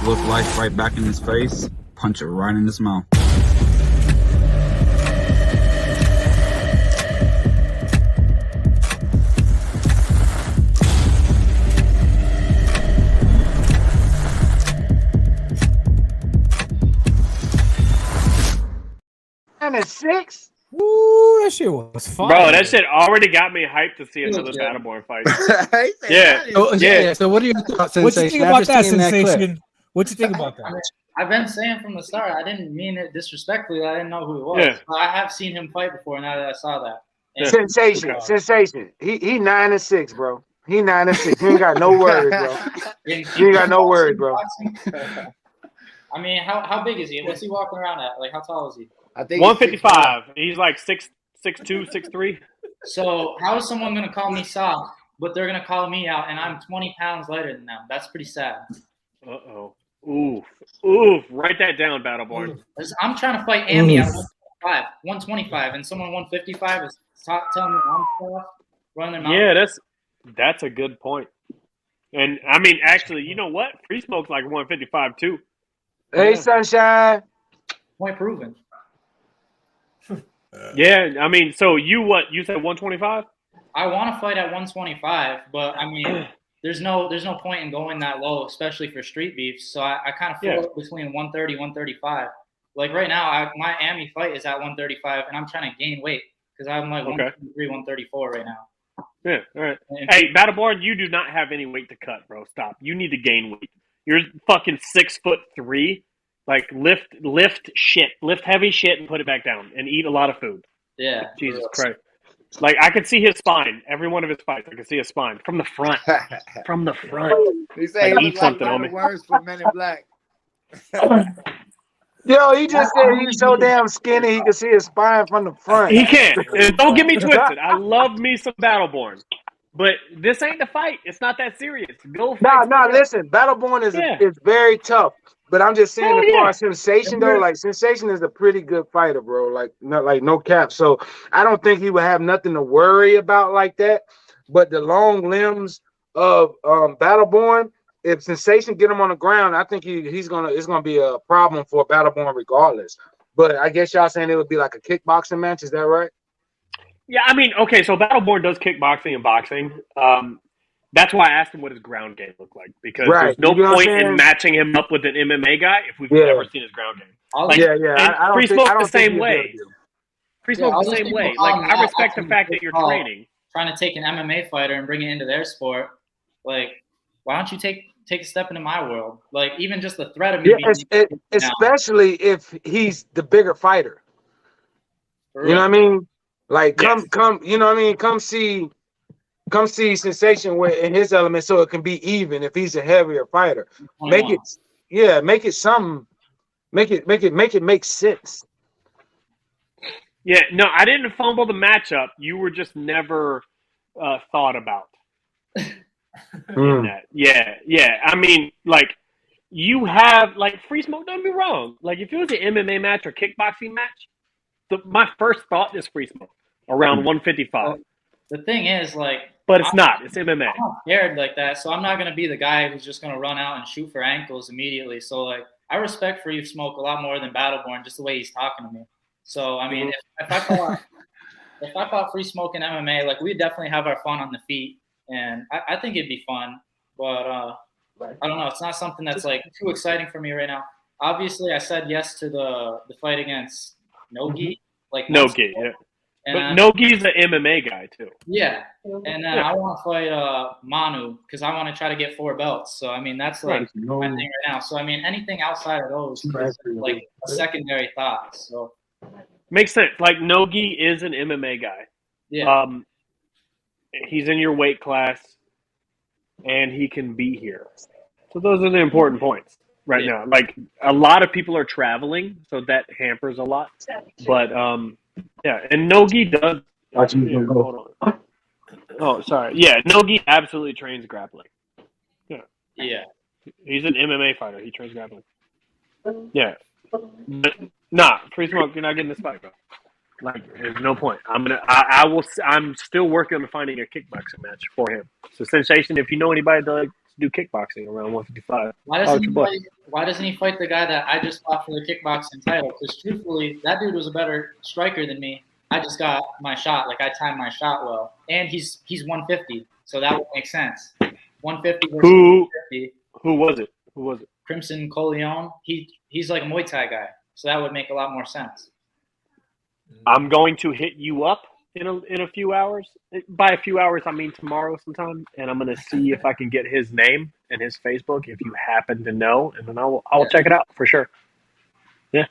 look life right back in his face, punch it right in his mouth. And a 6? Ooh, that shit was fun. Bro, that shit already got me hyped to see another Battleborn fight. Yeah. So what do you thought, Sensation? What you think about that, Sensation? What you think about that? I've been saying from the start, I didn't mean it disrespectfully. I didn't know who he was. Yeah. But I have seen him fight before now that I saw that. And Sensation. He 9-6, bro. He 9-6. He ain't got no worries, bro. He ain't got no worries, bro. I mean, how big is he? What's he walking around at? Like, how tall is he? I think 155. He's like 6'2", 6'3". So how is someone going to call me soft, but they're going to call me out, and I'm 20 pounds lighter than them? That's pretty sad. Uh-oh. Oof. Write that down, Battleborn. I'm trying to fight Amy at 125, and someone 155 is telling me I'm soft, running their mouth. Yeah, that's a good point. And, I mean, actually, you know what? Free Smoke's like 155, too. Hey, Sunshine. Point proven. Yeah, I mean, so you said 125? I want to fight at 125, but I mean, there's no point in going that low, especially for street beef. So I kind of float between 130, 135. Like right now, my Amy fight is at 135, and I'm trying to gain weight because I'm like 133, 134 right now. Yeah, all right. Hey, Battleborn, you do not have any weight to cut, bro. Stop. You need to gain weight. You're fucking 6'3". Like lift heavy shit and put it back down and eat a lot of food. Yeah. Jesus Christ. Like I could see his spine. Every one of his fights, I could see his spine from the front. From the front. He said like, he eat something on me. words for Men in Black. Yo, he just said he's so damn skinny he can see his spine from the front. He can't. Don't get me twisted. I love me some Battleborn. But this ain't the fight. It's not that serious. Go fight. No, listen. Battleborn is very tough. But I'm just saying, as far as Sensation though, like Sensation is a pretty good fighter, bro. Like no cap. So I don't think he would have nothing to worry about like that. But the long limbs of Battleborn, if Sensation get him on the ground, I think it's gonna be a problem for Battleborn regardless. But I guess y'all saying it would be like a kickboxing match. Is that right? Yeah, I mean, okay, so Battleborn does kickboxing and boxing. That's why I asked him what his ground game looked like, because there's no point in matching him up with an MMA guy if we've never seen his ground game. Like, Free Smoke the same way. Free Smoke the same way. Like, I respect the fact that you're training. Trying to take an MMA fighter and bring it into their sport. Like, why don't you take a step into my world? Like, even just the threat of me especially if he's the bigger fighter. You know what I mean? Like, come, you know what I mean? Come see Sensation in his element, so it can be even if he's a heavier fighter. Make it something. Make it make sense. Yeah, no, I didn't fumble the matchup. You were just never thought about in that. Yeah. I mean, like, you have, like, Free Smoke, don't be wrong. Like, if it was an MMA match or kickboxing match, my first thought is Free Smoke around 155. The thing is, like, but it's not. It's MMA. I'm not scared like that, so I'm not gonna be the guy who's just gonna run out and shoot for ankles immediately. So, like, I respect Free Smoke a lot more than Battleborn, just the way he's talking to me. So, I mean, if I fought Free Smoke in MMA, like, we'd definitely have our fun on the feet, and I think it'd be fun. But I don't know. It's not something that's like too exciting for me right now. Obviously, I said yes to the fight against Nogi. Like Nogi, yeah. But Nogi's an MMA guy too. Yeah, and then I want to fight Manu because I want to try to get 4 belts. So I mean, that's like my thing right now. So I mean, anything outside of those is like a secondary thought. So makes sense. Like, Nogi is an MMA guy. Yeah. He's in your weight class, and he can be here. So those are the important points right now. Like, a lot of people are traveling, so that hampers a lot. But yeah, and Nogi does. Hold on. Oh, sorry. Yeah, Nogi absolutely trains grappling. Yeah. Yeah. He's an MMA fighter. He trains grappling. Yeah. Nah, Free Smoke, you're not getting this fight, bro. Like, there's no point. I'm still working on finding a kickboxing match for him. So, Sensation, if you know anybody that likes to do kickboxing around 155, why doesn't he fight the guy that I just fought for the kickboxing title? Because truthfully, that dude was a better striker than me. I just got my shot. Like, I timed my shot well. And he's 150, so that would make sense. 150 versus 150. Who was it? Who was it? Crimson Coleon. He's like a Muay Thai guy, so that would make a lot more sense. I'm going to hit you up in a few hours. By a few hours, I mean tomorrow sometime, and I'm going to see if I can get his name and his Facebook if you happen to know, and then I'll check it out for sure. Yeah.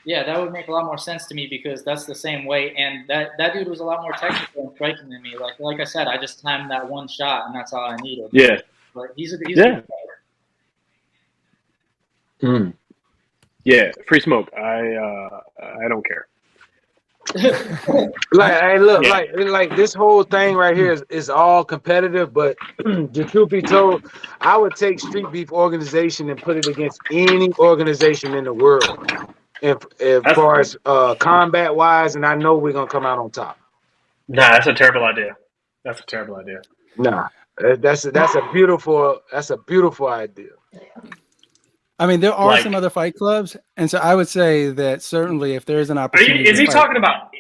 Yeah, that would make a lot more sense to me because that's the same weight, and that dude was a lot more technical and striking than me. Like I said, I just timed that one shot, and that's all I needed. Yeah. But he's a good player. Yeah, Free Smoke. I don't care. Like, hey, look, like this whole thing right here is all competitive, but the truth be told, I would take Street Beef organization and put it against any organization in the world, as far as combat wise, and I know we're gonna come out on top. Nah, that's a terrible idea. That's a terrible idea. Nah, that's a beautiful idea. I mean, there are some other fight clubs, and so I would say that certainly if there is an opportunity. Is he talking about?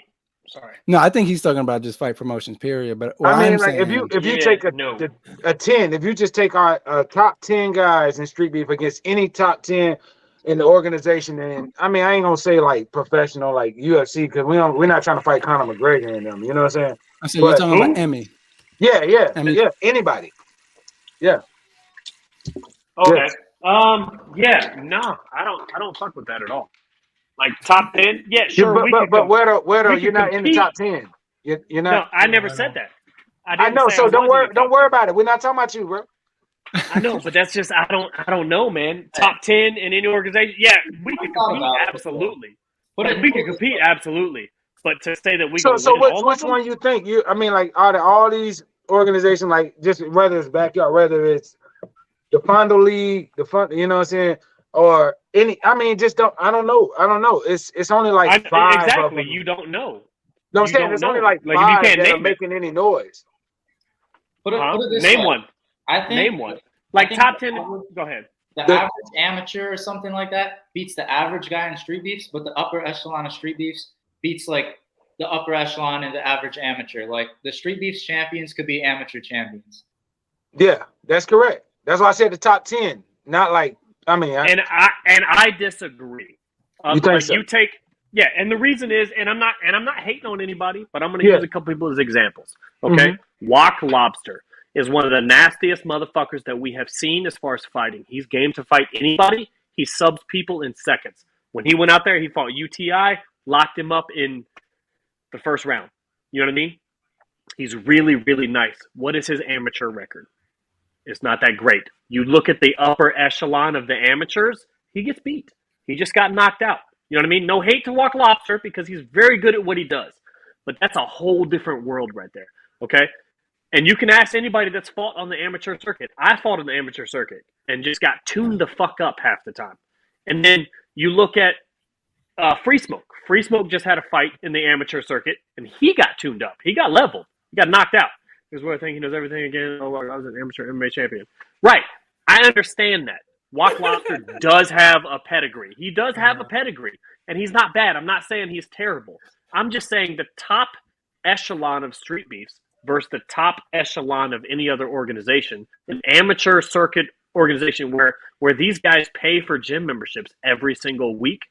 Sorry. No, I think he's talking about just fight promotions, period. But what I mean, I'm like, saying, if you take a 10, if you just take our top 10 guys in Street Beef against any top 10 in the organization, and I mean, I ain't gonna say like professional, like UFC, because we're not trying to fight Conor McGregor and them. You know what I'm saying? So you're talking about Emmy. Yeah, anybody. Yeah. Okay. No, I don't fuck with that at all. Like, top 10, yeah, sure. But Wero, you're not in the top 10. You're not. No, I never said that. I know. So don't worry about it. We're not talking about you, bro. I know, but that's just I don't know, man. Top 10 in any organization, yeah, we can compete absolutely. We can compete absolutely. But to say that we so which one you think I mean, like, out of all these organizations, like, just whether it's backyard, whether it's the Fondo League, you know what I'm saying, or any, I mean, I don't know. It's only like 5 exactly. of them. You don't know. No, I'm saying it's only like 5 that are making any noise. Name one. I think name one. Like, top 10. Go ahead. The average amateur or something like that beats the average guy in Street Beefs, but the upper echelon of Street Beefs beats like the upper echelon and the average amateur. Like, the Street Beefs champions could be amateur champions. Yeah, that's correct. That's why I said the top 10, not like, I mean. I disagree. You think so? You take, yeah, and the reason is, and I'm not hating on anybody, but I'm going to use a couple people as examples. Okay, Wok Lobster is one of the nastiest motherfuckers that we have seen as far as fighting. He's game to fight anybody. He subs people in seconds. When he went out there, he fought UTI, locked him up in the first round. You know what I mean? He's really, really nice. What is his amateur record? It's not that great. You look at the upper echelon of the amateurs, he gets beat. He just got knocked out. You know what I mean? No hate to Walk Lobster because he's very good at what he does. But that's a whole different world right there, okay? And you can ask anybody that's fought on the amateur circuit. I fought on the amateur circuit and just got tuned the fuck up half the time. And then you look at Free Smoke. Free Smoke just had a fight in the amateur circuit, and he got tuned up. He got leveled. He got knocked out. Here's where I think he knows everything again. Oh, I was an amateur MMA champion. Right. I understand that. Walk Lobster does have a pedigree. He does have a pedigree, and he's not bad. I'm not saying he's terrible. I'm just saying the top echelon of Street Beefs versus the top echelon of any other organization, an amateur circuit organization where these guys pay for gym memberships every single week.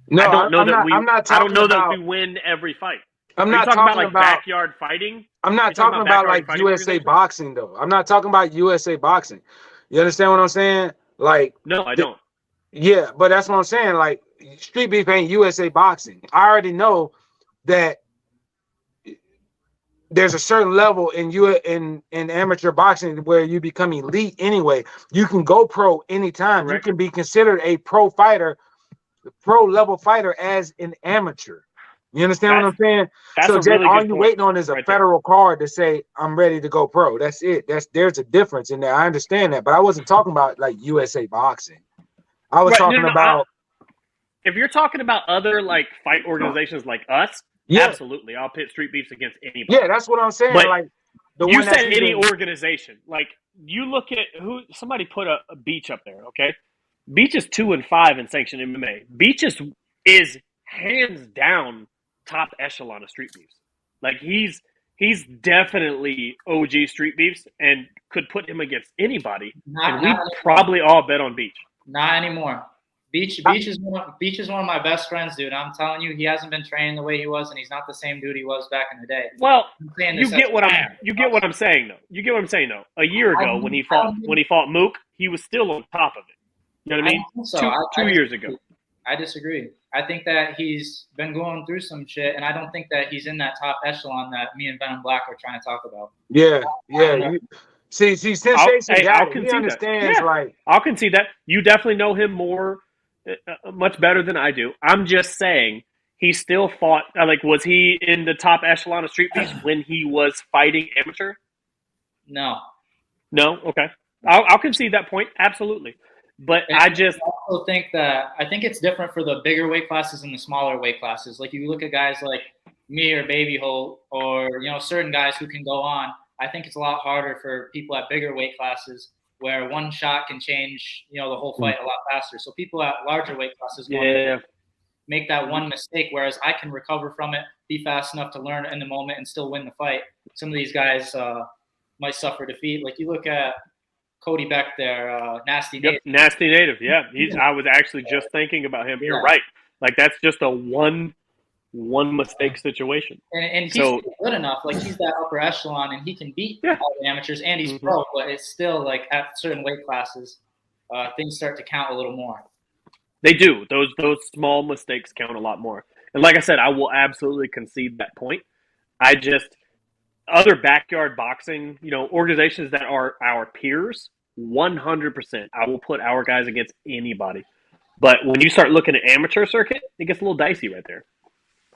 No, I don't know that I don't know that we win every fight. I'm not talking about backyard fighting. I'm not talking about like USA boxing though. I'm not talking about USA boxing. You understand what I'm saying? Like, no, I don't. Yeah, but that's what I'm saying. Like, Street Beef ain't USA boxing. I already know that there's a certain level in amateur boxing where you become elite anyway. You can go pro anytime. Correct. You can be considered a pro level fighter as an amateur. You understand what I'm saying? So really all you waiting on is a federal card to say I'm ready to go pro. That's it. There's a difference in there. I understand that, but I wasn't talking about like USA boxing. I was talking about. If you're talking about other like fight organizations like us, absolutely, I'll pit Street Beefs against anybody. Yeah, that's what I'm saying. But like you said any organization. Like you look at who somebody put a Beach up there. Okay, Beach is 2-5 in sanctioned MMA. Beach is hands down top echelon of Street Beefs. Like he's definitely OG Street Beefs and could put him against anybody. And we probably all bet on Beach. Not anymore. Beach is one of my best friends, dude. I'm telling you, he hasn't been training the way he was, and he's not the same dude he was back in the day. Well, you get what I'm saying though. You get what I'm saying though. A year ago when he fought Mook, he was still on top of it. You know what I mean? So. Two years ago. I disagree. I think that he's been going through some shit, and I don't think that he's in that top echelon that me and Venom Blacc are trying to talk about. Yeah. See, Sensation he understands. Yeah. Like, I'll concede that. You definitely know him much better than I do. I'm just saying he still fought. Like, was he in the top echelon of Street Beefs when he was fighting amateur? No. Okay. I'll concede that point. Absolutely. But I also think it's different for the bigger weight classes and the smaller weight classes. Like you look at guys like me or Baby Holt or certain guys who can go on. I think it's a lot harder for people at bigger weight classes where one shot can change the whole fight a lot faster. So people at larger weight classes make that one mistake, whereas I can recover from it, be fast enough to learn in the moment and still win the fight. Some of these guys might suffer defeat. Like you look at Cody Beck there, Nasty Native. Nasty Native, yeah. I was actually just thinking about him. You're right. Like that's just a one mistake situation. And he's still good enough. Like he's that upper echelon, and he can beat all the amateurs, and he's pro. But it's still like at certain weight classes, things start to count a little more. They do. Those small mistakes count a lot more. And like I said, I will absolutely concede that point. Other backyard boxing, organizations that are our peers, 100%. I will put our guys against anybody. But when you start looking at amateur circuit, it gets a little dicey right there.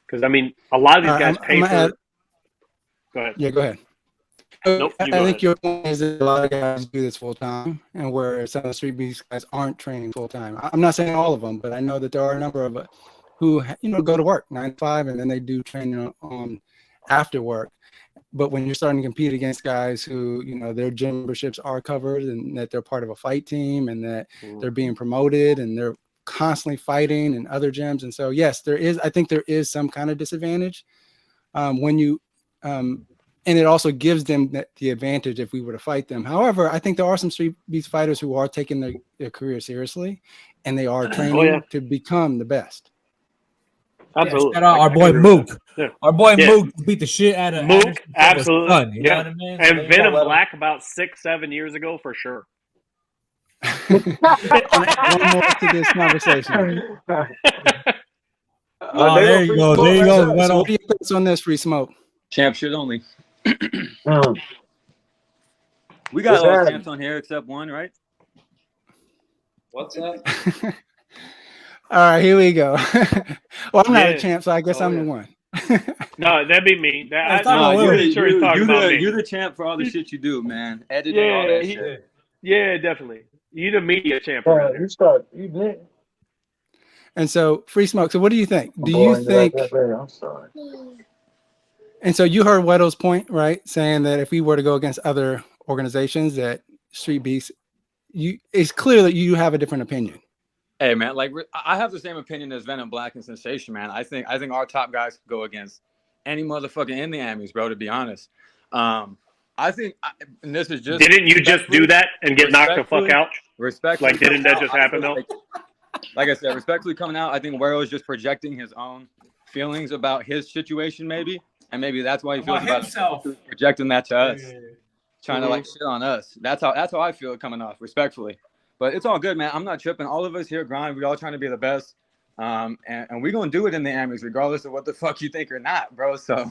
Because, I mean, a lot of these guys pay for... Go ahead. Yeah, go ahead. Nope, I think your point is that a lot of guys do this full time, and where some of the Street Beefs guys aren't training full time. I'm not saying all of them, but I know that there are a number of who go to work 9 to 5, and then they do training on after work. But when you're starting to compete against guys who, their gym memberships are covered and that they're part of a fight team and that they're being promoted and they're constantly fighting in other gyms. And so, yes, I think there is some kind of disadvantage when you, and it also gives them the advantage if we were to fight them. However, I think there are some Street Beef fighters who are taking their career seriously and they are training to become the best. Absolutely. Yeah, our boy Mook. Yeah. Our boy Mook beat the shit out of Mook. Absolutely. Son, you know what I mean? And Venom Blacc about 6-7 years ago for sure. One more to this conversation. There you go. There you go. So what are your thoughts on this, Free Smoke? Champ shit only. We got all the champs on here except one, right? What's that? right, here we go. Well, I'm not a Yeah. champ, so I guess Oh, I'm yeah. the one. No, that'd be me. It's not No, about you're Will. the, Sure he's talking about me. you're the champ for all the shit you do, man. Editing, all Yeah, that he, shit. yeah, definitely. You the media champ around here. And so, Free Smoke. So, what do you think? Do you Boring like think? that, baby. I'm sorry. And so, you heard Wedo's point, right? Saying that if we were to go against other organizations, that Streetbeefs, it's clear that you have a different opinion. Hey, man, like I have the same opinion as Venom Blacc and Sensation, man. I think our top guys could go against any motherfucker in the Amis, bro. To be honest, I think, and this is just. Didn't you just do that and get knocked the fuck out? Respectfully, Like, didn't that just happen though? Like I said, respectfully coming out, I think Wero is just projecting his own feelings about his situation, maybe, and maybe that's why he feels about himself. projecting that to us, Yeah. trying to like shit on us. That's how I feel coming off, respectfully. But it's all good, man. I'm not tripping. All of us here grind. We all trying to be the best, and we're gonna do it in the Amis, regardless of what the fuck you think or not, bro. So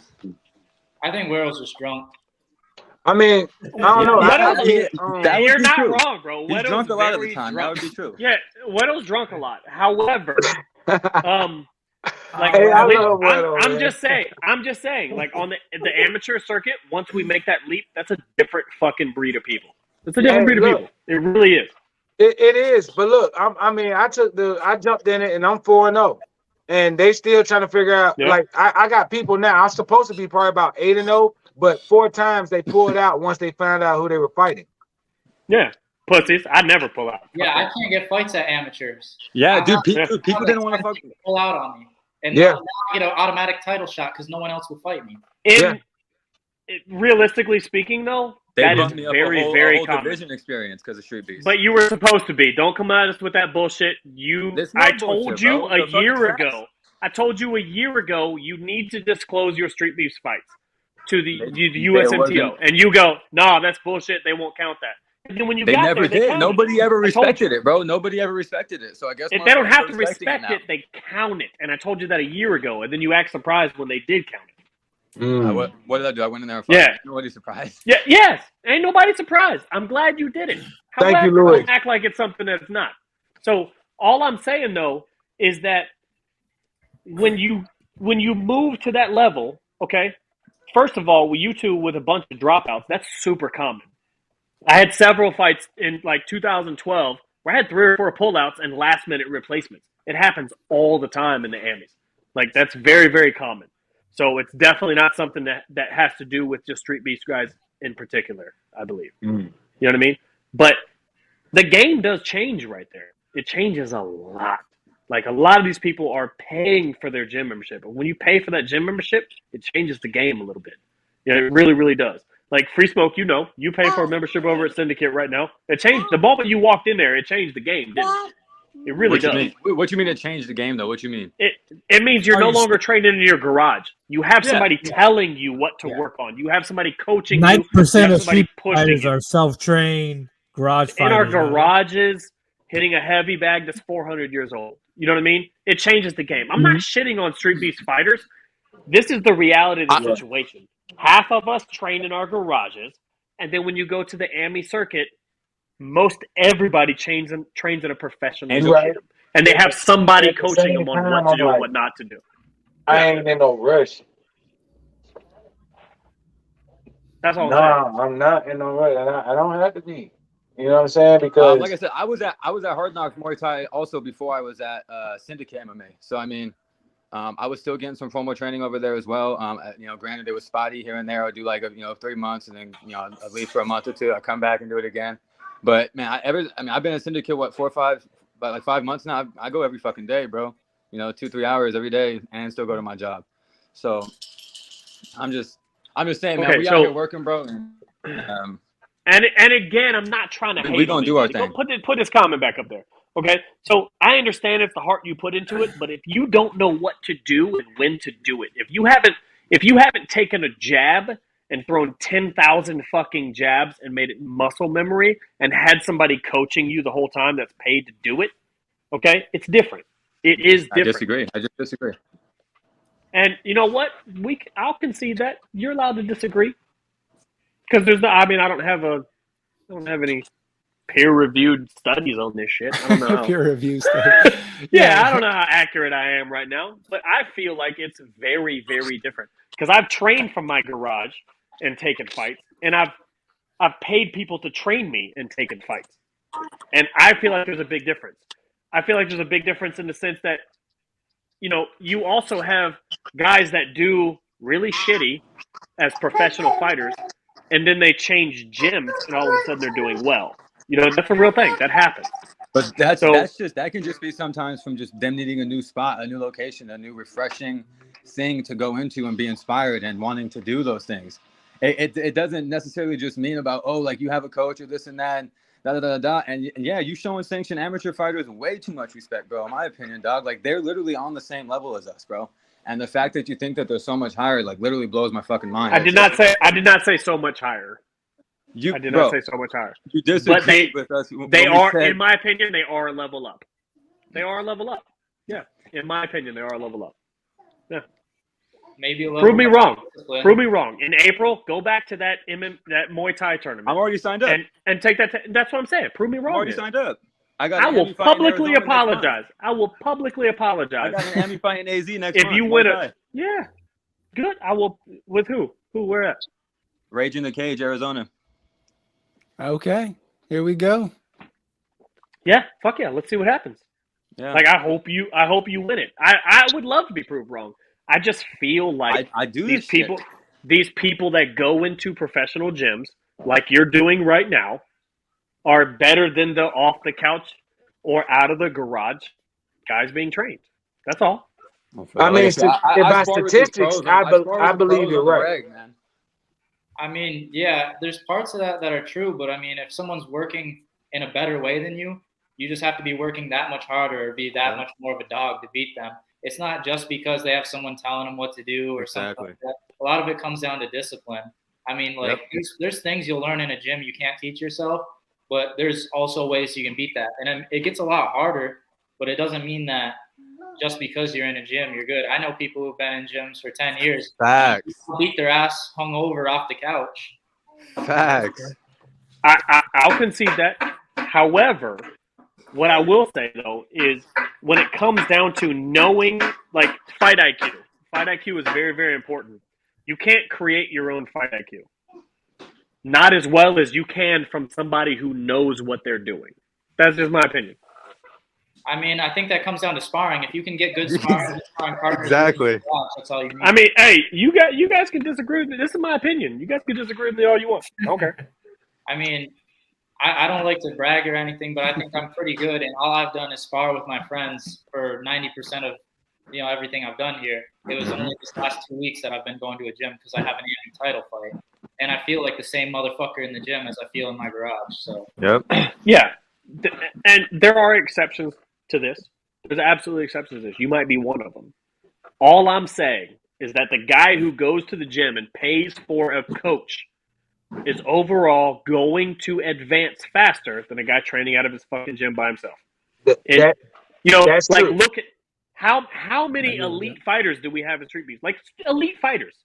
I think Wero's just drunk. I mean, I don't know. That would You're be not true. wrong, bro. He's Wedo's drunk a lot of the very time. drunk. That would be true. Yeah, Wedo's drunk a lot. However, like Hey, I love Wero, I'm man. just saying, like on the amateur circuit, once we make that leap, that's a different fucking breed of people. It's a different breed of look. people. It really is. It is, but look, I jumped in it and I'm 4-0, and they still trying to figure out. Yeah. Like I got people now. I'm supposed to be probably about 8-0, but 4 times they pulled out once they found out who they were fighting. Yeah, pussies. I'd never pull out. Yeah, I can't get fights at amateurs. Yeah, I dude. have- People didn't want to fuck. pull out on me, and Yeah. now I get an automatic title shot because no one else will fight me. Realistically speaking, though, They that is bumped me up very, a whole very common. division experience because of Streetbeefs. But you were supposed to be. Don't come at us with that bullshit. There's no I bullshit, told you bro. a The fucking year facts. ago. I told you a year ago you need to disclose your Streetbeefs fights to the USMTO, wasn't- and you go, "No, that's bullshit. They won't count that." And then when you They got never there, they did. counted Nobody it. ever I told respected you. it, bro. Nobody ever respected it. So I guess If they don't have to motherfuckers are respecting respect now. it, they count it. And I told you that a year ago, and then you act surprised when they did count it. What did I do? I went in there and fought. Yeah. Nobody's surprised. Yeah, yes. Ain't nobody surprised. I'm glad you did it. Thank However, you, Louis. don't act like it's something that it's not. So all I'm saying though is that when you move to that level, okay, first of all, with you two with a bunch of dropouts, that's super common. I had several fights in like 2012 where I had 3 or 4 pullouts and last minute replacements. It happens all the time in the Amis. Like that's very, very common. So it's definitely not something that has to do with just Streetbeefs guys in particular, I believe. You know what I mean? But the game does change right there. It changes a lot. Like a lot of these people are paying for their gym membership. And when you pay for that gym membership, it changes the game a little bit. Yeah, it really, really does. Like Free Smoke, you pay for a membership over at Syndicate right now. It changed the moment you walked in there, it changed the game, didn't it? It really does. What you mean it changed the game though? What you mean? It means you're no longer training in your garage. You have somebody Yeah. telling you what to work on. You have somebody coaching you. 90% You have of somebody street pushing fighters you. are self-trained garage In our fighters. garages, hitting a heavy bag that's 400 years old. You know what I mean? It changes the game. I'm not shitting on Streetbeefs fighters. This is the reality of the situation. Half of us train in our garages, and then when you go to the AMI circuit, most everybody trains in a professional gym. And they have somebody At the coaching same them on time, what to I'm do like, and what not to do. I ain't in no rush. That's all I'm saying. I'm not in no rush. I don't have to be. You know what I'm saying? Because Like I said, I was at Hard Knocks Muay Thai also before I was at Syndicate MMA. So I mean, I was still getting some promo training over there as well. Granted it was spotty here and there. I'd do like 3 months and then I'd leave for a month or two. I come back and do it again. But man, I've been at Syndicate 5 months now. I go every fucking day, bro. 2-3 hours every day and still go to my job. So I'm just saying, man, we out here working, bro. And again, I'm not trying to hate. We gonna do our thing. Put this comment back up there. Okay, so I understand it's the heart you put into it, but if you don't know what to do and when to do it, if you haven't taken a jab and thrown 10,000 fucking jabs and made it muscle memory and had somebody coaching you the whole time that's paid to do it, okay, it's different. It is different. I just disagree. And you know what? I'll concede that you're allowed to disagree because there's no. I mean, I don't have any peer-reviewed studies on this shit. I don't know. How, Peer-reviewed study. yeah, I don't know how accurate I am right now, but I feel like it's very, very different because I've trained from my garage and taken fights, and I've paid people to train me and taken fights, and I feel like there's a big difference. I feel like there's a big difference in the sense that, you know, you also have guys that do really shitty as professional fighters, and then they change gyms, and all of a sudden they're doing well. You know, that's a real thing. That happens. But that can just be sometimes from just them needing a new spot, a new location, a new refreshing thing to go into and be inspired and wanting to do those things. It doesn't necessarily just mean about, oh, like you have a coach or this and that and da. And yeah, you showing sanctioned amateur fighters way too much respect, bro, in my opinion, dog. Like they're literally on the same level as us, bro. And the fact that you think that they're so much higher, like literally blows my fucking mind. I did not say so much higher. I did not say so much higher. You disagree with us. They are, in my opinion, they are a level up. They are a level up. Yeah. In my opinion, they are a level up. Yeah. Maybe a level Prove me up. wrong. Prove me wrong. In April, go back to that Muay Thai tournament. I'm already signed up. And take that. That's what I'm saying. Prove me wrong. I'm already signed up. I will publicly apologize. I will publicly apologize. I got an Emmy fight in AZ next month. If you win it. Yeah. Good. I will. With who? Where at? Rage in the Cage, Arizona. Okay. Here we go. Yeah. Fuck yeah. Let's see what happens. Yeah. Like I hope you win it. I would love to be proved wrong. I just feel like I do these people that go into professional gyms like you're doing right now are better than the off the couch or out of the garage guys being trained. That's all. I mean, by statistics, I believe you're right. I mean, yeah, there's parts of that are true, but I mean, if someone's working in a better way than you, you just have to be working that much harder or be that much more of a dog to beat them. It's not just because they have someone telling them what to do or something like that. A lot of it comes down to discipline. I mean, like there's things you'll learn in a gym you can't teach yourself, but there's also ways you can beat that. And it gets a lot harder, but it doesn't mean that just because you're in a gym, you're good. I know people who've been in gyms for 10 years. Facts. Beat their ass hungover off the couch. Facts. I'll concede that. However, what I will say, though, is when it comes down to knowing, like, fight IQ. Fight IQ is very, very important. You can't create your own fight IQ. Not as well as you can from somebody who knows what they're doing. That's just my opinion. I mean, I think that comes down to sparring. If you can get good sparring partners, exactly. That's all you need. I mean, hey, you guys can disagree with me. This is my opinion. You guys can disagree with me all you want. Okay. I mean, I don't like to brag or anything, but I think I'm pretty good, and all I've done is spar with my friends for 90% of everything I've done here. It was only this last 2 weeks that I've been going to a gym because I have an annual title fight, and I feel like the same motherfucker in the gym as I feel in my garage. So yeah, and there are exceptions to this. There's absolutely exceptions to this. You might be one of them. All I'm saying is that the guy who goes to the gym and pays for a coach is overall going to advance faster than a guy training out of his fucking gym by himself. That's like, true. Look at how many elite fighters do we have in Streetbeefs? Like, elite fighters.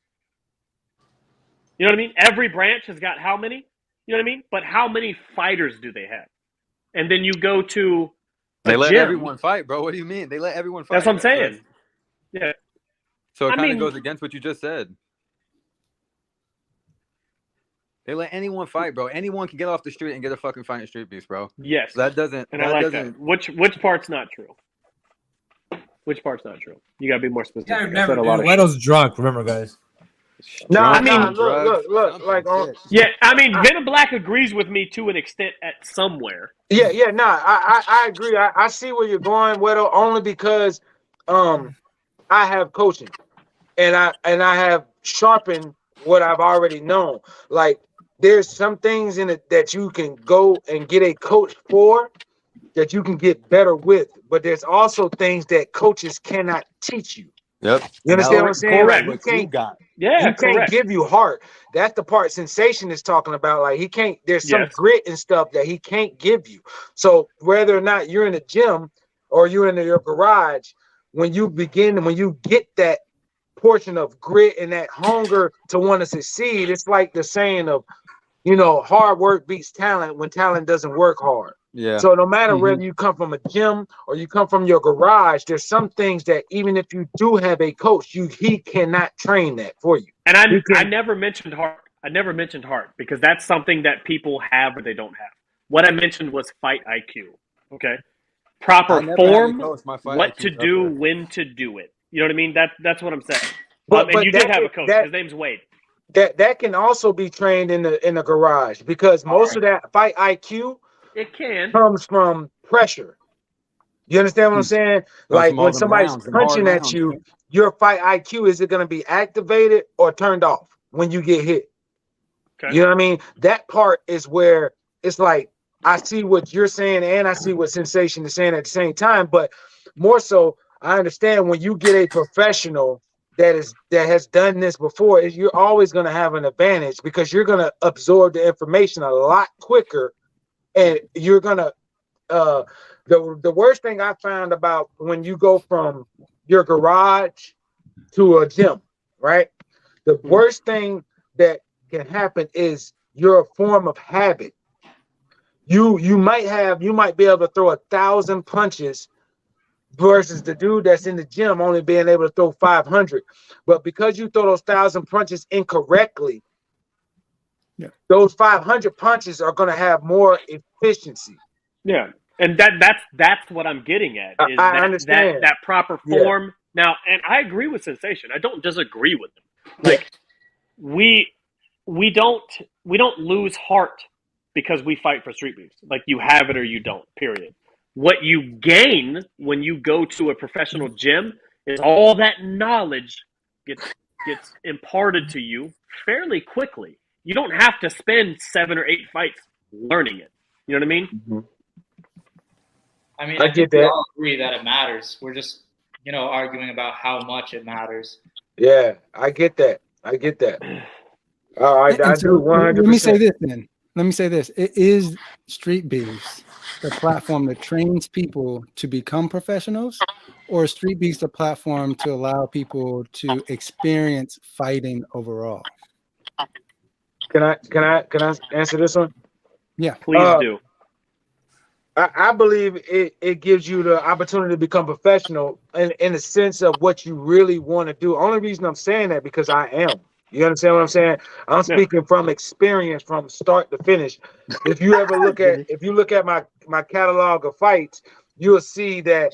You know what I mean? Every branch has got how many? You know what I mean? But how many fighters do they have? And then you go to they let everyone fight, bro. What do you mean? They let everyone fight. That's what I'm saying. Yeah. So it kind of goes against what you just said. They let anyone fight, bro. Anyone can get off the street and get a fucking fight in Streetbeefs, bro. Yes. So that doesn't. And I like that. Which part's not true? Which part's not true? You gotta be more specific. Yeah, remember, Wero's drunk. Remember, guys. No, I mean, look, like, yeah, I mean, Venom Blacc agrees with me to an extent at somewhere. Yeah, I agree. I see where you're going, Wero, only because I have coaching, and I have sharpened what I've already known. Like, there's some things in it that you can go and get a coach for that you can get better with, but there's also things that coaches cannot teach you. Yep. You understand what I'm saying? Correct. Like, he can't correct. Give you heart. That's the part Sensation is talking about. Like, he can't, there's some grit and stuff that he can't give you. So whether or not you're in a gym or you're in your garage, when you get that portion of grit and that hunger to want to succeed, it's like the saying of you know, hard work beats talent when talent doesn't work hard. Yeah. So no matter whether you come from a gym or you come from your garage, there's some things that even if you do have a coach, he cannot train that for you. And I never mentioned heart. I never mentioned heart because that's something that people have or they don't have. What I mentioned was fight IQ. Okay. Proper form, what to do, when to do it. You know what I mean? That's what I'm saying. But you did have a coach. His name's Wade. That can also be trained in the garage because most of that fight IQ comes from pressure. You understand what I'm saying? Like when somebody's punching at you, your fight IQ, is it going to be activated or turned off when you get hit? Okay. You know what I mean? That part is where it's like, I see what you're saying and I see what Sensation is saying at the same time, but more so, I understand when you get a professional that has done this before, you're always going to have an advantage because you're going to absorb the information a lot quicker, and you're going to the worst thing I found about when you go from your garage to a gym, right? The worst thing that can happen is you're a form of habit. You might be able to throw 1,000 punches versus the dude that's in the gym only being able to throw 500. But because you throw those 1,000 punches incorrectly, those 500 punches are going to have more efficiency. Yeah, and that's what I'm getting at. Is I understand that proper form. Yeah. Now, and I agree with Sensation. I don't disagree with him. Like we don't lose heart because we fight for street beefs. Like you have it or you don't. Period. What you gain when you go to a professional gym is all that knowledge gets imparted to you fairly quickly. You don't have to spend 7 or 8 fights learning it. You know what I mean? Mm-hmm. I mean, I think we all agree that it matters. We're just, arguing about how much it matters. Yeah, I get that. I do 100%. Let me say this then. Let me say this. It is Streetbeefs, the platform that trains people to become professionals, or Streetbeefs, the platform to allow people to experience fighting overall? Can I answer this one? Yeah, please do. I believe it gives you the opportunity to become professional in the sense of what you really want to do. Only reason I'm saying that because I am. You understand what I'm saying? I'm speaking from experience from start to finish. If you ever look at my catalog of fights, you'll see that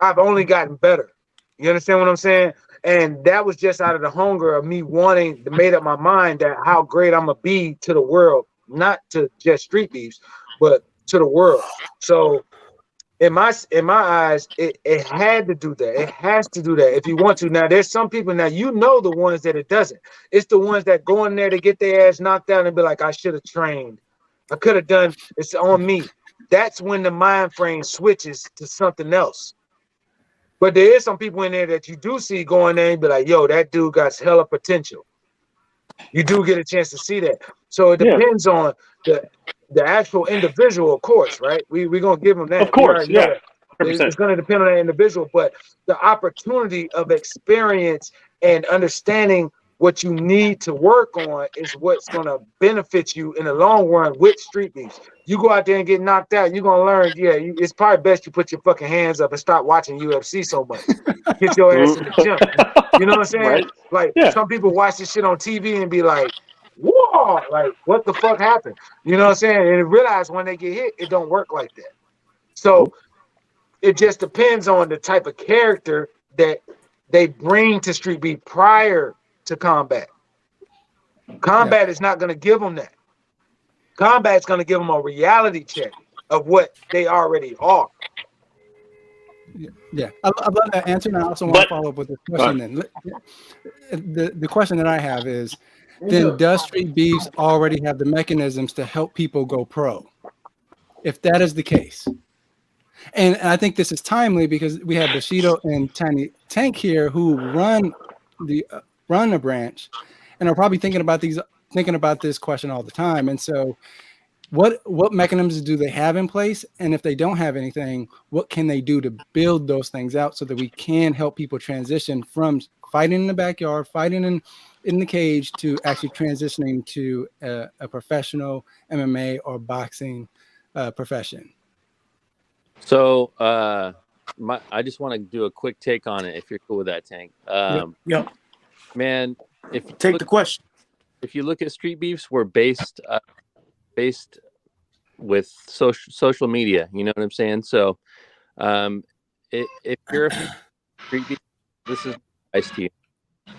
I've only gotten better. You understand what I'm saying? And that was just out of the hunger of me wanting to make up my mind that how great I'm gonna be to the world, not to just Street Beefs, but to the world. So in my eyes, it had to do that. It has to do that if you want to. Now there's some people now, the ones that it doesn't. It's the ones that go in there to get their ass knocked out and be like, I should have trained. I could have done, it's on me. That's when the mind frame switches to something else. But there is some people in there that you do see going there and be like, yo, that dude got hella potential. You do get a chance to see that. So it depends on the actual individual, of course, right? We're going to give them that. Of course, yeah. It's going to depend on that individual, but the opportunity of experience and understanding what you need to work on is what's going to benefit you in the long run with Street Beefs. You go out there and get knocked out, you're going to learn, it's probably best you put your fucking hands up and stop watching UFC so much. Get your ass in the gym. You know what I'm saying? Right. Like, some people watch this shit on TV and be like, whoa, like, what the fuck happened? You know what I'm saying? And realize when they get hit, it don't work like that. So it just depends on the type of character that they bring to Street Beef prior to combat. Combat is not going to give them that. Combat's going to give them a reality check of what they already are. Yeah, I love that answer, and I also want to follow up with this question. Then the question that I have is, then does Street Beefs already have the mechanisms to help people go pro? If that is the case, and I think this is timely because we have Bushido and Tiny Tank here who run a branch and are probably thinking about this question all the time. And so what mechanisms do they have in place? And if they don't have anything, what can they do to build those things out so that we can help people transition from fighting in the backyard, fighting in in the cage to actually transitioning to a professional MMA or boxing profession? So I just want to do a quick take on it, if you're cool with that, Tank. Yep. Man, if you take the question, if you look at Street Beefs, we're based with social media. You know what I'm saying? So, if you're a Street Beef, this is advice to you.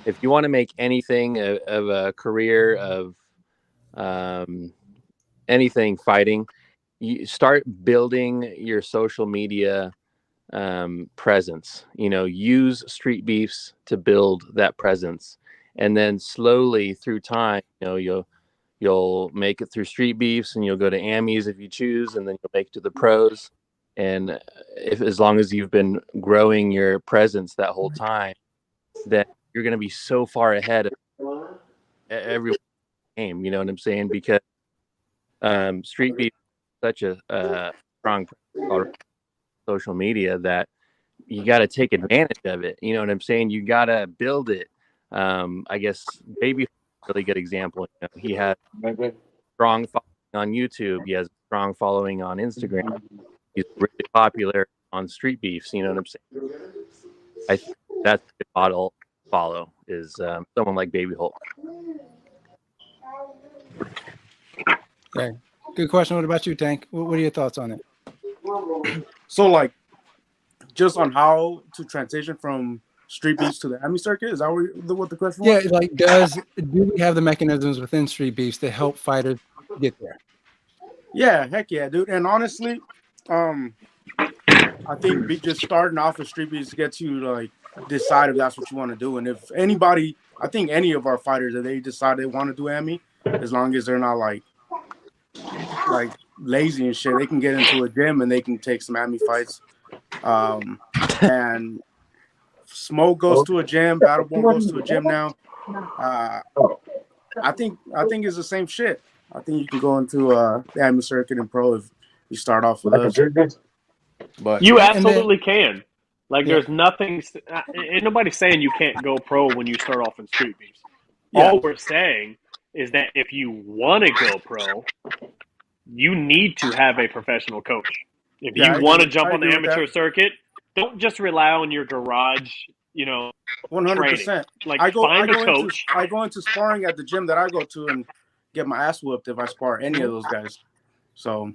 If you want to make anything of a career of anything fighting, you start building your social media presence. You know, use Street Beefs to build that presence, and then slowly through time, you know, you'll make it through Street Beefs, and you'll go to Amis if you choose, and then you'll make it to the pros. And as long as you've been growing your presence that whole time, then you're going to be so far ahead of every game. You know what I'm saying? Because Street Beef is such a strong social media that you got to take advantage of it. You know what I'm saying? You got to build it. I guess Baby is a really good example. You know, he has strong following on YouTube. He has a strong following on Instagram. He's really popular on Street Beefs. You know what I'm saying? I think that's the model to follow is someone like Baby Hulk. Okay, good question. What about you, Tank? What are your thoughts on it? So, like, just on how to transition from Street Beefs to the Ami circuit, is that what the question was? Yeah, like, do we have the mechanisms within Street Beefs to help fighters get there? Yeah, heck yeah, dude. And honestly, I think just starting off with Street Beefs gets you to, like, decide if that's what you want to do. And if anybody, I think any of our fighters, if they decide they want to do Ami, as long as they're not like lazy and shit, they can get into a gym and they can take some Ami fights. And Smoke goes to a gym, Battleborn goes to a gym now. I think it's the same shit. I think you can go into the Ami circuit and pro if you start off with us. But you absolutely can. Like, there's nothing. Ain't nobody saying you can't go pro when you start off in Street Beefs. Yeah. All we're saying is that if you want to go pro, you need to have a professional coach. If you want to jump on the amateur circuit, don't just rely on your garage, you know, 100%. Like, find a coach. I go into sparring at the gym that I go to and get my ass whooped if I spar any of those guys. So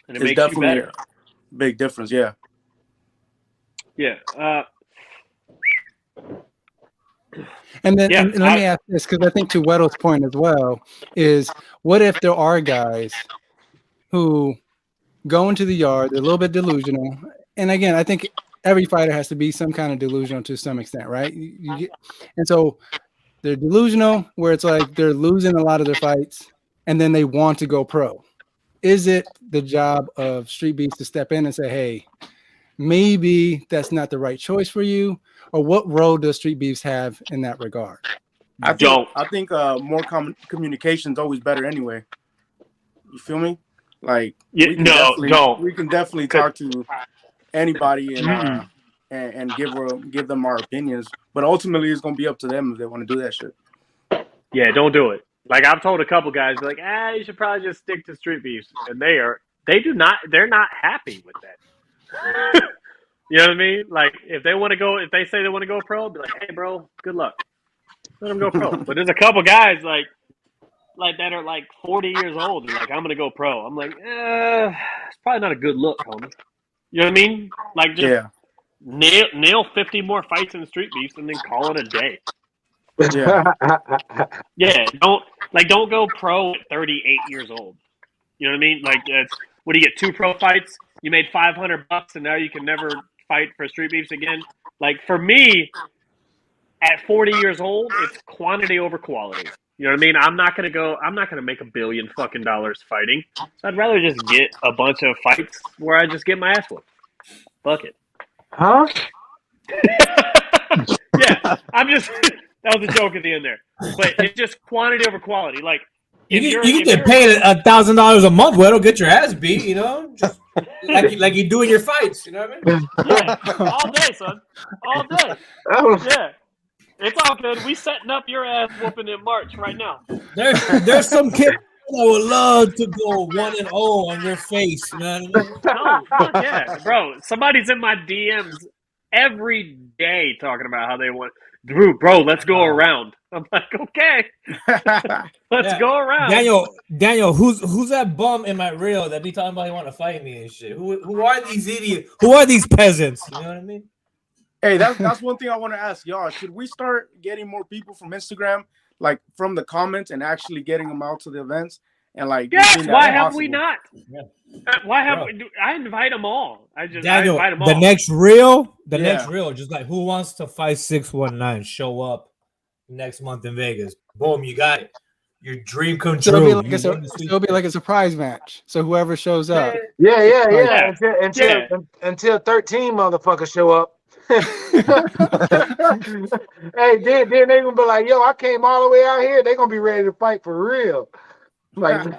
and it makes you better. A big difference, yeah. Yeah. And then and let me ask this, because I think to Weddle's point as well, is what if there are guys who go into the yard, they're a little bit delusional. And again, I think every fighter has to be some kind of delusional to some extent, right? And so they're delusional where it's like they're losing a lot of their fights and then they want to go pro. Is it the job of Street Beefs to step in and say, hey, maybe that's not the right choice for you? Or what role does Street Beefs have in that regard? I think more communication is always better anyway. You feel me? Like, we can definitely talk to anybody and give them our opinions, but ultimately it's gonna be up to them if they want to do that shit. Yeah, don't do it. Like, I've told a couple guys, like, you should probably just stick to Street Beefs, and they're not happy with that. You know what I mean? Like, if they say they want to go pro, be like, hey, bro, good luck. Let them go pro. But there's a couple guys like that are like 40 years old and like, I'm gonna go pro. I'm like, it's probably not a good look, homie. You know what I mean? Like, just nail 50 more fights in Street Beefs and then call it a day. Yeah. Don't go pro at 38 years old. You know what I mean? Like, what do you get? 2 pro fights? You made $500 and now you can never fight for Street Beefs again. Like, for me, at 40 years old, it's quantity over quality. You know what I mean? I'm not gonna make $1 billion fucking dollars fighting. So I'd rather just get a bunch of fights where I just get my ass whooped. Fuck it. Huh? Yeah, that was a joke at the end there. But it's just quantity over quality. Like, you can get paid $1,000 a month, Wero, get your ass beat, you know? Just like you do in your fights, you know what I mean? Yeah, all day, son. All day. Yeah. It's all good. We setting up your ass whooping in March right now. There's some kid that would love to go 1-0 on your face, man. No, fuck yeah, bro. Somebody's in my DMs every day talking about how they want, Drew, bro, let's go around. I'm like, okay, let's go around. Daniel, who's that bum in my reel that be talking about he want to fight me and shit? Who are these idiots? Who are these peasants? You know what I mean? Hey, that's one thing I want to ask y'all. Should we start getting more people from Instagram, like from the comments, and actually getting them out to the events? And like, yes, why have we not? Yeah. Why have we? I invite them all. Daniel, I invite them all. The next reel, just like who wants to fight 619? Show up next month in Vegas. Boom, you got it. Your dream come true. It'll be like a surprise match. So whoever shows up. Yeah. Until 13 motherfuckers show up. Hey, then they gonna be like, yo, I came all the way out here. They gonna be ready to fight for real. Like,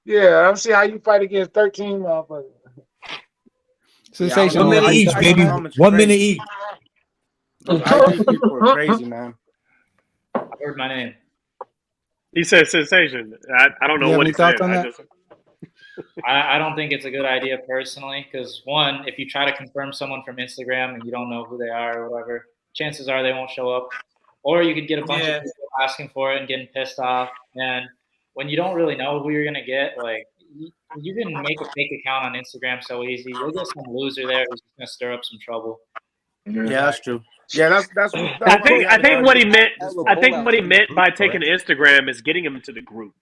yeah, I'm seeing how you fight against 13 motherfuckers. Sensational. 1 minute each, baby. 1 minute each. People are crazy, man. I heard my name. He said sensation. I don't know what he said. I don't think it's a good idea personally, because one, if you try to confirm someone from Instagram and you don't know who they are or whatever, chances are they won't show up. Or you could get a bunch of people asking for it and getting pissed off. And when you don't really know who you're gonna get, like you can make a fake account on Instagram so easy. You'll get some loser there who's just gonna stir up some trouble. Yeah, that's true. Yeah, that's I think what he meant. I think what he meant by taking Instagram is getting them to the group.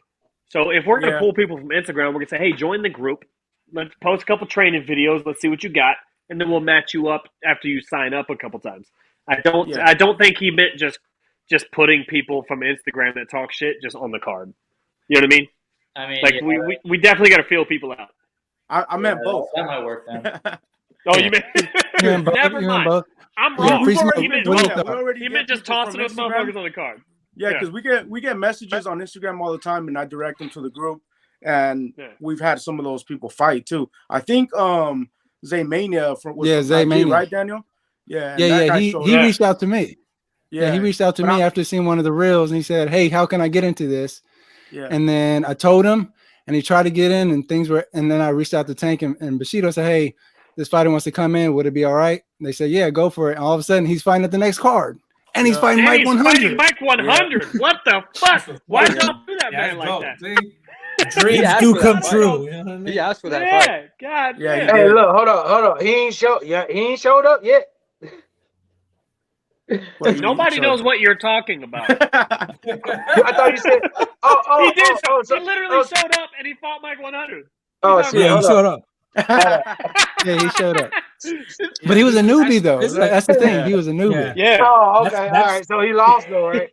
So if we're gonna pull people from Instagram, we're gonna say, hey, join the group. Let's post a couple training videos. Let's see what you got, and then we'll match you up after you sign up a couple times. I don't think he meant just putting people from Instagram that talk shit just on the card. You know what I mean? Like we definitely got to feel people out. I meant both. That might work then. Oh, you meant never mind. I'm wrong. He meant just tossing those motherfuckers on the card. Yeah, because we get messages on Instagram all the time, and I direct them to the group, and we've had some of those people fight too. I think Zaymania Zaymania, right, Daniel? Yeah, he reached out to me. Yeah, he reached out to me after seeing one of the reels, and he said, "Hey, how can I get into this?" Yeah, and then I told him, and he tried to get in, and and then I reached out to Tank and Bushido, said, "Hey, this fighter wants to come in. Would it be all right?" And they said, "Yeah, go for it." And all of a sudden, he's fighting at the next card. And he's fighting Mike 100. Mike 100. Yeah. What the fuck? Why y'all do that man like that? Dreams do come true. He asked for that. Yeah, God. Yeah. Hey, look, hold on. He ain't showed up yet. Nobody knows what you're talking about. I thought you said. He did. He literally showed up and he fought Mike 100. Oh, yeah, he showed up. Yeah, he showed up. But he was a newbie, though. That's the thing. He was a newbie. Yeah. Oh, okay. All right. So he lost, though, right?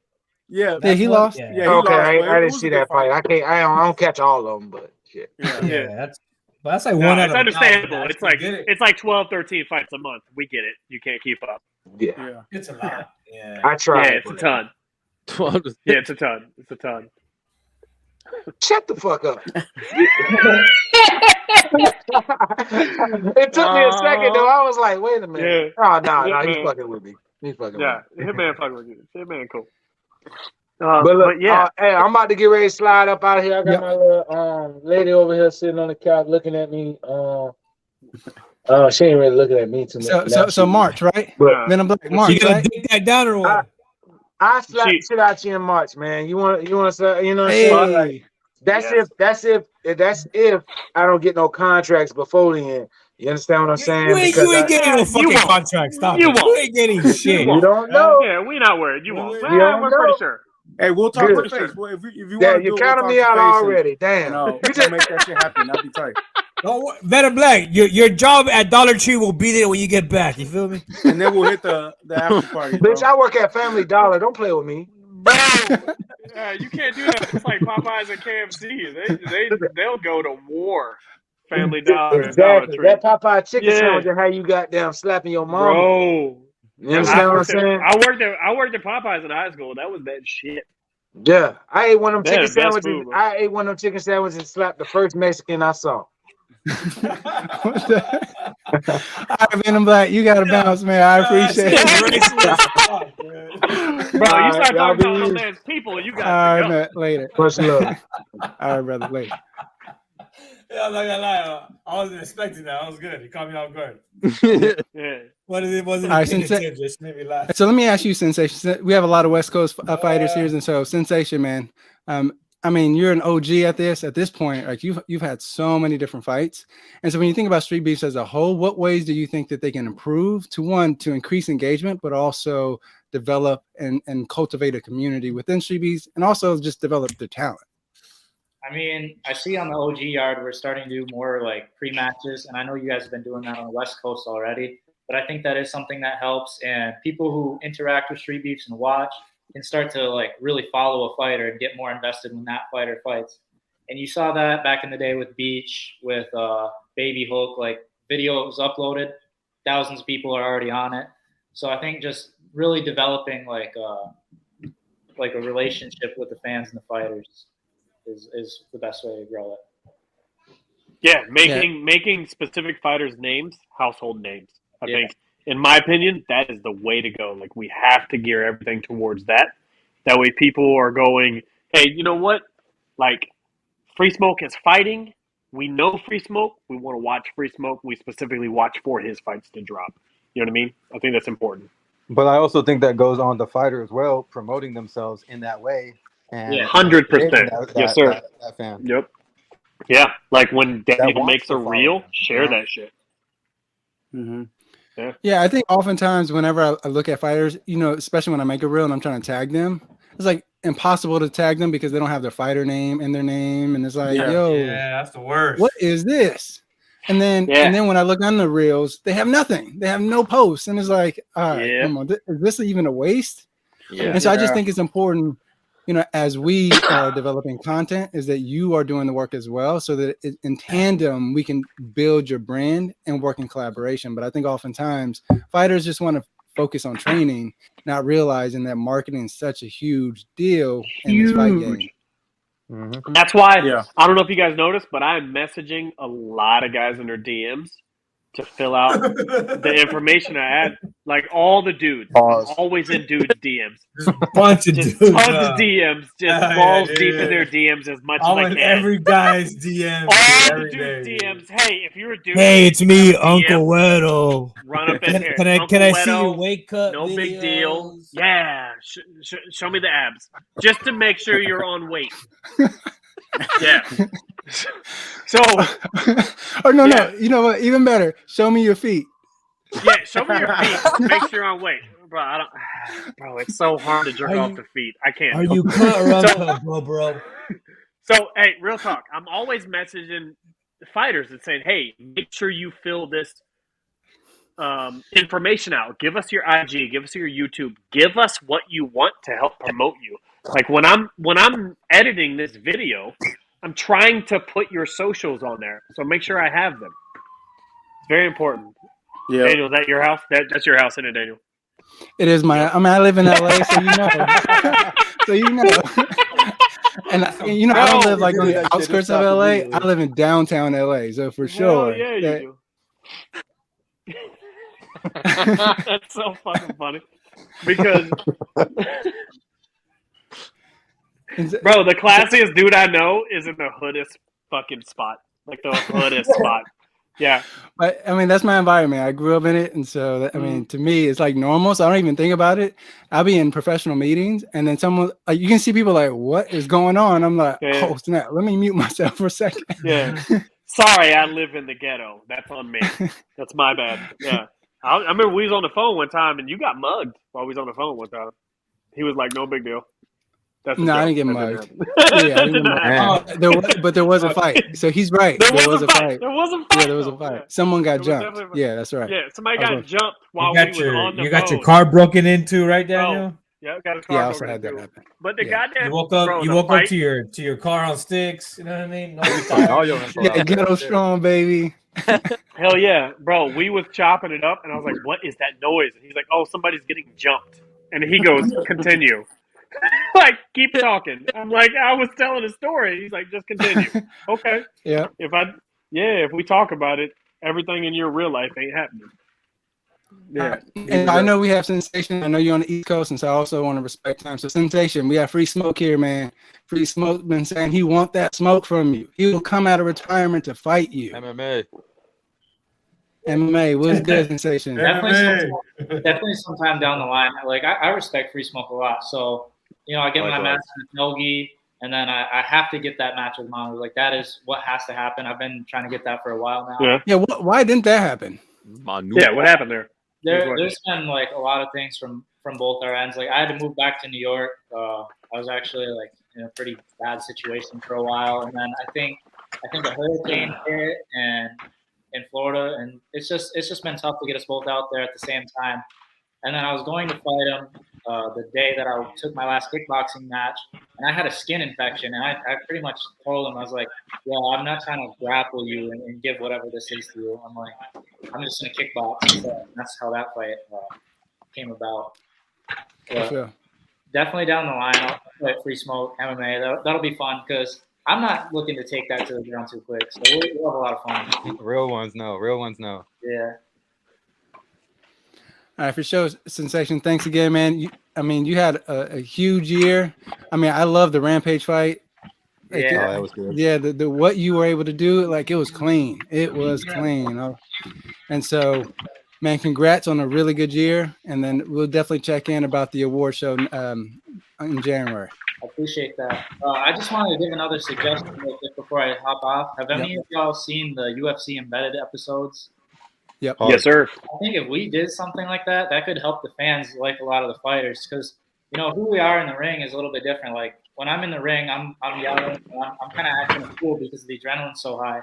Yeah, he lost. Yeah, he lost. I didn't see that fight. I don't catch all of them, but shit. Yeah. That's like one. It's understandable. It's like 12, 13 fights a month. We get it. You can't keep up. Yeah. It's a lot. Yeah. I tried. Yeah, it's a ton. 12. Yeah, it's a ton. It's a ton. Shut the fuck up. It took me a second though. I was like, wait a minute. Yeah. Oh no, he's fucking with me. He's fucking with me. Hitman fucking with you. Hitman cool. But look, hey, I'm about to get ready to slide up out of here. I got my little lady over here sitting on the couch looking at me. She ain't really looking at me too much. So March, right? Venom Blacc, March. You gonna dig that down or what? I slap the shit out you in March, man. You want to say, you know what I'm saying? Like, that's if I don't get no contracts before the end. You understand what I'm saying? You ain't getting no fucking contract. Stop. You ain't getting shit. You don't know. Yeah, we not worried. You won't. We're pretty sure. Hey, we'll talk to face. Well, if you want you counted me out already. Damn. No, you just make that shit happen. That'd be tight. No, Venom Blacc, your job at Dollar Tree will be there when you get back. You feel me? And then we'll hit the after party. Bitch, I work at Family Dollar. Don't play with me. Yeah, you can't do that. It's like Popeyes and KFC. They'll go to war. Family Dollar. Exactly. That Popeye chicken sandwich is how you goddamn slapping your mom. Bro. You understand what I'm saying? I worked at Popeyes in high school. That was that shit. Yeah. I ate one of them chicken sandwiches. I ate one of them chicken sandwiches and slapped the first Mexican I saw. right, Venom Blacc, you gotta bounce, man. I appreciate it. Bro, you start talking about no man's people, and you got All to go. right, man, later. Much love. All right, brother, later. Yeah, I'm not gonna lie. I wasn't expecting that. That was good. You caught me off guard. Yeah. What is it? Wasn't All right, paying attention, just made me laugh. So let me ask you, Sensation. We have a lot of West Coast fighters here, and so Sensation, man. I mean, you're an OG at this point. Like you've had so many different fights, and so when you think about Street Beefs as a whole, what ways do you think that they can improve to increase engagement, but also develop and cultivate a community within Street Beefs, and also just develop their talent? I mean, I see on the OG yard we're starting to do more like pre-matches, and I know you guys have been doing that on the West Coast already. But I think that is something that helps, and people who interact with Street Beefs and watch can start to like really follow a fighter and get more invested when that fighter fights. And you saw that back in the day with Beach, with Baby Hulk, like videos uploaded, thousands of people are already on it. So I think just really developing like a relationship with the fans and the fighters is the best way to grow it. Yeah, making specific fighters' names household names. I think, in my opinion, that is the way to go. Like, we have to gear everything towards that. That way people are going, hey, you know what? Like, Free Smoke is fighting. We know Free Smoke. We want to watch Free Smoke. We specifically watch for his fights to drop. You know what I mean? I think that's important. But I also think that goes on the fighter as well, promoting themselves in that way. And 100%. Yes, sir. That fan. Yep. Yeah, like when Daniel makes a reel, share that shit. Mm-hmm. Yeah, I think oftentimes whenever I look at fighters, especially when I make a reel and I'm trying to tag them, it's like impossible to tag them because they don't have their fighter name in their name, and it's like, that's the worst. What is this? And then when I look on the reels, they have nothing. They have no posts, and it's like, all right, come on, is this even a waste? Yeah. And so I just think it's important, as we are developing content, is that you are doing the work as well, so that in tandem we can build your brand and work in collaboration. But I think oftentimes fighters just want to focus on training, not realizing that marketing is such a huge deal in this fight game. Mm-hmm. That's why I don't know if you guys noticed, but I'm messaging a lot of guys in their DMs to fill out the information I add. Like all the dudes, always in dudes' DMs. Just a bunch of just dudes. Tons of DMs, just balls deep in their DMs as much as I can. Every guy's DMs. All the dudes' DMs. Hey, if you're a dude. Hey, it's me, Uncle Wero. Run up in here. Can I see your weight cut? No videos? Big deal. Yeah, show me the abs, just to make sure you're on weight. Yeah. So. Or no. You know what? Even better. Show me your feet. Yeah, show me your feet. Make sure I'm on weight, bro. Bro, it's so hard to jerk off the feet. I can't. Are you cut or uncut, bro? So, hey, real talk. I'm always messaging fighters and saying, hey, make sure you fill this information out. Give us your IG. Give us your YouTube. Give us what you want to help promote you. Like when I'm editing this video, I'm trying to put your socials on there. So make sure I have them. It's very important. Yeah. Daniel, is that your house? That's your house, isn't it, Daniel? It is my. I mean, I live in LA, so you know. And I don't live like on the outskirts of LA. I live in downtown LA, so for sure. Yeah, you do. That's so fucking funny because. Bro, the classiest dude I know is in the hoodest fucking spot. Like the hoodest spot. Yeah. But I mean, that's my environment. I grew up in it. And so, I mean, to me, it's like normal. So I don't even think about it. I'll be in professional meetings and then someone, like, you can see people like, what is going on? I'm like, oh, snap. Let me mute myself for a second. Yeah. Sorry, I live in the ghetto. That's on me. That's my bad. Yeah. I remember we was on the phone one time and you got mugged while we was on the phone one time. He was like, no big deal. No, I didn't get mugged. But there was a fight. So he's right. There was a fight. There was a fight. Yeah, there was a fight. Yeah. Someone got jumped. Yeah, that's right. Yeah, somebody got jumped while we were on the phone. You got your car broken into, right, Daniel? Yeah, got a car. Yeah, I also had that happen. But the goddamn you woke up to your car on sticks. You know what I mean? Yeah, ghetto strong, baby. Hell yeah, bro. We was chopping it up, and I was like, "What is that noise?" And he's like, "Oh, somebody's getting jumped." And he goes, "Continue." Like, keep talking. I'm like, I was telling a story. He's like, just continue. Okay. Yeah. If we talk about it, everything in your real life ain't happening. Yeah. And I know we have Sensation. I know you're on the East Coast, and so I also want to respect time. So Sensation, we have Free Smoke here, man. Free Smoke been saying he want that smoke from you. He will come out of retirement to fight you. MMA, what's good, Sensation? Definitely sometime down the line. Like I respect Free Smoke a lot. So, you know, I get my match with Nogi, and then I have to get that match with Manu. Like that is what has to happen. I've been trying to get that for a while now. Yeah. Why didn't that happen? Yeah, what happened there? There's been like a lot of things from both our ends. Like I had to move back to New York. I was actually like in a pretty bad situation for a while, and then I think a hurricane hit and in Florida, and it's just been tough to get us both out there at the same time. And then I was going to fight him the day that I took my last kickboxing match, and I had a skin infection, and I pretty much told him, I was like, well, I'm not trying to grapple you and give whatever this is to you. I'm like, I'm just going to kickbox. So that's how that fight came about. But definitely down the line, I'll fight Free Smoke, MMA. That'll be fun because I'm not looking to take that to the ground too quick. So we'll have a lot of fun. Real ones know. Yeah. All right, for sure, Sensation. Thanks again, man. You had a huge year. I mean, I love the Rampage fight. Like, Yeah, that was good. Yeah, the what you were able to do, like it was clean. It was clean, you know. And so, man, congrats on a really good year. And then we'll definitely check in about the award show in January. I appreciate that. I just wanted to give another suggestion real quick before I hop off. Have any of y'all seen the UFC Embedded episodes? Yep. Yes, sir. I think if we did something like that, that could help the fans like a lot of the fighters because, you know, who we are in the ring is a little bit different. Like when I'm in the ring, I'm yelling, I'm kind of acting a fool because the adrenaline's so high.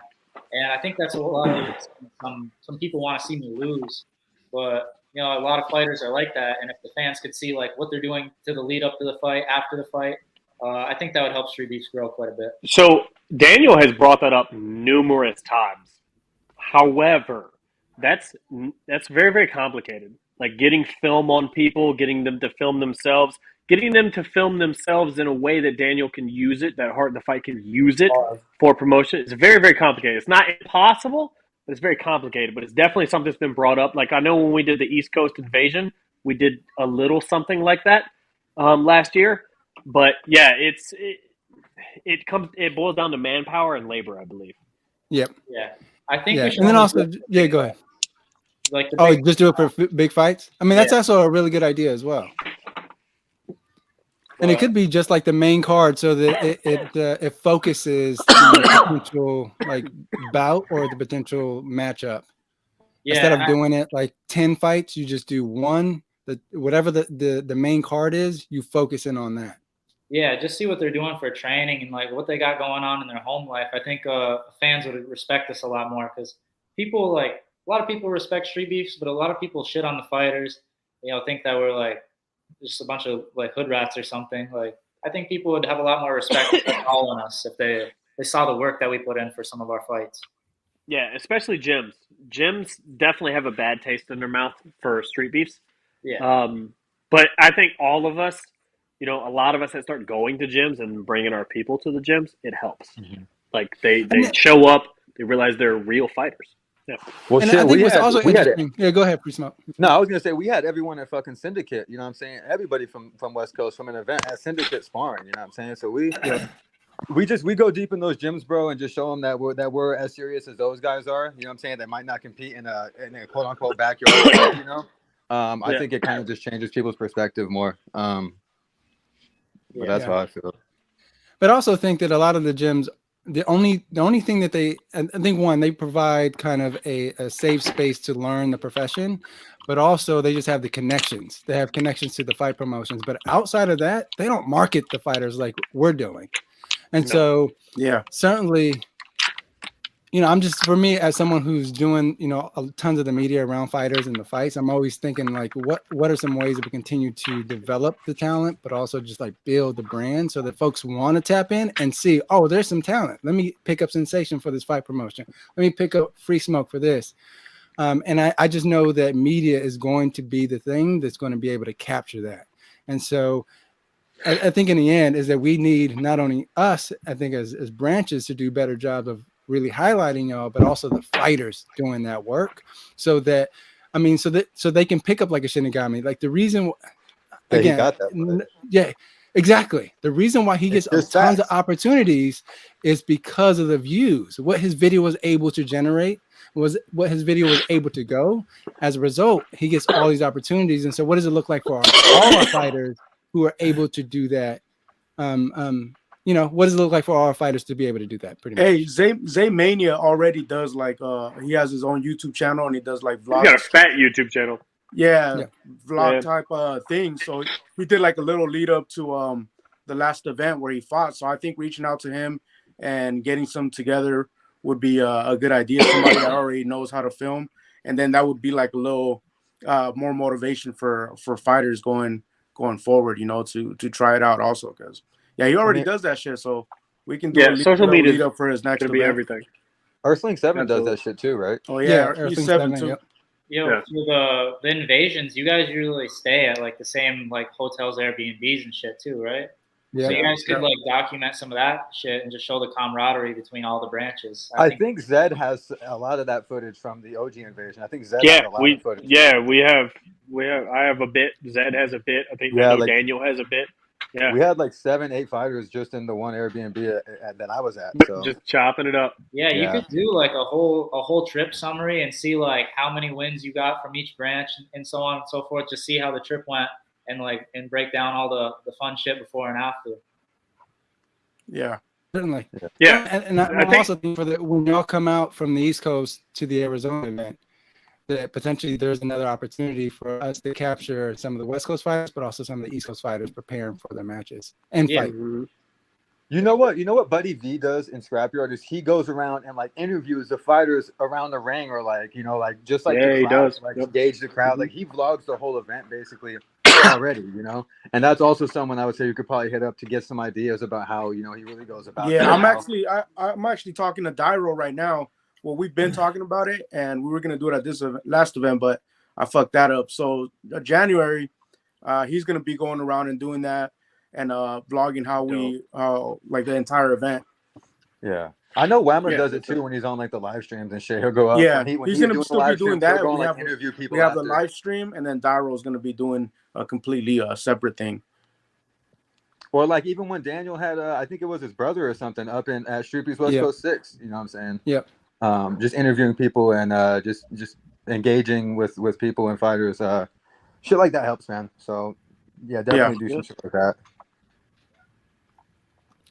And I think that's a lot of some people want to see me lose. But, you know, a lot of fighters are like that. And if the fans could see like what they're doing to the lead up to the fight, after the fight, I think that would help Streetbeefs grow quite a bit. So Daniel has brought that up numerous times. However, that's very, very complicated. Like getting film on people, getting them to film themselves, getting them to film themselves in a way that Daniel can use it, that Heart in the Fight can use it for promotion. It's very, very complicated. It's not impossible, but it's very complicated. But it's definitely something that's been brought up. Like I know when we did the East Coast Invasion, we did a little something like that last year. But yeah, it boils down to manpower and labor, I believe. Yep. Yeah, I think. Yeah, and then also, go ahead. Like just do it for big fights. I mean, that's also a really good idea as well. And it could be just like the main card, so that it focuses the potential like bout or the potential matchup. Yeah, instead of doing it like 10 fights, you just do one. Whatever the main card is, you focus in on that. Yeah, just see what they're doing for training and like what they got going on in their home life. I think fans would respect this a lot more because people like a lot of people respect Streetbeefs, but a lot of people shit on the fighters. You know, think that we're like just a bunch of like hood rats or something. Like I think people would have a lot more respect for following us if they saw the work that we put in for some of our fights. Yeah, especially gyms. Gyms definitely have a bad taste in their mouth for Streetbeefs. Yeah. But I think all of us, you know, a lot of us that start going to gyms and bringing our people to the gyms, it helps. Mm-hmm. Like they show up, they realize they're real fighters. Yeah. Well, and shit, I think what's also interesting. interesting. Yeah, go ahead, Pre-Smoke. No, I was gonna say we had everyone at fucking Syndicate. You know what I'm saying? Everybody from West Coast from an event at Syndicate sparring. You know what I'm saying? So we go deep in those gyms, bro, and just show them that we're as serious as those guys are. You know what I'm saying? They might not compete in a quote unquote backyard. You know, I think it kind of just changes people's perspective more. But that's how I feel. But I also think that a lot of the gyms, the only thing that I think one, they provide kind of a safe space to learn the profession, but also they just have the connections. They have connections to the fight promotions. But outside of that, they don't market the fighters like we're doing. And so, certainly, you know, I'm just, for me, as someone who's doing, you know, tons of the media around fighters and the fights, I'm always thinking like, what are some ways that we continue to develop the talent, but also just like build the brand so that folks want to tap in and see, oh, there's some talent. Let me pick up Sensation for this fight promotion. Let me pick up Free Smoke for this. And I just know that media is going to be the thing that's going to be able to capture that. And so I think in the end is that we need not only us, I think as branches to do better job of really highlighting y'all, but also the fighters doing that work, so that so they can pick up like a Shinigami. Like the reason, again, yeah, exactly. The reason why he gets tons of opportunities is because of the views. What his video was able to generate was what his video was able to go. As a result, he gets all these opportunities. And so, what does it look like for all our fighters who are able to do that? What does it look like for all our fighters to be able to do that? Pretty much. Hey, Zay Mania already does like he has his own YouTube channel and he does like vlogs. He's got a fat YouTube channel. Yeah. Vlog type thing. So we did like a little lead up to the last event where he fought. So I think reaching out to him and getting some together would be a good idea. Somebody that already knows how to film, and then that would be like a little more motivation for fighters going forward. To try it out also, because he already does that shit. So we can do a social media lead up for his next event. Be everything. Earthling 7 does that shit too, right? Oh yeah, Earthling 7 too. Yep. For the invasions, you guys usually stay at like the same like hotels, Airbnbs and shit too, right? Yeah. So you guys could like document some of that shit and just show the camaraderie between all the branches. I think Zed has a lot of that footage from the OG invasion. I think Zed has a lot of footage. Yeah, we have. I have a bit. Zed has a bit. I think Daniel has a bit. Yeah. We had like 7-8 fighters just in the one Airbnb that I was at. So. Just chopping it up. Yeah, you could do like a whole trip summary and see like how many wins you got from each branch and so on and so forth. Just see how the trip went and break down all the fun shit before and after. Yeah. Certainly. Yeah. And I also think when y'all come out from the East Coast to the Arizona event, that potentially there's another opportunity for us to capture some of the West Coast fighters, but also some of the East Coast fighters preparing for their matches and fight. You know what Buddy V does in Scrapyard is he goes around and like interviews the fighters around the ring, or like just like the crowd, engage the crowd. Like he vlogs the whole event basically already, and that's also someone I would say you could probably hit up to get some ideas about how he really goes about. Yeah, I'm actually talking to Dyro right now. Well, we've been talking about it, and we were gonna do it at this last event, but I fucked that up. So January, he's gonna be going around and doing that and vlogging how like the entire event. Yeah, I know Whammer does it too when he's on like the live streams and shit. He'll go up. Yeah, he's gonna still be doing that. Interview people. We have the live stream, and then Dyro's gonna be doing a completely separate thing. Or like even when Daniel had, I think it was his brother or something up at Streetbeefs Westcoast 6. You know what I'm saying? Yep. Just interviewing people and just engaging with people and fighters. Shit like that helps, man. So yeah, definitely do some shit like that.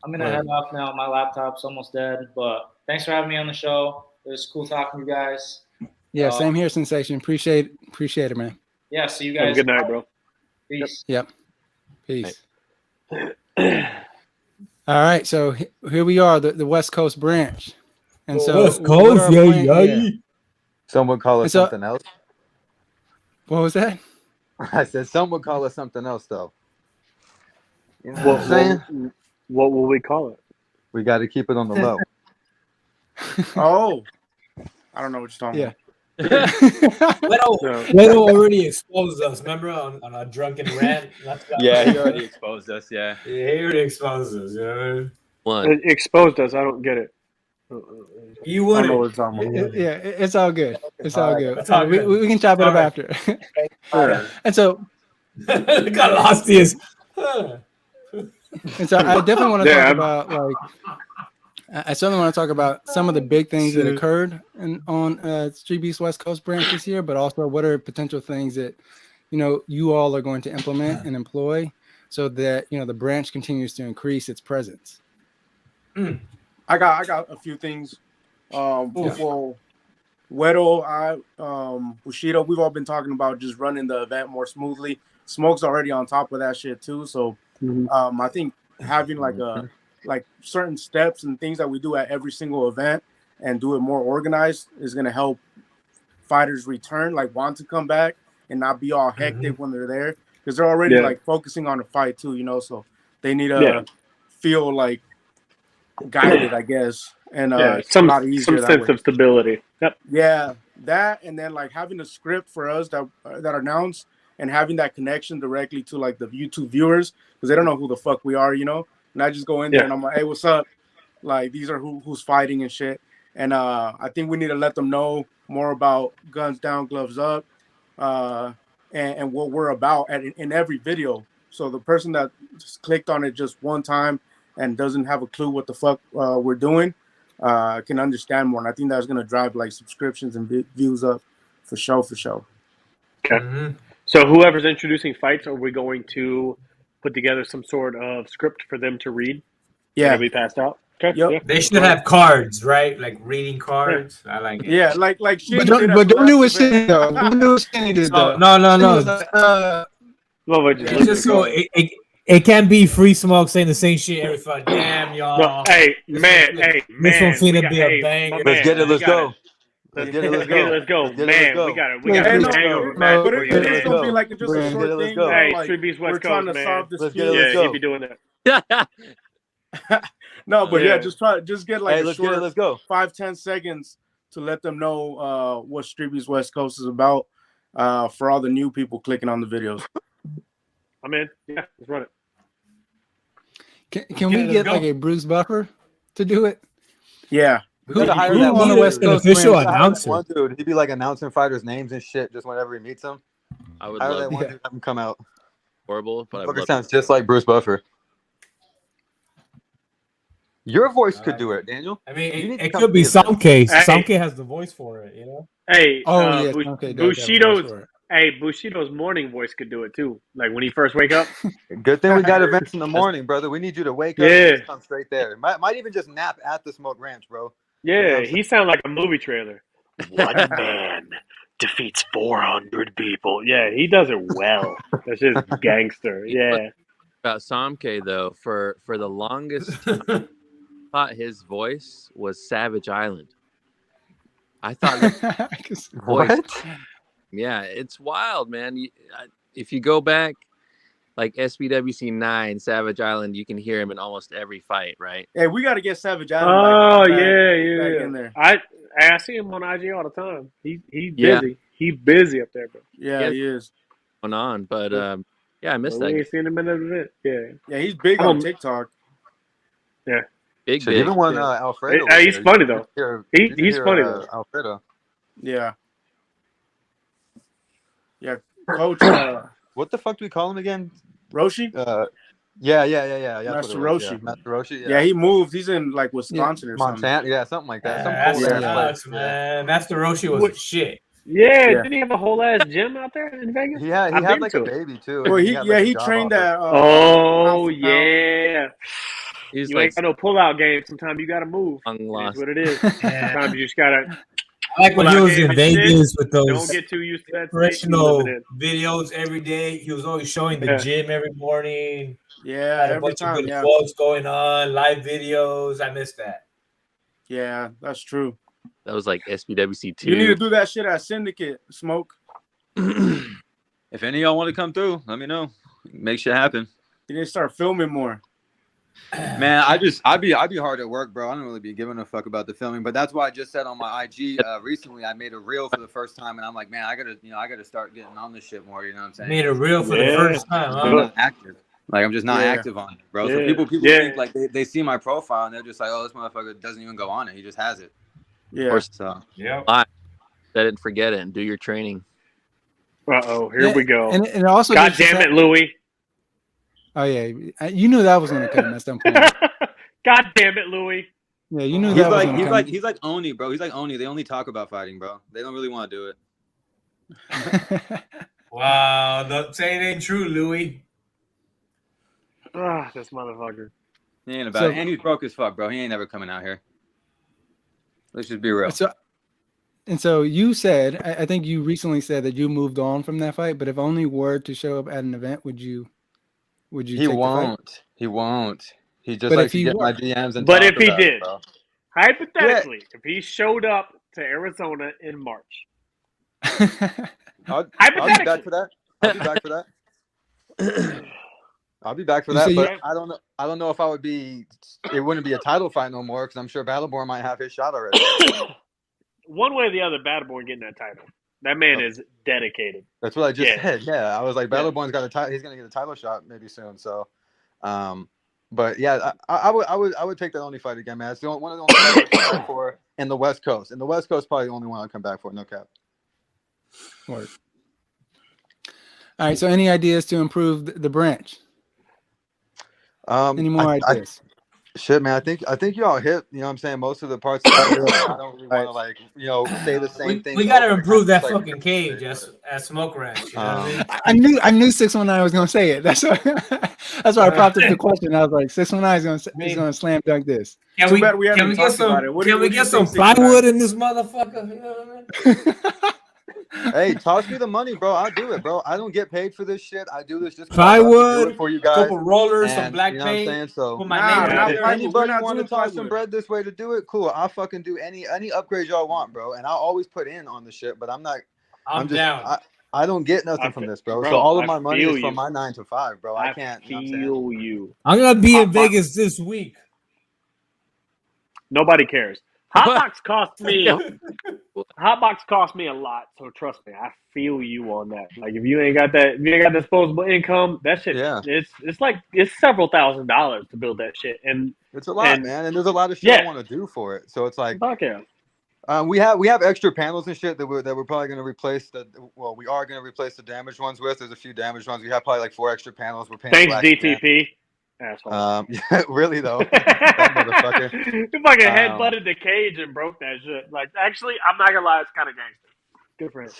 I'm gonna head off now. My laptop's almost dead, but thanks for having me on the show. It was cool talking to you guys. Yeah, same here, Sensation. Appreciate it, man. Yeah, see you guys. Good night, bro. Peace. Yep. Peace. All right, so here we are, the West Coast branch. And so West Coast, yeah. Some would call it something else. What was that? I said some would call it something else, though. You know what I'm saying? What will we call it? We got to keep it on the low. Oh, I don't know what you're talking about. Wero already exposed us. Remember on a drunken rant? Yeah, he already exposed us. Yeah, he already exposed us. Yeah, It exposed us. I don't get it. You would. It's all good. It's all good. We can chop it up after. And so, got lost his. And so, I definitely want to talk about I certainly want to talk about some of the big things that occurred on Streetbeefs West Coast branch this year, but also what are potential things that you all are going to implement and employ so that the branch continues to increase its presence. I got a few things. Well, Wero, Bushido, we've all been talking about just running the event more smoothly. Smoke's already on top of that shit too. So I think having like certain steps and things that we do at every single event and do it more organized is going to help fighters return, like want to come back and not be all hectic when they're there, because they're already like focusing on the fight too, so they need to feel like guided, I guess, and it's a lot easier. Some sense of stability. Yep. Yeah, that, and then like having a script for us that announce and having that connection directly to like the YouTube viewers, because they don't know who the fuck we are, and I just go in there and I'm like, hey, what's up? Like, these are who's fighting and shit. And I think we need to let them know more about Guns Down, Gloves Up, and what we're about in every video. So the person that just clicked on it just one time and doesn't have a clue what the fuck we're doing can understand more. And I think that's going to drive like subscriptions and views up for sure. Okay. So whoever's introducing fights, are we going to put together some sort of script for them to read? Yeah. That'll be passed out. Okay. Yep. Yeah. They should have cards, right? Like reading cards. I like it. Yeah, like Shinny But did. don't do what Shinny though. Don't do what Shinny did though. No. It's just so it can't be free smoke saying the same shit every fucking damn y'all. No, hey man. This one's finna be a banger. Let's get it. Let's go. Let's go. Man, we got Hey, a hangover match but for you, it's man. gonna be like just a short thing. Hey, like, Streetbeefs we're West trying Coast, to man. solve this. Yeah, he'd be doing that. No, but yeah, just get like Hey, a let's short, get it. Let's go. 5-10 seconds to let them know what Streetbeefs West Coast is about. For all the new people clicking on the videos. I'm in. Yeah, let's run it. Can we get like a Bruce Buffer to do it? Yeah. Who on the West Coast? Official announcer. One dude, he'd be like announcing fighters' names and shit just whenever he meets them. I would Hire love that one dude, have him come out. horrible, but I would Fucker love sounds just like Bruce Buffer. Your voice could do it, Daniel. I mean, it could be Samke. Samke has the voice for it, you know. Hey, yeah, Bushido's morning voice could do it too. Like when he first wake up. Good thing we got events in the morning, brother. We need you to wake up and just come straight there. Might even just nap at the Smoke Ranch, bro. Yeah, he sounds like a movie trailer. One man defeats 400 people. Yeah, he does it well. That's just gangster. Yeah. About Samke though, for the longest time, I thought his voice was Savage Island. I thought his voice. What? Yeah, it's wild, man. If you go back, like SBWC 9, Savage Island, you can hear him in almost every fight, right? Hey, we got to get Savage Island. Back in there. I see him on IG all the time. He's busy. Yeah. He's busy up there, bro. Yeah, he is. Going on, but yeah, I missed We that. ain't seen him in an event. Yeah, he's big on TikTok. Yeah. Big. Even one Alfredo. He's funny though. He's funny though. Alfredo. Yeah. Yeah, Coach. What the fuck do we call him again? Roshi? Yeah. Master Roshi. Yeah. Master Roshi. Yeah, he moved. He's in like Wisconsin or something. Montana. Yeah, something like that. Man. Master Roshi was shit. Yeah, didn't he have a whole ass gym out there in Vegas? He had like a baby too. Well, he trained at. Yeah. He's you like ain't got no pull-out game. Sometimes you got to move. That's what it is. Sometimes you just got to. I like when he was in Vegas with those Don't get too used to that. inspirational videos every day. He was always showing the gym every morning. Yeah, had a bunch of good quotes going on, live videos. I missed that. Yeah, that's true. That was like SBWC 2. You need to do that shit at Syndicate, Smoke. If any of y'all want to come through, let me know. Make shit happen. You need to start filming more. Man, I'd be hard at work, bro. I don't really be giving a fuck about the filming, but that's why I just said on my IG recently I made a reel for the first time, and I'm like, man, I gotta start getting on this shit more. You know what I'm saying? Made a reel for the first time. I'm not active. Like I'm just not active on it, bro. So people think like they see my profile and they're just like, oh, this motherfucker doesn't even go on it. He just has it. Yeah. So set it and forget it and do your training. Here we go. And also, God damn it, Louie. Oh yeah, you knew that was gonna come at some point. God damn it, Louie. Yeah, you knew he's that. He's like Oni, bro. He's like Oni. They only talk about fighting, bro. They don't really want to do it. Wow, don't say it ain't true, Louie. This motherfucker. He ain't about it. And he's broke as fuck, bro. He ain't never coming out here. Let's just be real. So you said, I think you recently said that you moved on from that fight, but if only were to show up at an event, would you? He won't. He won't. He just likes to get my DMs and. But if he did, hypothetically, if he showed up to Arizona in March, I'll be back for that. I'll be back for that. But I don't know if I would be. It wouldn't be a title fight no more because I'm sure Battleborn might have his shot already. One way or the other, Battleborn getting that title. That man is dedicated. That's what I just said. Yeah, I was like, Battleborn's got a title. He's gonna get a title shot maybe soon. So, But yeah, I would take that only fight again, man. It's the only, one of the only fights I come back for in the West Coast. And the West Coast probably the only one I'll come back for. No cap. Word. All right. So, any ideas to improve the branch? Any more ideas? Shit, man. I think y'all hit. You know what I'm saying? Most of the parts. Of I don't really want to like say the same thing. We gotta improve that fucking cage at Smoke Ranch. You know what I mean? I knew 619 was gonna say it. That's why I prompted the question. I was like, 619 is gonna slam dunk this. Can we get some plywood in this motherfucker? You know what I mean? Hey, toss me the money, bro. I'll do it, bro. I don't get paid for this shit. I do this just plywood for you guys. Couple rollers, and, some black you know paint. What I'm saying? So put my name out if there. anybody want to toss some bread this way to do it, cool. I'll fucking do any upgrades y'all want, bro. And I'll always put in on the shit. But I'm just down. I don't get nothing from this, bro. So all of my money is from my 9 to 5, bro. I can't. Feel you. I'm gonna be in Vegas this week. Nobody cares. Hotbox cost me a lot, so trust me, I feel you on that. Like if you ain't got disposable income, that shit, it's several $1,000s to build that shit, and it's a lot, man. And there's a lot of shit I want to do for it. So it's like, fuck yeah. We have extra panels and shit that we're probably going to replace. We are going to replace the damaged ones with. There's a few damaged ones. We have probably like 4 extra panels. We're paying. Thanks, DTP. Asshole. Yeah, really though. That motherfucker. He fucking headbutted the cage and broke that shit. Like, actually, I'm not gonna lie, it's kind of gangster. Good for him.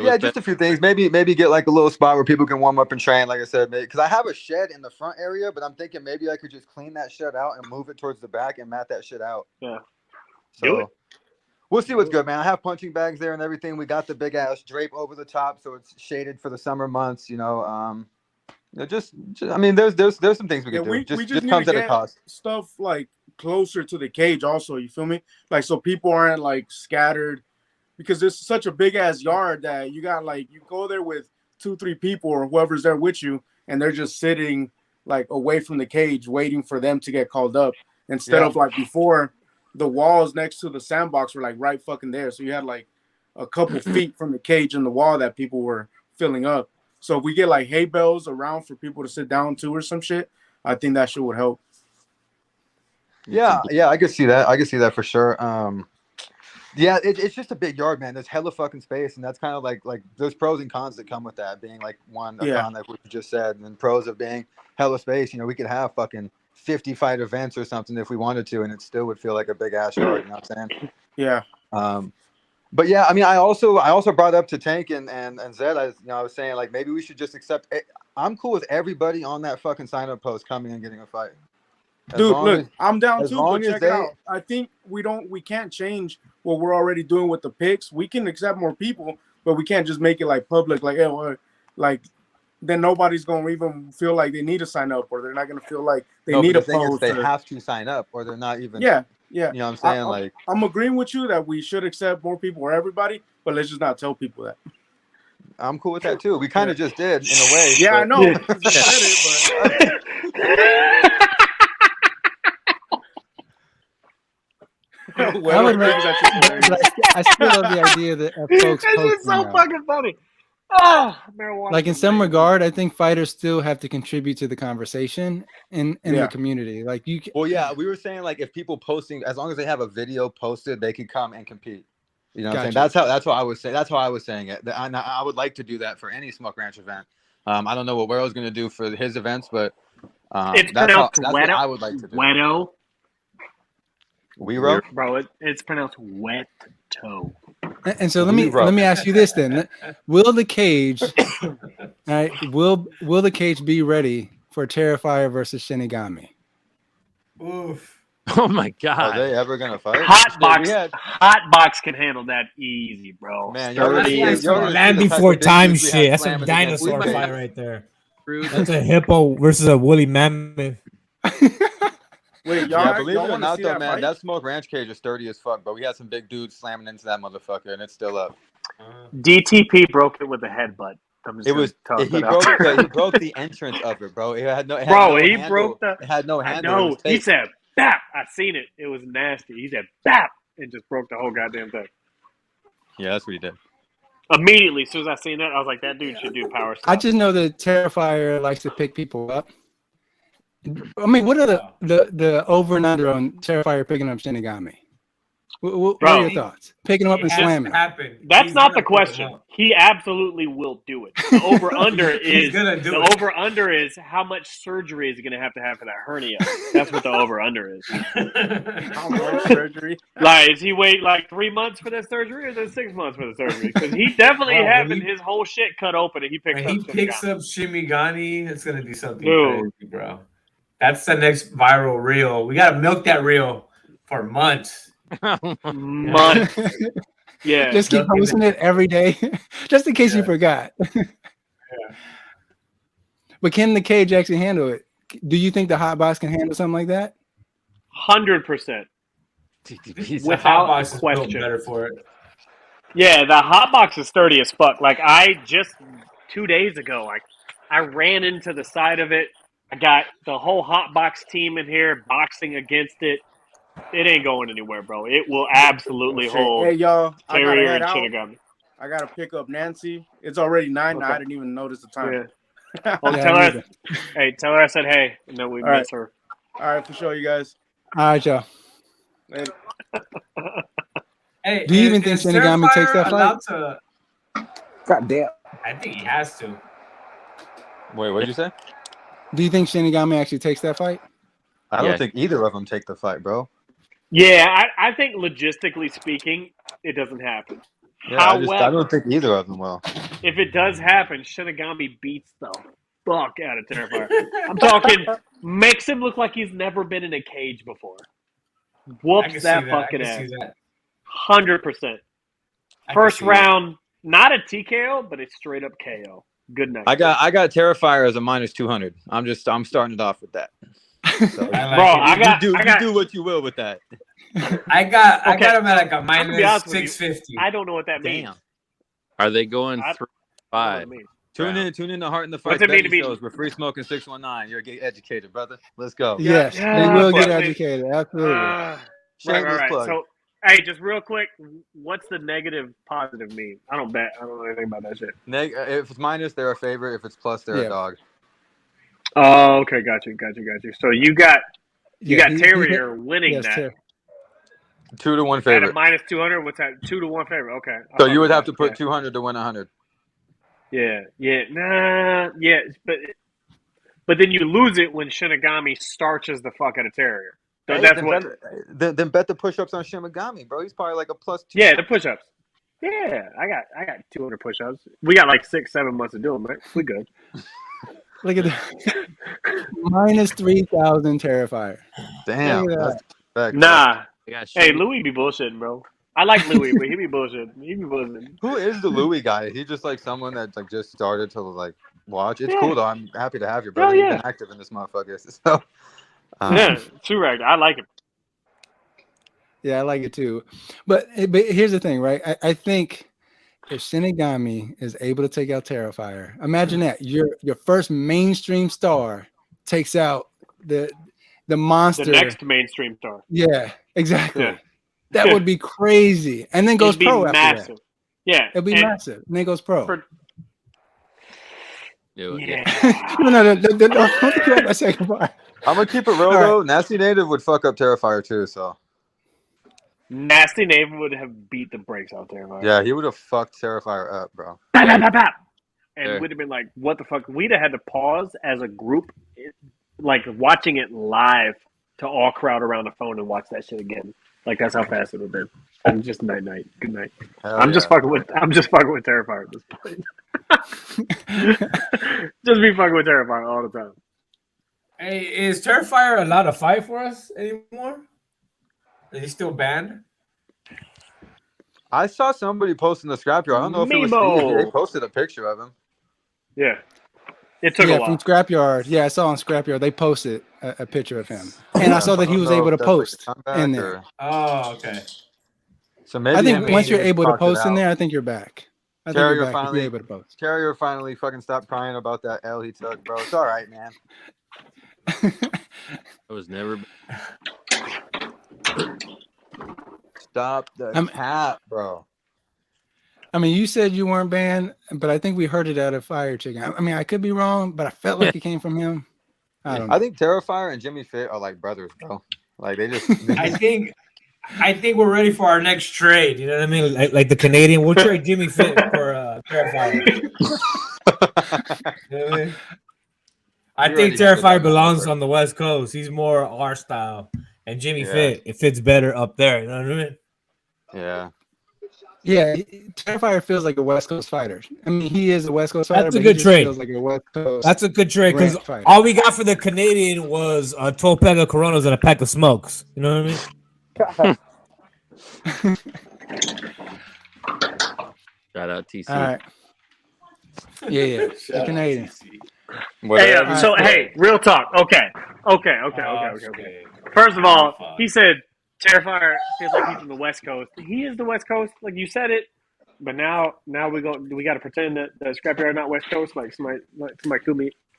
Yeah, just a few things. Maybe get like a little spot where people can warm up and train. Like I said, because I have a shed in the front area, but I'm thinking maybe I could just clean that shed out and move it towards the back and mat that shit out. Yeah. So we'll see what's good, man. I have punching bags there and everything. We got the big ass drape over the top, so it's shaded for the summer months. Just I mean, there's some things we can do. We just need comes to at a cost. Stuff like closer to the cage, also. You feel me? Like so people aren't like scattered, because it's such a big ass yard that you got like you go there with 2-3 people or whoever's there with you, and they're just sitting like away from the cage, waiting for them to get called up. Instead of like before, the walls next to the sandbox were like right fucking there, so you had like a couple feet from the cage and the wall that people were filling up. So if we get like hay bales around for people to sit down to or some shit, I think that shit would help. Yeah, I could see that. I could see that for sure. Yeah, it's just a big yard, man. There's hella fucking space, and that's kind of like there's pros and cons that come with that. Being like con, like what you just said, and then pros of being hella space. We could have fucking 50 fight events or something if we wanted to, and it still would feel like a big ass yard. You know what I'm saying? Yeah. But yeah, I mean, I also brought up to Tank and Zed. I was saying like maybe we should just accept. I'm cool with everybody on that fucking sign up post coming and getting a fight. Dude, look, I'm down too. But check it out. I think we can't change what we're already doing with the picks. We can accept more people, but we can't just make it like public. Like, like then nobody's gonna even feel like they need to sign up, or they're not gonna feel like they need a post. They have to sign up, or they're not even. Yeah. You know what I'm saying? I'm agreeing with you that we should accept more people or everybody, but let's just not tell people that. I'm cool with that too. We kind of just did in a way. Yeah, I know. You said it, I still love the idea that folks This is so fucking funny. Oh, marijuana. Like in some regard, I think fighters still have to contribute to the conversation in the community. Like you. Well, yeah, we were saying like if people posting, as long as they have a video posted, they could come and compete. You know what I'm saying? That's what I was saying. That's how I was saying it. I would like to do that for any Smoke Ranch event. I don't know what Wero's going to do for his events, but that's what I would like to do. Wero. Wero? Bro, it's pronounced wet toe. And so let me ask you this then: will the cage, all right? Will the cage be ready for Terrifier versus Shinigami? Oof! Oh my god! Are they ever gonna fight? Hotbox can handle that easy, bro. Man, that's some land before time shit. That's a dinosaur fight right there. That's a hippo versus a woolly mammoth. Wait, believe it or not, though, man, that Smoke Ranch cage is sturdy as fuck. But we had some big dudes slamming into that motherfucker, and it's still up. DTP broke it with a headbutt. He broke the entrance of it, bro. It had no. It had no handle. No, he said, "Bap!" I seen it. It was nasty. He said, "Bap!" and just broke the whole goddamn thing. Yeah, that's what he did. Immediately, as soon as I seen that, I was like, "That dude should do power stuff." I just know that Terrifier likes to pick people up, I mean, what are the over and under on Terrifier picking up Shinigami? What are your thoughts? Picking him up and slamming. That's not the question. He absolutely will do it. The over under is over under is how much surgery is he gonna have for that hernia. That's what the over under is. How much surgery? Like, is he wait like 3 months for that surgery, or is it 6 months for the surgery? Because he definitely having his whole shit cut open, and he picks up Shimigami. It's gonna be something crazy, bro. That's the next viral reel. We gotta milk that reel for months. Months. Yeah. Just keep posting it every day, just in case you forgot. But can the cage actually handle it? Do you think the hot box can handle something like that? 100%. Without question. Better for it. Yeah, the hot box is sturdy as fuck. Like, I just 2 days ago, I ran into the side of it. I got the whole hot box team in here boxing against it. It ain't going anywhere, bro. It will absolutely hold. Hey, y'all, Terrier and Shinigami. I gotta pick up Nancy. It's already 9. Okay. I didn't even notice the time. Yeah. Well, tell her I said hey, and then we miss her. All right, for sure, you guys. All right, y'all. Later. Hey, do you even think Shinigami takes that fight? God damn. I think he has to. Wait, what did you say? Do you think Shinigami actually takes that fight? I don't think either of them take the fight, bro. Yeah, I think logistically speaking, it doesn't happen. Yeah, However, I don't think either of them will. If it does happen, Shinigami beats the fuck out of Terrifier. I'm talking, makes him look like he's never been in a cage before. Whoops that fucking ass. 100%. First round, not a TKO, but a straight up KO. Good night. I got Terrifier as a -200. I'm starting it off with that. So, you do what you will with that. I got him at like a -650. I don't know what that means. Are they going 3-5? Tune in to Heart in the Fight shows with Free Smoking 619. You're get educated, brother. Let's go. Yes, they will get educated. Absolutely. Right. So, hey, just real quick, what's the negative positive mean? I don't know anything about that shit. If it's minus, they're a favorite. If it's plus, they're a dog. Oh, okay, got you. So you got Terrier winning that. 2-1 favorite. At a -200, what's that? 2-1 favorite. Okay. So you would have to put 200 to win 100. Yeah, but then you lose it when Shinigami starches the fuck out of Terrier. So then bet the push-ups on Shinigami, bro. He's probably like a +2. Yeah, the push-ups. Yeah, I got 200 push-ups. We got like 6-7 months to do them, right? We good. Look at that. -3,000 Terrifier. Damn. Nah. Hey, Louis be bullshitting, bro. I like Louis, but he be bullshitting. Who is the Louis guy? Is he just like someone that like just started to like watch? It's cool though. I'm happy to have you, brother. You've been active in this motherfucker. So yeah, true, right. I like him. Yeah, I like it too. But here's the thing, right? I think if Shinigami is able to take out Terrifier, imagine that your first mainstream star takes out the monster. The next mainstream star. Yeah, exactly. Yeah. That would be crazy. And then goes pro after that. Yeah. It'll be massive. And then goes pro. No, don't think about that second part. I'm gonna keep it real though. Nasty Native would fuck up Terrifier too, so. Nasty Native would have beat the brakes out Terrifier. Yeah, he would have fucked Terrifier up, bro. And we'd have been like, what the fuck? We'd have had to pause as a group, like watching it live, to all crowd around the phone and watch that shit again. Like that's how fast it would have been. And just night. Good night. I'm just fucking with Terrifier at this point. Just be fucking with Terrifier all the time. Hey, is Terrifier allowed to fight for us anymore? Is he still banned? I saw somebody posting the scrapyard. I don't know if it was Steve. They posted a picture of him. Yeah. It took a while. From Scrapyard. Yeah, I saw on Scrapyard they posted a picture of him, and I saw that he was able to post in there. Oh, okay. So maybe I think once you're able to post in there, I think you're back. I think Carrier you're back finally if you're able to post. Carrier finally fucking stopped crying about that L he took, bro. It's all right, man. I was never. Stop the cap, bro. I mean, you said you weren't banned, but I think we heard it out of Fire Chicken. I mean, I could be wrong, but I felt like it came from him. I don't know. I think Terrifier and Jimmy Fit are like brothers, bro. Like they just. I think we're ready for our next trade. You know what I mean? Like the Canadian, we'll trade Jimmy Fit for Terrifier. You know what I mean? I think Terrifier belongs on the West Coast. He's more our style, and Jimmy Fit it fits better up there. You know what I mean? Yeah. Yeah, Terrifier feels like a West Coast fighter. I mean, he is a West Coast fighter. That's a good trade. Feels like a West Coast. That's a good trade because all we got for the Canadian was 12 pack of Coronas and a pack of smokes. You know what I mean? Shout out TC. All right. Yeah. The Canadian. Hey, real talk. Okay. First of all, he said Terrifier feels like he's from the West Coast. He is the West Coast, like you said it. But now we got to pretend that the Scrapyard not West Coast, like somebody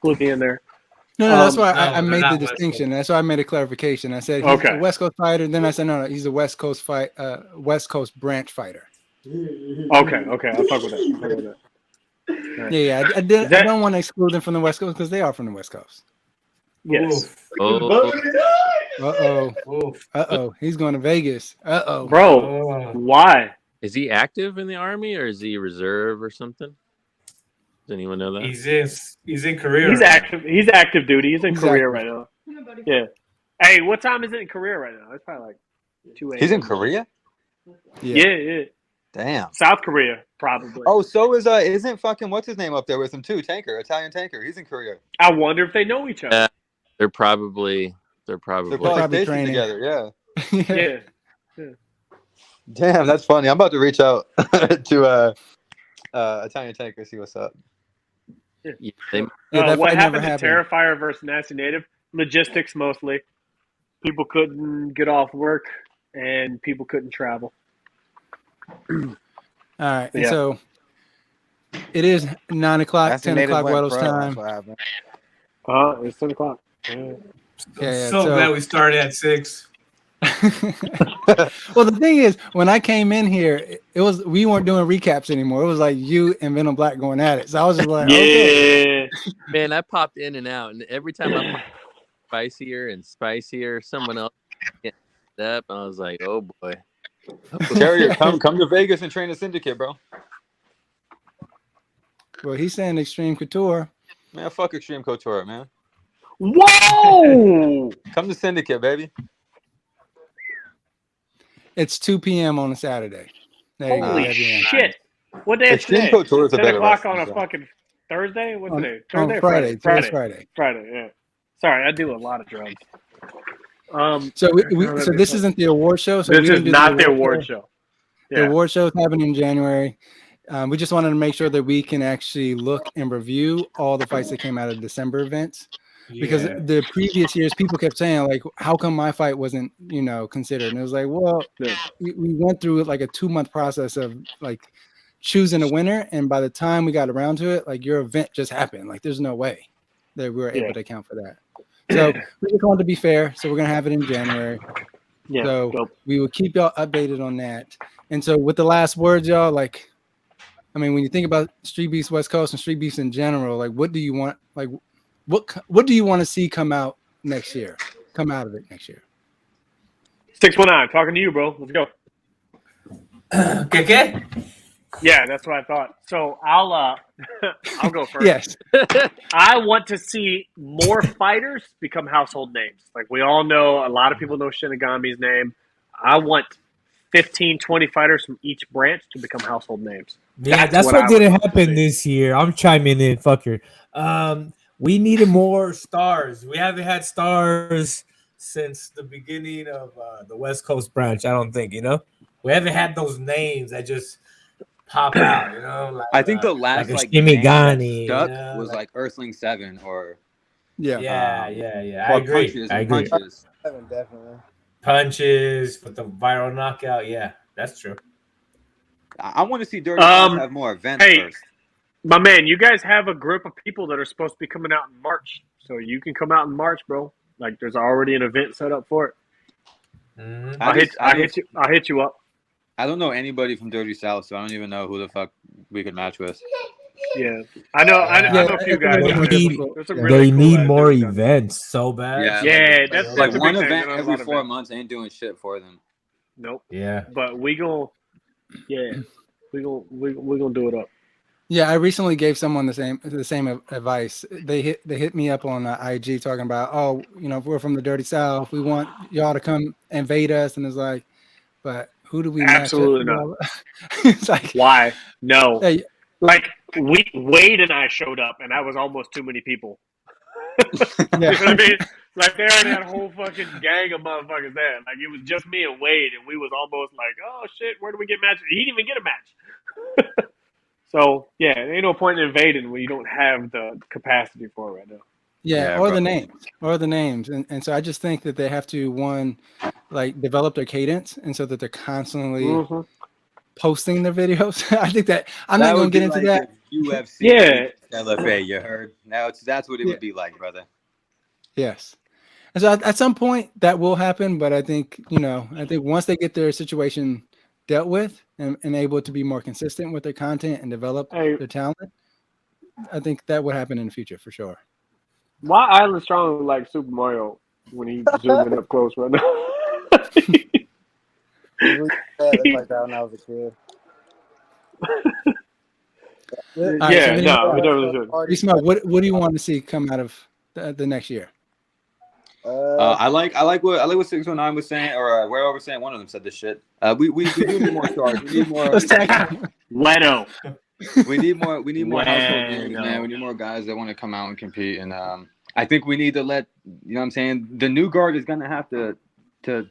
clued me in there. No, that's why I made the distinction. That's why I made a clarification. I said he's a West Coast fighter. Then I said no, he's a West Coast West Coast branch fighter. Okay, I'll fuck with that. Right. Yeah. I don't want to exclude them from the West Coast because they are from the West Coast. Yes. Uh-oh. He's going to Vegas. Uh-oh. Bro, why? Is he active in the Army or is he reserve or something? Does anyone know that? He's in Korea. He's active. He's active duty. He's in Korea right now. Yeah. Hey, what time is it in Korea right now? It's probably like 2 a.m. He's in Korea? Yeah. Damn. South Korea, probably. Oh, so isn't fucking what's his name up there with him too? Italian Tanker. He's in Korea. I wonder if they know each other. They're probably stationed training together. Yeah. Damn, that's funny. I'm about to reach out to Italian Tanker, see what's up. What happened to Terrifier versus Nasty Native? Logistics mostly. People couldn't get off work and people couldn't travel. All right. Yeah. So it is 9 o'clock, 10 o'clock Weddle's time. It's 10 o'clock. Yeah. So glad we started at 6. Well, the thing is, when I came in here, we weren't doing recaps anymore. It was like you and Venom Blacc going at it. So I was just like, okay. Man, I popped in and out, and every time I spicier, someone else get up, and I was like, oh boy. Terrier, come to Vegas and train a syndicate, bro. Well, he's saying Extreme Couture. Man, fuck Extreme Couture, man. Whoa! Come to Syndicate, baby. It's 2 p.m. on a Saturday. Holy shit! What day is today? 10 o'clock on a fucking Thursday? What's today? Thursday? Friday. Friday. Yeah. Sorry, I do a lot of drugs. So so this isn't the award show. So this is not the award show. Yeah. The award show is happening in January. We just wanted to make sure that we can actually look and review all the fights that came out of December events. Because the previous years, people kept saying, like, how come my fight wasn't, considered? And it was like, well, we went through like a 2-month process of like choosing a winner. And by the time we got around to it, like your event just happened. Like there's no way that we were able to account for that. So we just wanted to be fair. So we're going to have it in January. Yeah. So we will keep y'all updated on that. And so with the last words, y'all, like, I mean, when you think about Streetbeefs West Coast and Streetbeefs in general, like, what do you want? Like, what do you want to see come out of it next year? 619, talking to you, bro. Let's go. Okay. Yeah, that's what I thought. So I'll go first. Yes. I want to see more fighters become household names. Like we all know, a lot of people know Shinigami's name. I want 15, 20 fighters from each branch to become household names. Yeah, that's what didn't happen this year. I'm chiming in, fucker. We needed more stars. We haven't had stars since the beginning of the West Coast branch, I don't think, We haven't had those names that just pop out, Like, I think the last like Jimmy Gani was like Earthling 7 or Yeah. I agree. Punches. 7, definitely. Punches with the viral knockout. Yeah, that's true. I want to see Dirty South have more events first. My man, you guys have a group of people that are supposed to be coming out in March. So you can come out in March, bro. Like there's already an event set up for it. Mm-hmm. I'll hit you up. I don't know anybody from Dirty South, so I don't even know who the fuck we could match with. Yeah, I know a few guys. There's some really They cool need guys more doing that. events so bad. Yeah, Yeah, like, that's like the one big thing. event They don't have a every lot of 4 events. months ain't doing shit for them. Nope. Yeah. But we gonna do it up. Yeah, I recently gave someone the same advice. They hit me up on IG talking about, oh, if we're from the Dirty South, we want y'all to come invade us, and it's like, but who do we Absolutely match up? not. It's like, Why? No. Hey, Like Wade and I showed up, and that was almost too many people. You know what I mean? Like, they already had a whole fucking gang of motherfuckers there. Like, it was just me and Wade, and we was almost like, oh shit, where do we get matches? He didn't even get a match. So yeah, there ain't no point in invading when you don't have the capacity for it right now. Yeah, or the names, and so I just think that they have to develop their cadence, and so that they're constantly posting their videos. I think that I'm not going to get into that. UFC, yeah, LFA, you heard? Now that's what it would be like, brother. Yes, and so at some point that will happen, but I think once they get their situation dealt with and able to be more consistent with their content and develop their talent, I think that would happen in the future for sure. Why Island Strong like Super Mario when he's zooming up close right now? Like that when I was a kid. What do you want to see come out of the next year? I like what 619 was saying, or Wero was saying. One of them said this shit. We do need more stars. We need more. Wero. We need more household names, man. We need more guys that want to come out and compete. And I think we need to let what I'm saying. The new guard is gonna have to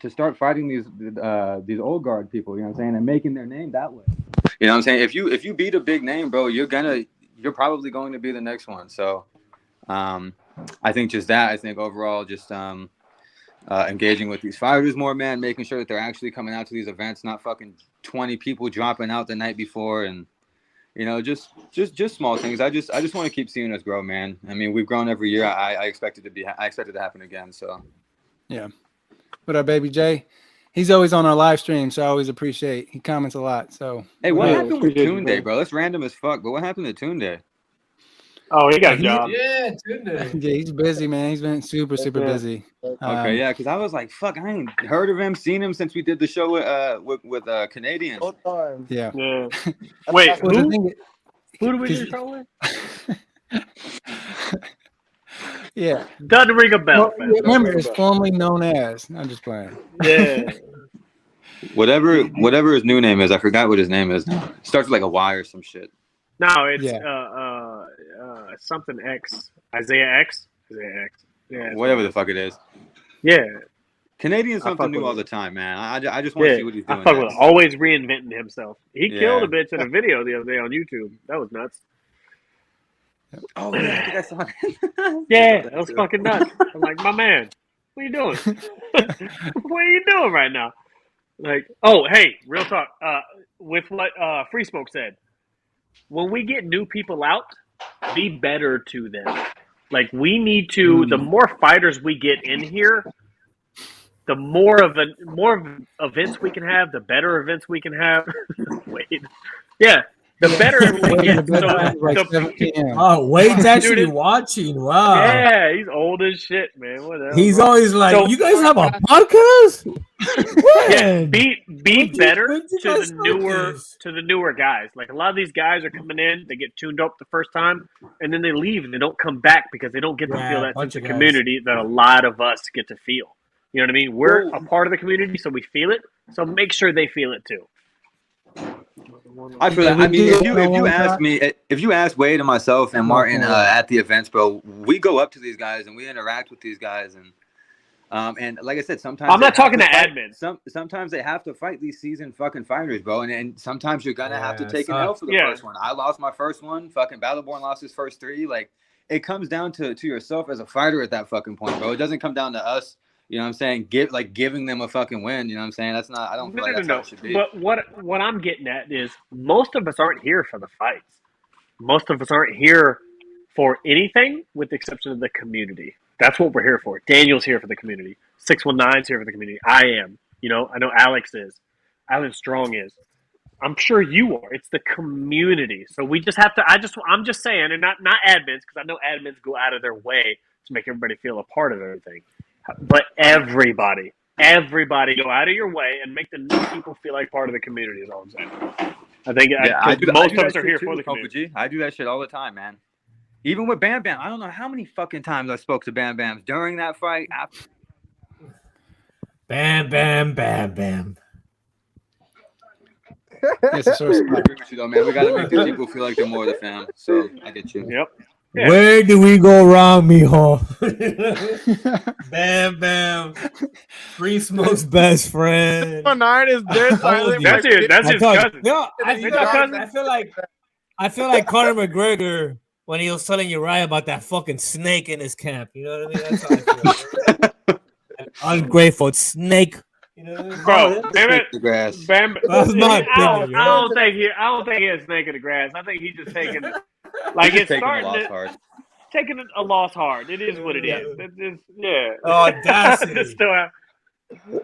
start fighting these old guard people. You know what I'm saying, and making their name that way. You know what I'm saying. If you beat a big name, bro, you're probably going to be the next one. So. I think just that. I think overall, just engaging with these fighters more, man. Making sure that they're actually coming out to these events, not fucking 20 people dropping out the night before, and just small things. I just want to keep seeing us grow, man. I mean, we've grown every year. I expect it to happen again. So, yeah. What up, baby Jay? He's always on our live stream, so I always appreciate. He comments a lot. So, hey, what happened with Toon Day, bro? That's random as fuck. But what happened to Toon Day? Oh, he got a job. Yeah, Tunde. Yeah, he's busy, man. He's been super busy. Okay, yeah, because I was like, fuck, I ain't heard of him, seen him since we did the show with Canadians. Yeah. Wait, who do we do the show with? Yeah. Doesn't ring a bell. Well, remember, it's formerly known as. I'm just playing. Yeah. Whatever his new name is, I forgot what his name is. It starts with like a Y or some shit. No, it's something X. Isaiah X. Yeah. Whatever the fuck it is. Yeah. Canadian something new all the time, man. I just want to see what he's doing. I fuck with him. Always reinventing himself. He killed a bitch in a video the other day on YouTube. That was nuts. Oh yeah, I think I saw that. Yeah, that was fucking nuts. I'm like, my man, what are you doing? What are you doing right now? Like, oh, hey, real talk. With what Free Smoke said, when we get new people out, be better to them. Like, we need to. The more fighters we get in here, the more events we can have, the better events we can have. Wait, yeah. The better we get. Oh, Wade's actually watching. Wow. Yeah, he's old as shit, man. Whatever. He's always like, "You guys have a podcast?" Yeah, be better to the newer guys. Like, a lot of these guys are coming in, they get tuned up the first time, and then they leave and they don't come back because they don't get to feel that sense of community that a lot of us get to feel. You know what I mean? We're a part of the community, so we feel it. So make sure they feel it too. I feel that. I mean, if you ask Wade and myself and Martin at the events, bro, we go up to these guys and we interact with these guys, and like I said, sometimes I'm not talking to admins. Sometimes they have to fight these seasoned fucking fighters, bro, and sometimes you're gonna have to take an L for the first one. I lost my first one. Fucking Battleborn lost his first 3. Like, it comes down to yourself as a fighter at that fucking point, bro. It doesn't come down to us. You know what I'm saying? Giving them a fucking win. You know what I'm saying? That's not. I don't feel like that's how it should be. But what I'm getting at is most of us aren't here for the fights. Most of us aren't here for anything with the exception of the community. That's what we're here for. Daniel's here for the community. 619's here for the community. I am. You know, I know Alex is. Alan Strong is. I'm sure you are. It's the community. So we just have to. I'm just saying, and not admins, because I know admins go out of their way to make everybody feel a part of everything. But everybody go out of your way and make the new people feel like part of the community. Is all I'm saying. I think most of us are here for the community. I do that shit all the time, man. Even with Bam Bam, I don't know how many fucking times I spoke to Bam Bam during that fight. After. Bam, bam, bam, bam. Yes, I agree with you though, man. We gotta make the people feel like they're more of the fam. So I get you. Yep. Yeah. Where do we go wrong, mijo? Bam, bam. Free Smoke's best friend. Nine is dead silent. That's his cousin. No, I feel like Conor McGregor when he was telling Uriah about that fucking snake in his camp. You know what I mean? That's how I feel. An ungrateful snake. You know what I mean? Bro, Bam. That's my opinion. I don't think he has snake in the grass. I think he's just taking it's starting to taking a loss hard. It is what it is. Yeah. Oh, audacity.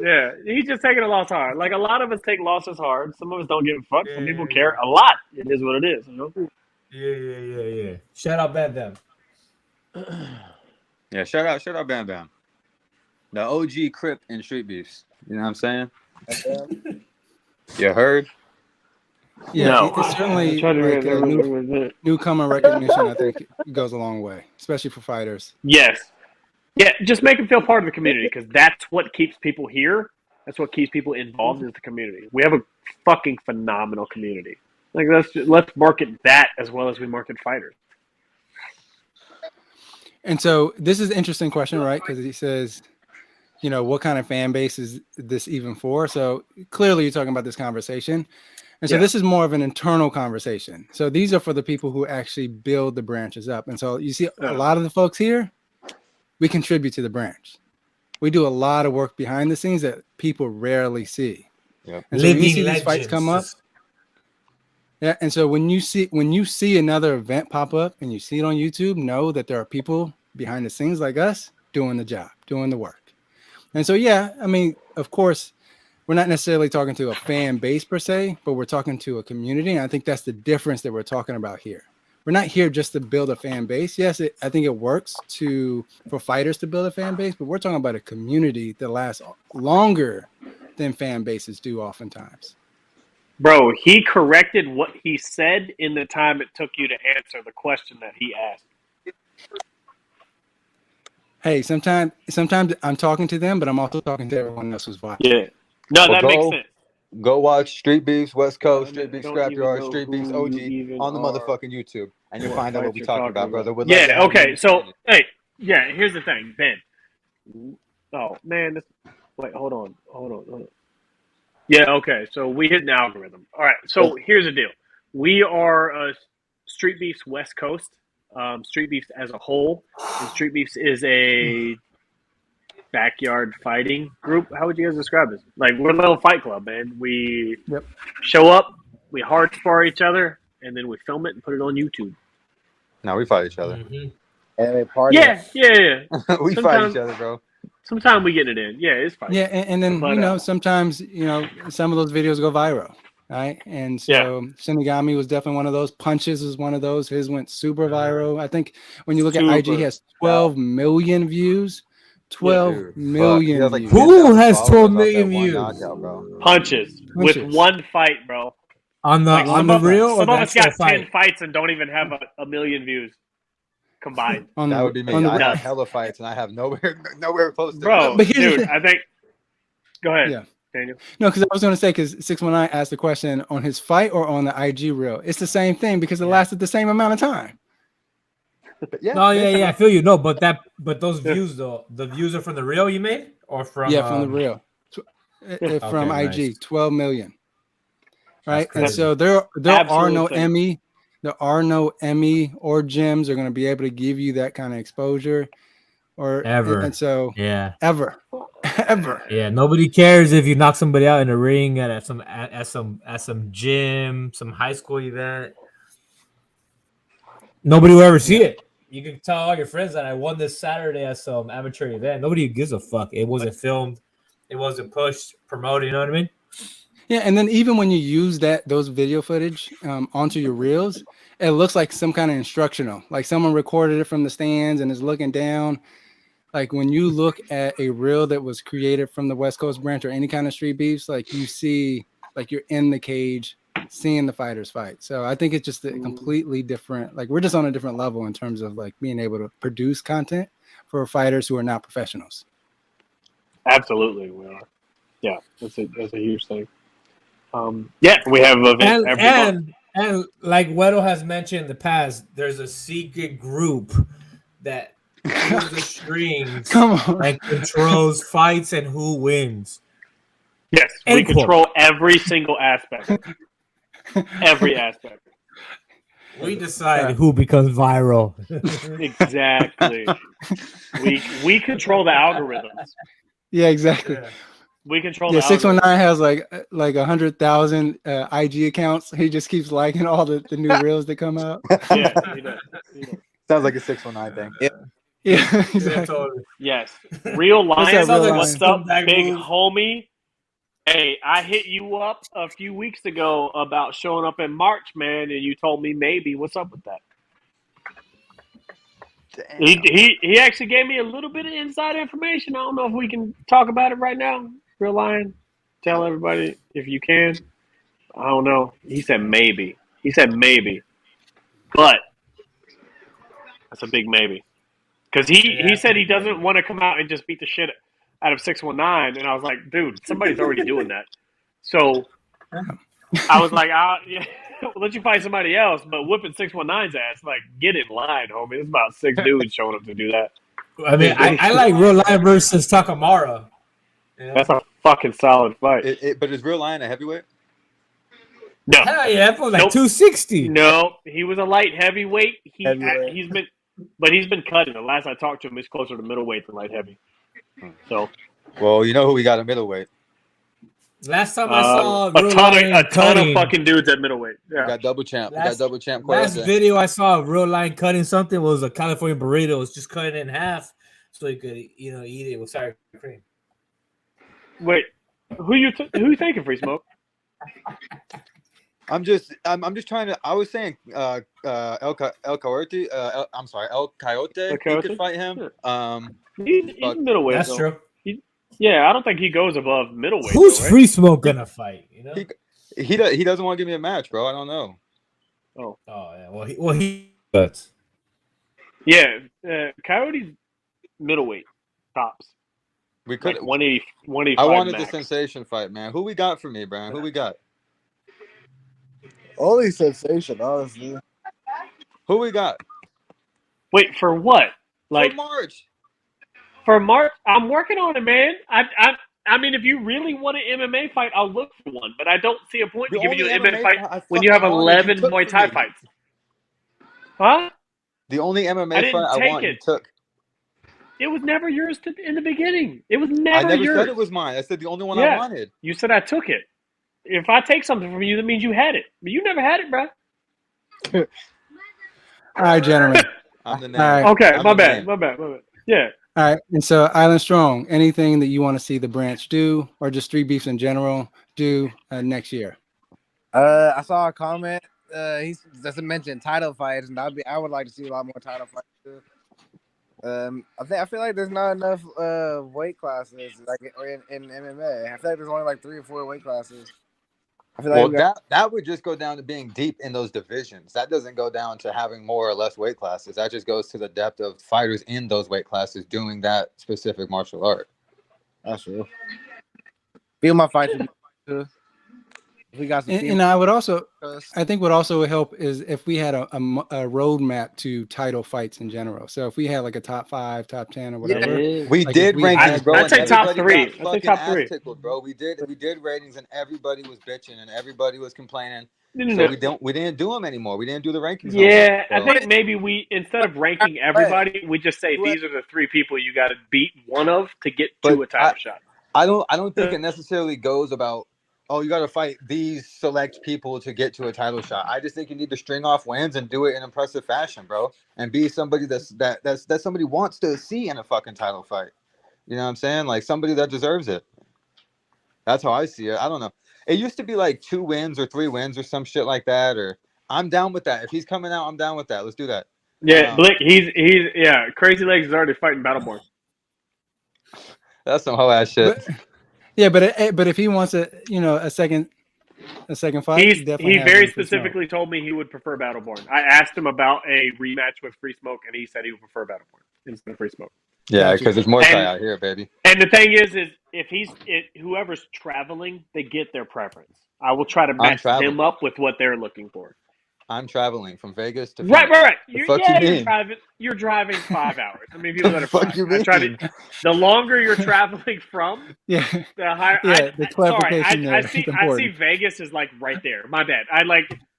Yeah, he's just taking a loss hard. Like a lot of us take losses hard. Some of us don't give a fuck. Some people care a lot. It is what it is. You know? Yeah. Shout out Bam Bam. Yeah, shout out Bam Bam. The OG Crip in Street Beefs. You know what I'm saying? You heard? Yeah, No. it's certainly like newcomer recognition. I think it goes a long way, especially for fighters. Yes. Yeah, just make them feel part of the community because that's what keeps people here. That's what keeps people involved in the community. We have a fucking phenomenal community. Like let's market that as well as we market fighters. And so this is an interesting question, right? Because he says, what kind of fan base is this even for? So clearly you're talking about this conversation. And so this is more of an internal conversation. So these are for the people who actually build the branches up. And so you see a lot of the folks here, we contribute to the branch. We do a lot of work behind the scenes that people rarely see. Yep. And so when you see these fights come up, and so when you see another event pop up and you see it on YouTube, know that there are people behind the scenes like us doing the job, doing the work. And so, I mean, of course, we're not necessarily talking to a fan base per se, but we're talking to a community. And I think that's the difference that we're talking about here. We're not here just to build a fan base. Yes, I think it works for fighters to build a fan base, but we're talking about a community that lasts longer than fan bases do oftentimes. Bro, he corrected what he said in the time it took you to answer the question that he asked. Hey, sometimes I'm talking to them, but I'm also talking to everyone else who's watching. Yeah. No, that makes sense. Go watch Streetbeefs Westcoast, Streetbeefs Scrapyard, Streetbeefs OG on the motherfucking YouTube, and you'll find out what we're talking about, brother. Okay. So, here's the thing, Ben. Oh, man. Wait, hold on. Yeah, okay. So we hit an algorithm. All right. So here's the deal. We are Streetbeefs West Coast. Streetbeefs as a whole. And Streetbeefs is a backyard fighting group. How would you guys describe this? Like, we're a little fight club, man. We show up, we hard spar each other, and then we film it and put it on YouTube. No, we fight each other. And they party. Yeah. We fight each other, bro. Sometimes we get it in. Yeah, it's fine. Yeah, and then sometimes some of those videos go viral, right? And so Shinigami was definitely one of those. Punches was one of those. His went super viral. I think when you look at IG, he has 12 million views. 12 million views. Who has 12 million views? Punches with one fight, bro. On the real? Some of us got 10 fights and don't even have a million views combined. That would be me. I have hella fights and I have nowhere close to bro. Dude, I think. Go ahead. Yeah. Daniel. No, because I was going to say, because 619 asked the question on his fight or on the IG reel. It's the same thing because it lasted the same amount of time. I feel you. No, but those views though, the views are from the reel you made or from from the reel, from IG, nice. 12 million. Right, and so there are no Emmy or gyms are going to be able to give you that kind of exposure, or ever. And so ever. Yeah, nobody cares if you knock somebody out in a ring at some gym, some high school event. Nobody will ever see it. You can tell all your friends that I won this Saturday at some amateur event. Nobody gives a fuck. It wasn't filmed. It wasn't pushed, promoted. You know what I mean? Yeah, and then even when you use those video footage onto your reels, it looks like some kind of instructional. Like someone recorded it from the stands and is looking down. Like when you look at a reel that was created from the West Coast branch or any kind of street beefs, like you see, like you're in the cage seeing the fighters fight. So I think it's just a completely different, like we're just on a different level in terms of like being able to produce content for fighters who are not professionals. Absolutely, we are. Yeah, that's a huge thing. Yeah, we have events every month. And like Wero has mentioned in the past, there's a secret group that pulls the strings and controls fights and who wins. Yes, we control every single aspect. Every aspect. We decide who becomes viral. Exactly. We control the algorithms. Yeah, exactly. Yeah. We control. Yeah, 619 has like 100,000 IG accounts. He just keeps liking all the new reels that come out. Yeah, he does. Sounds like a 619 thing. Yeah, exactly. Yes. Real Lion. What's up, big move? homie? Hey, I hit you up a few weeks ago about showing up in March, man, and you told me maybe. What's up with that? He actually gave me a little bit of inside information. I don't know if we can talk about it right now. Real Lion, tell everybody if you can. I don't know. He said maybe. But that's a big maybe. Because he said he doesn't want to come out and just beat the shit out of 619, and I was like, dude, somebody's already doing that. So I was like, we'll let you find somebody else, but whipping 619's ass, like, get in line, homie. There's about 6 dudes showing up to do that. I mean, I like Real Lion versus Takamara. Yeah. That's a fucking solid fight. But is Real Lion a heavyweight? No. Hell yeah, that was like 260. No, he was a light heavyweight. He's been cutting. The last I talked to him, he's closer to middleweight than light heavy. So, well, you know who we got at middleweight? Last time I saw a ton of fucking dudes at middleweight. Yeah. We got double champ. Last video I saw of Real Lion cutting something was a California burrito. It was just cutting it in half so he could, eat it with sour cream. Wait, who you thinking, Free Smoke? I'm just trying to. I was saying El Coyote. I'm sorry, El Coyote. He could fight him. He's middleweight. That's though. true. I don't think he goes above middleweight. Who's though, right? Free Smoke gonna fight? He doesn't want to give me a match, bro. I don't know. Oh yeah. Well he. But yeah, Coyote's middleweight tops. We could like 185. I wanted max. the sensation fight, man. Who we got for me, Brian? Who we got? Only sensation, honestly. Who we got? Wait, for what? Like for March. For March, I'm working on it, man. I mean, if you really want an MMA fight, I'll look for one. But I don't see a point in giving you an MMA fight when you have 11 Muay Thai fights. Huh? The only MMA fight I want, you took. It was never yours in the beginning. It was never yours. I never said it was mine. I said the only one I wanted. You said I took it. If I take something from you, that means you had it. But you never had it, bro. All right, gentlemen. I'm the name. All right. Okay, my bad. Yeah. All right, and so Island Strong, anything that you want to see the branch do, or just Street Beefs in general do next year? I saw a comment. He doesn't mention title fights, and I would like to see a lot more title fights too. I feel like there's not enough weight classes like in MMA. I feel like there's only like 3 or 4 weight classes. I feel like that would just go down to being deep in those divisions. That doesn't go down to having more or less weight classes. That just goes to the depth of fighters in those weight classes doing that specific martial art. That's true. Feel my fight too. We got some and I would also, I think what also would help is if we had a roadmap to title fights in general. So if we had like a top 5, top 10, or whatever, we like did rankings, bro. I'd say top 3. I'd say top 3, bro. We did ratings, and everybody was bitching, and everybody was complaining. So we didn't do them anymore. We didn't do the rankings. Yeah, I think maybe we, instead of ranking everybody, we just say these are the 3 people you got to beat one of to get to a title shot. I don't think it necessarily goes about, oh, you got to fight these select people to get to a title shot. I just think you need to string off wins and do it in impressive fashion, bro, and be somebody that somebody wants to see in a fucking title fight. You know what I'm saying? Like somebody that deserves it. That's how I see it. I don't know. It used to be like 2 wins or 3 wins or some shit like that. Or I'm down with that. If he's coming out, I'm down with that. Let's do that. Yeah, Blake. He's Crazy Legs is already fighting Battleborn. That's some hoe ass shit. But if he wants a second fight, He very specifically told me he would prefer Battleborn. I asked him about a rematch with Free Smoke, and he said he would prefer Battleborn instead of Free Smoke. Yeah, because there's more Thai out here, baby. And the thing is if whoever's traveling, they get their preference. I will try to match him up with what they're looking for. I'm traveling from Vegas to Right. Phoenix. You're driving 5 hours. I mean, people that are the longer you're traveling from, the higher. The clarification I see Vegas is like right there. My bad.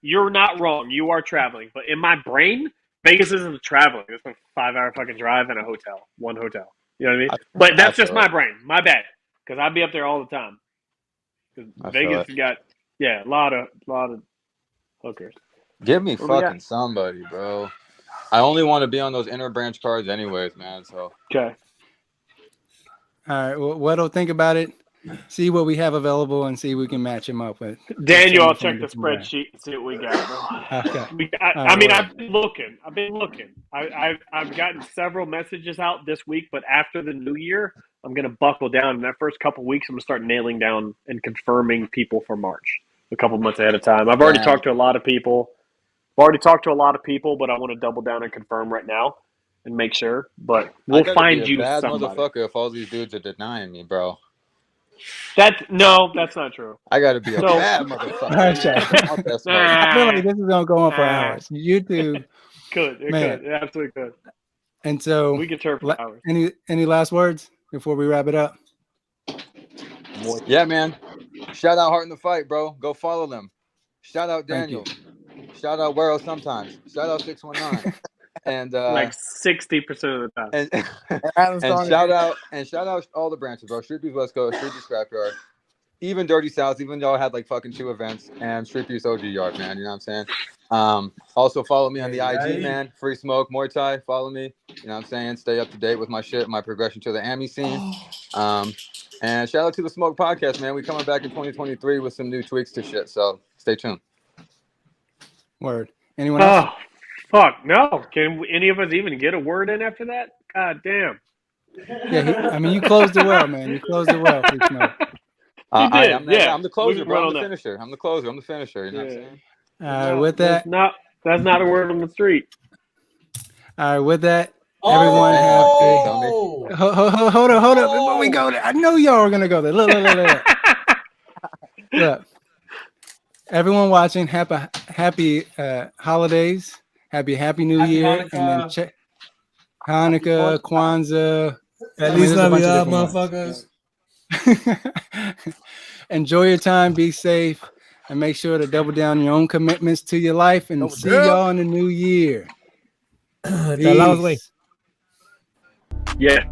You're not wrong. You are traveling, but in my brain, Vegas isn't traveling. It's a 5-hour fucking drive and one hotel. You know what I mean? But that's just my brain. My bad, because I'd be up there all the time. Vegas has got a lot of hookers. Give me fucking somebody, bro. I only want to be on those inner branch cards anyways, man. So okay. All right. Well, what'll think about it? See what we have available and see if we can match him up with. Daniel, I'll check the spreadsheet and see what we got, bro. Okay. I've been looking. I've gotten several messages out this week, but after the new year, I'm gonna buckle down. In that first couple weeks, I'm gonna start nailing down and confirming people for March a couple months ahead of time. I've already talked to a lot of people. But I want to double down and confirm right now and make sure. But we'll find you bad somebody. Motherfucker, if all these dudes are denying me, bro. That's not true. I gotta be a bad motherfucker. I feel like this is gonna go on for hours. YouTube could. It absolutely could. And so we could turn for hours. Any last words before we wrap it up? Yeah, man. Shout out Heart in the Fight, bro. Go follow them. Shout out Daniel. Shout out Wero sometimes. Shout out 619. And like 60% of the time. And shout out all the branches, bro. Streetbeefs Westcoast, Streetbeefs Scrapyard, even Dirty South, even though I had like fucking 2 events, and Streetbeefs OG Yard, man. You know what I'm saying? Also follow me on the IG, man. Free Smoke, Muay Thai. Follow me. You know what I'm saying? Stay up to date with my shit, my progression to the AMI scene. And shout out to the Smoke Podcast, man. We coming back in 2023 with some new tweaks to shit. So stay tuned. Word. Anyone else? Oh, fuck. No. Can any of us even get a word in after that? God damn. Yeah, you closed it well, man. You closed it well. I'm the closer, bro. I'm the finisher. I'm the closer. I'm the finisher. You know what I'm saying? With that. That's not a word on the street. All right, with that, everyone have a... Hold up. Before we go there, I know y'all are going to go there. Look. Look. Everyone watching, happy holidays, happy New Year, and then Hanukkah, Kwanzaa. At least love y'all, motherfuckers. Enjoy your time, be safe, and make sure to double down your own commitments to your life. And see y'all in the new year. Peace. Yeah.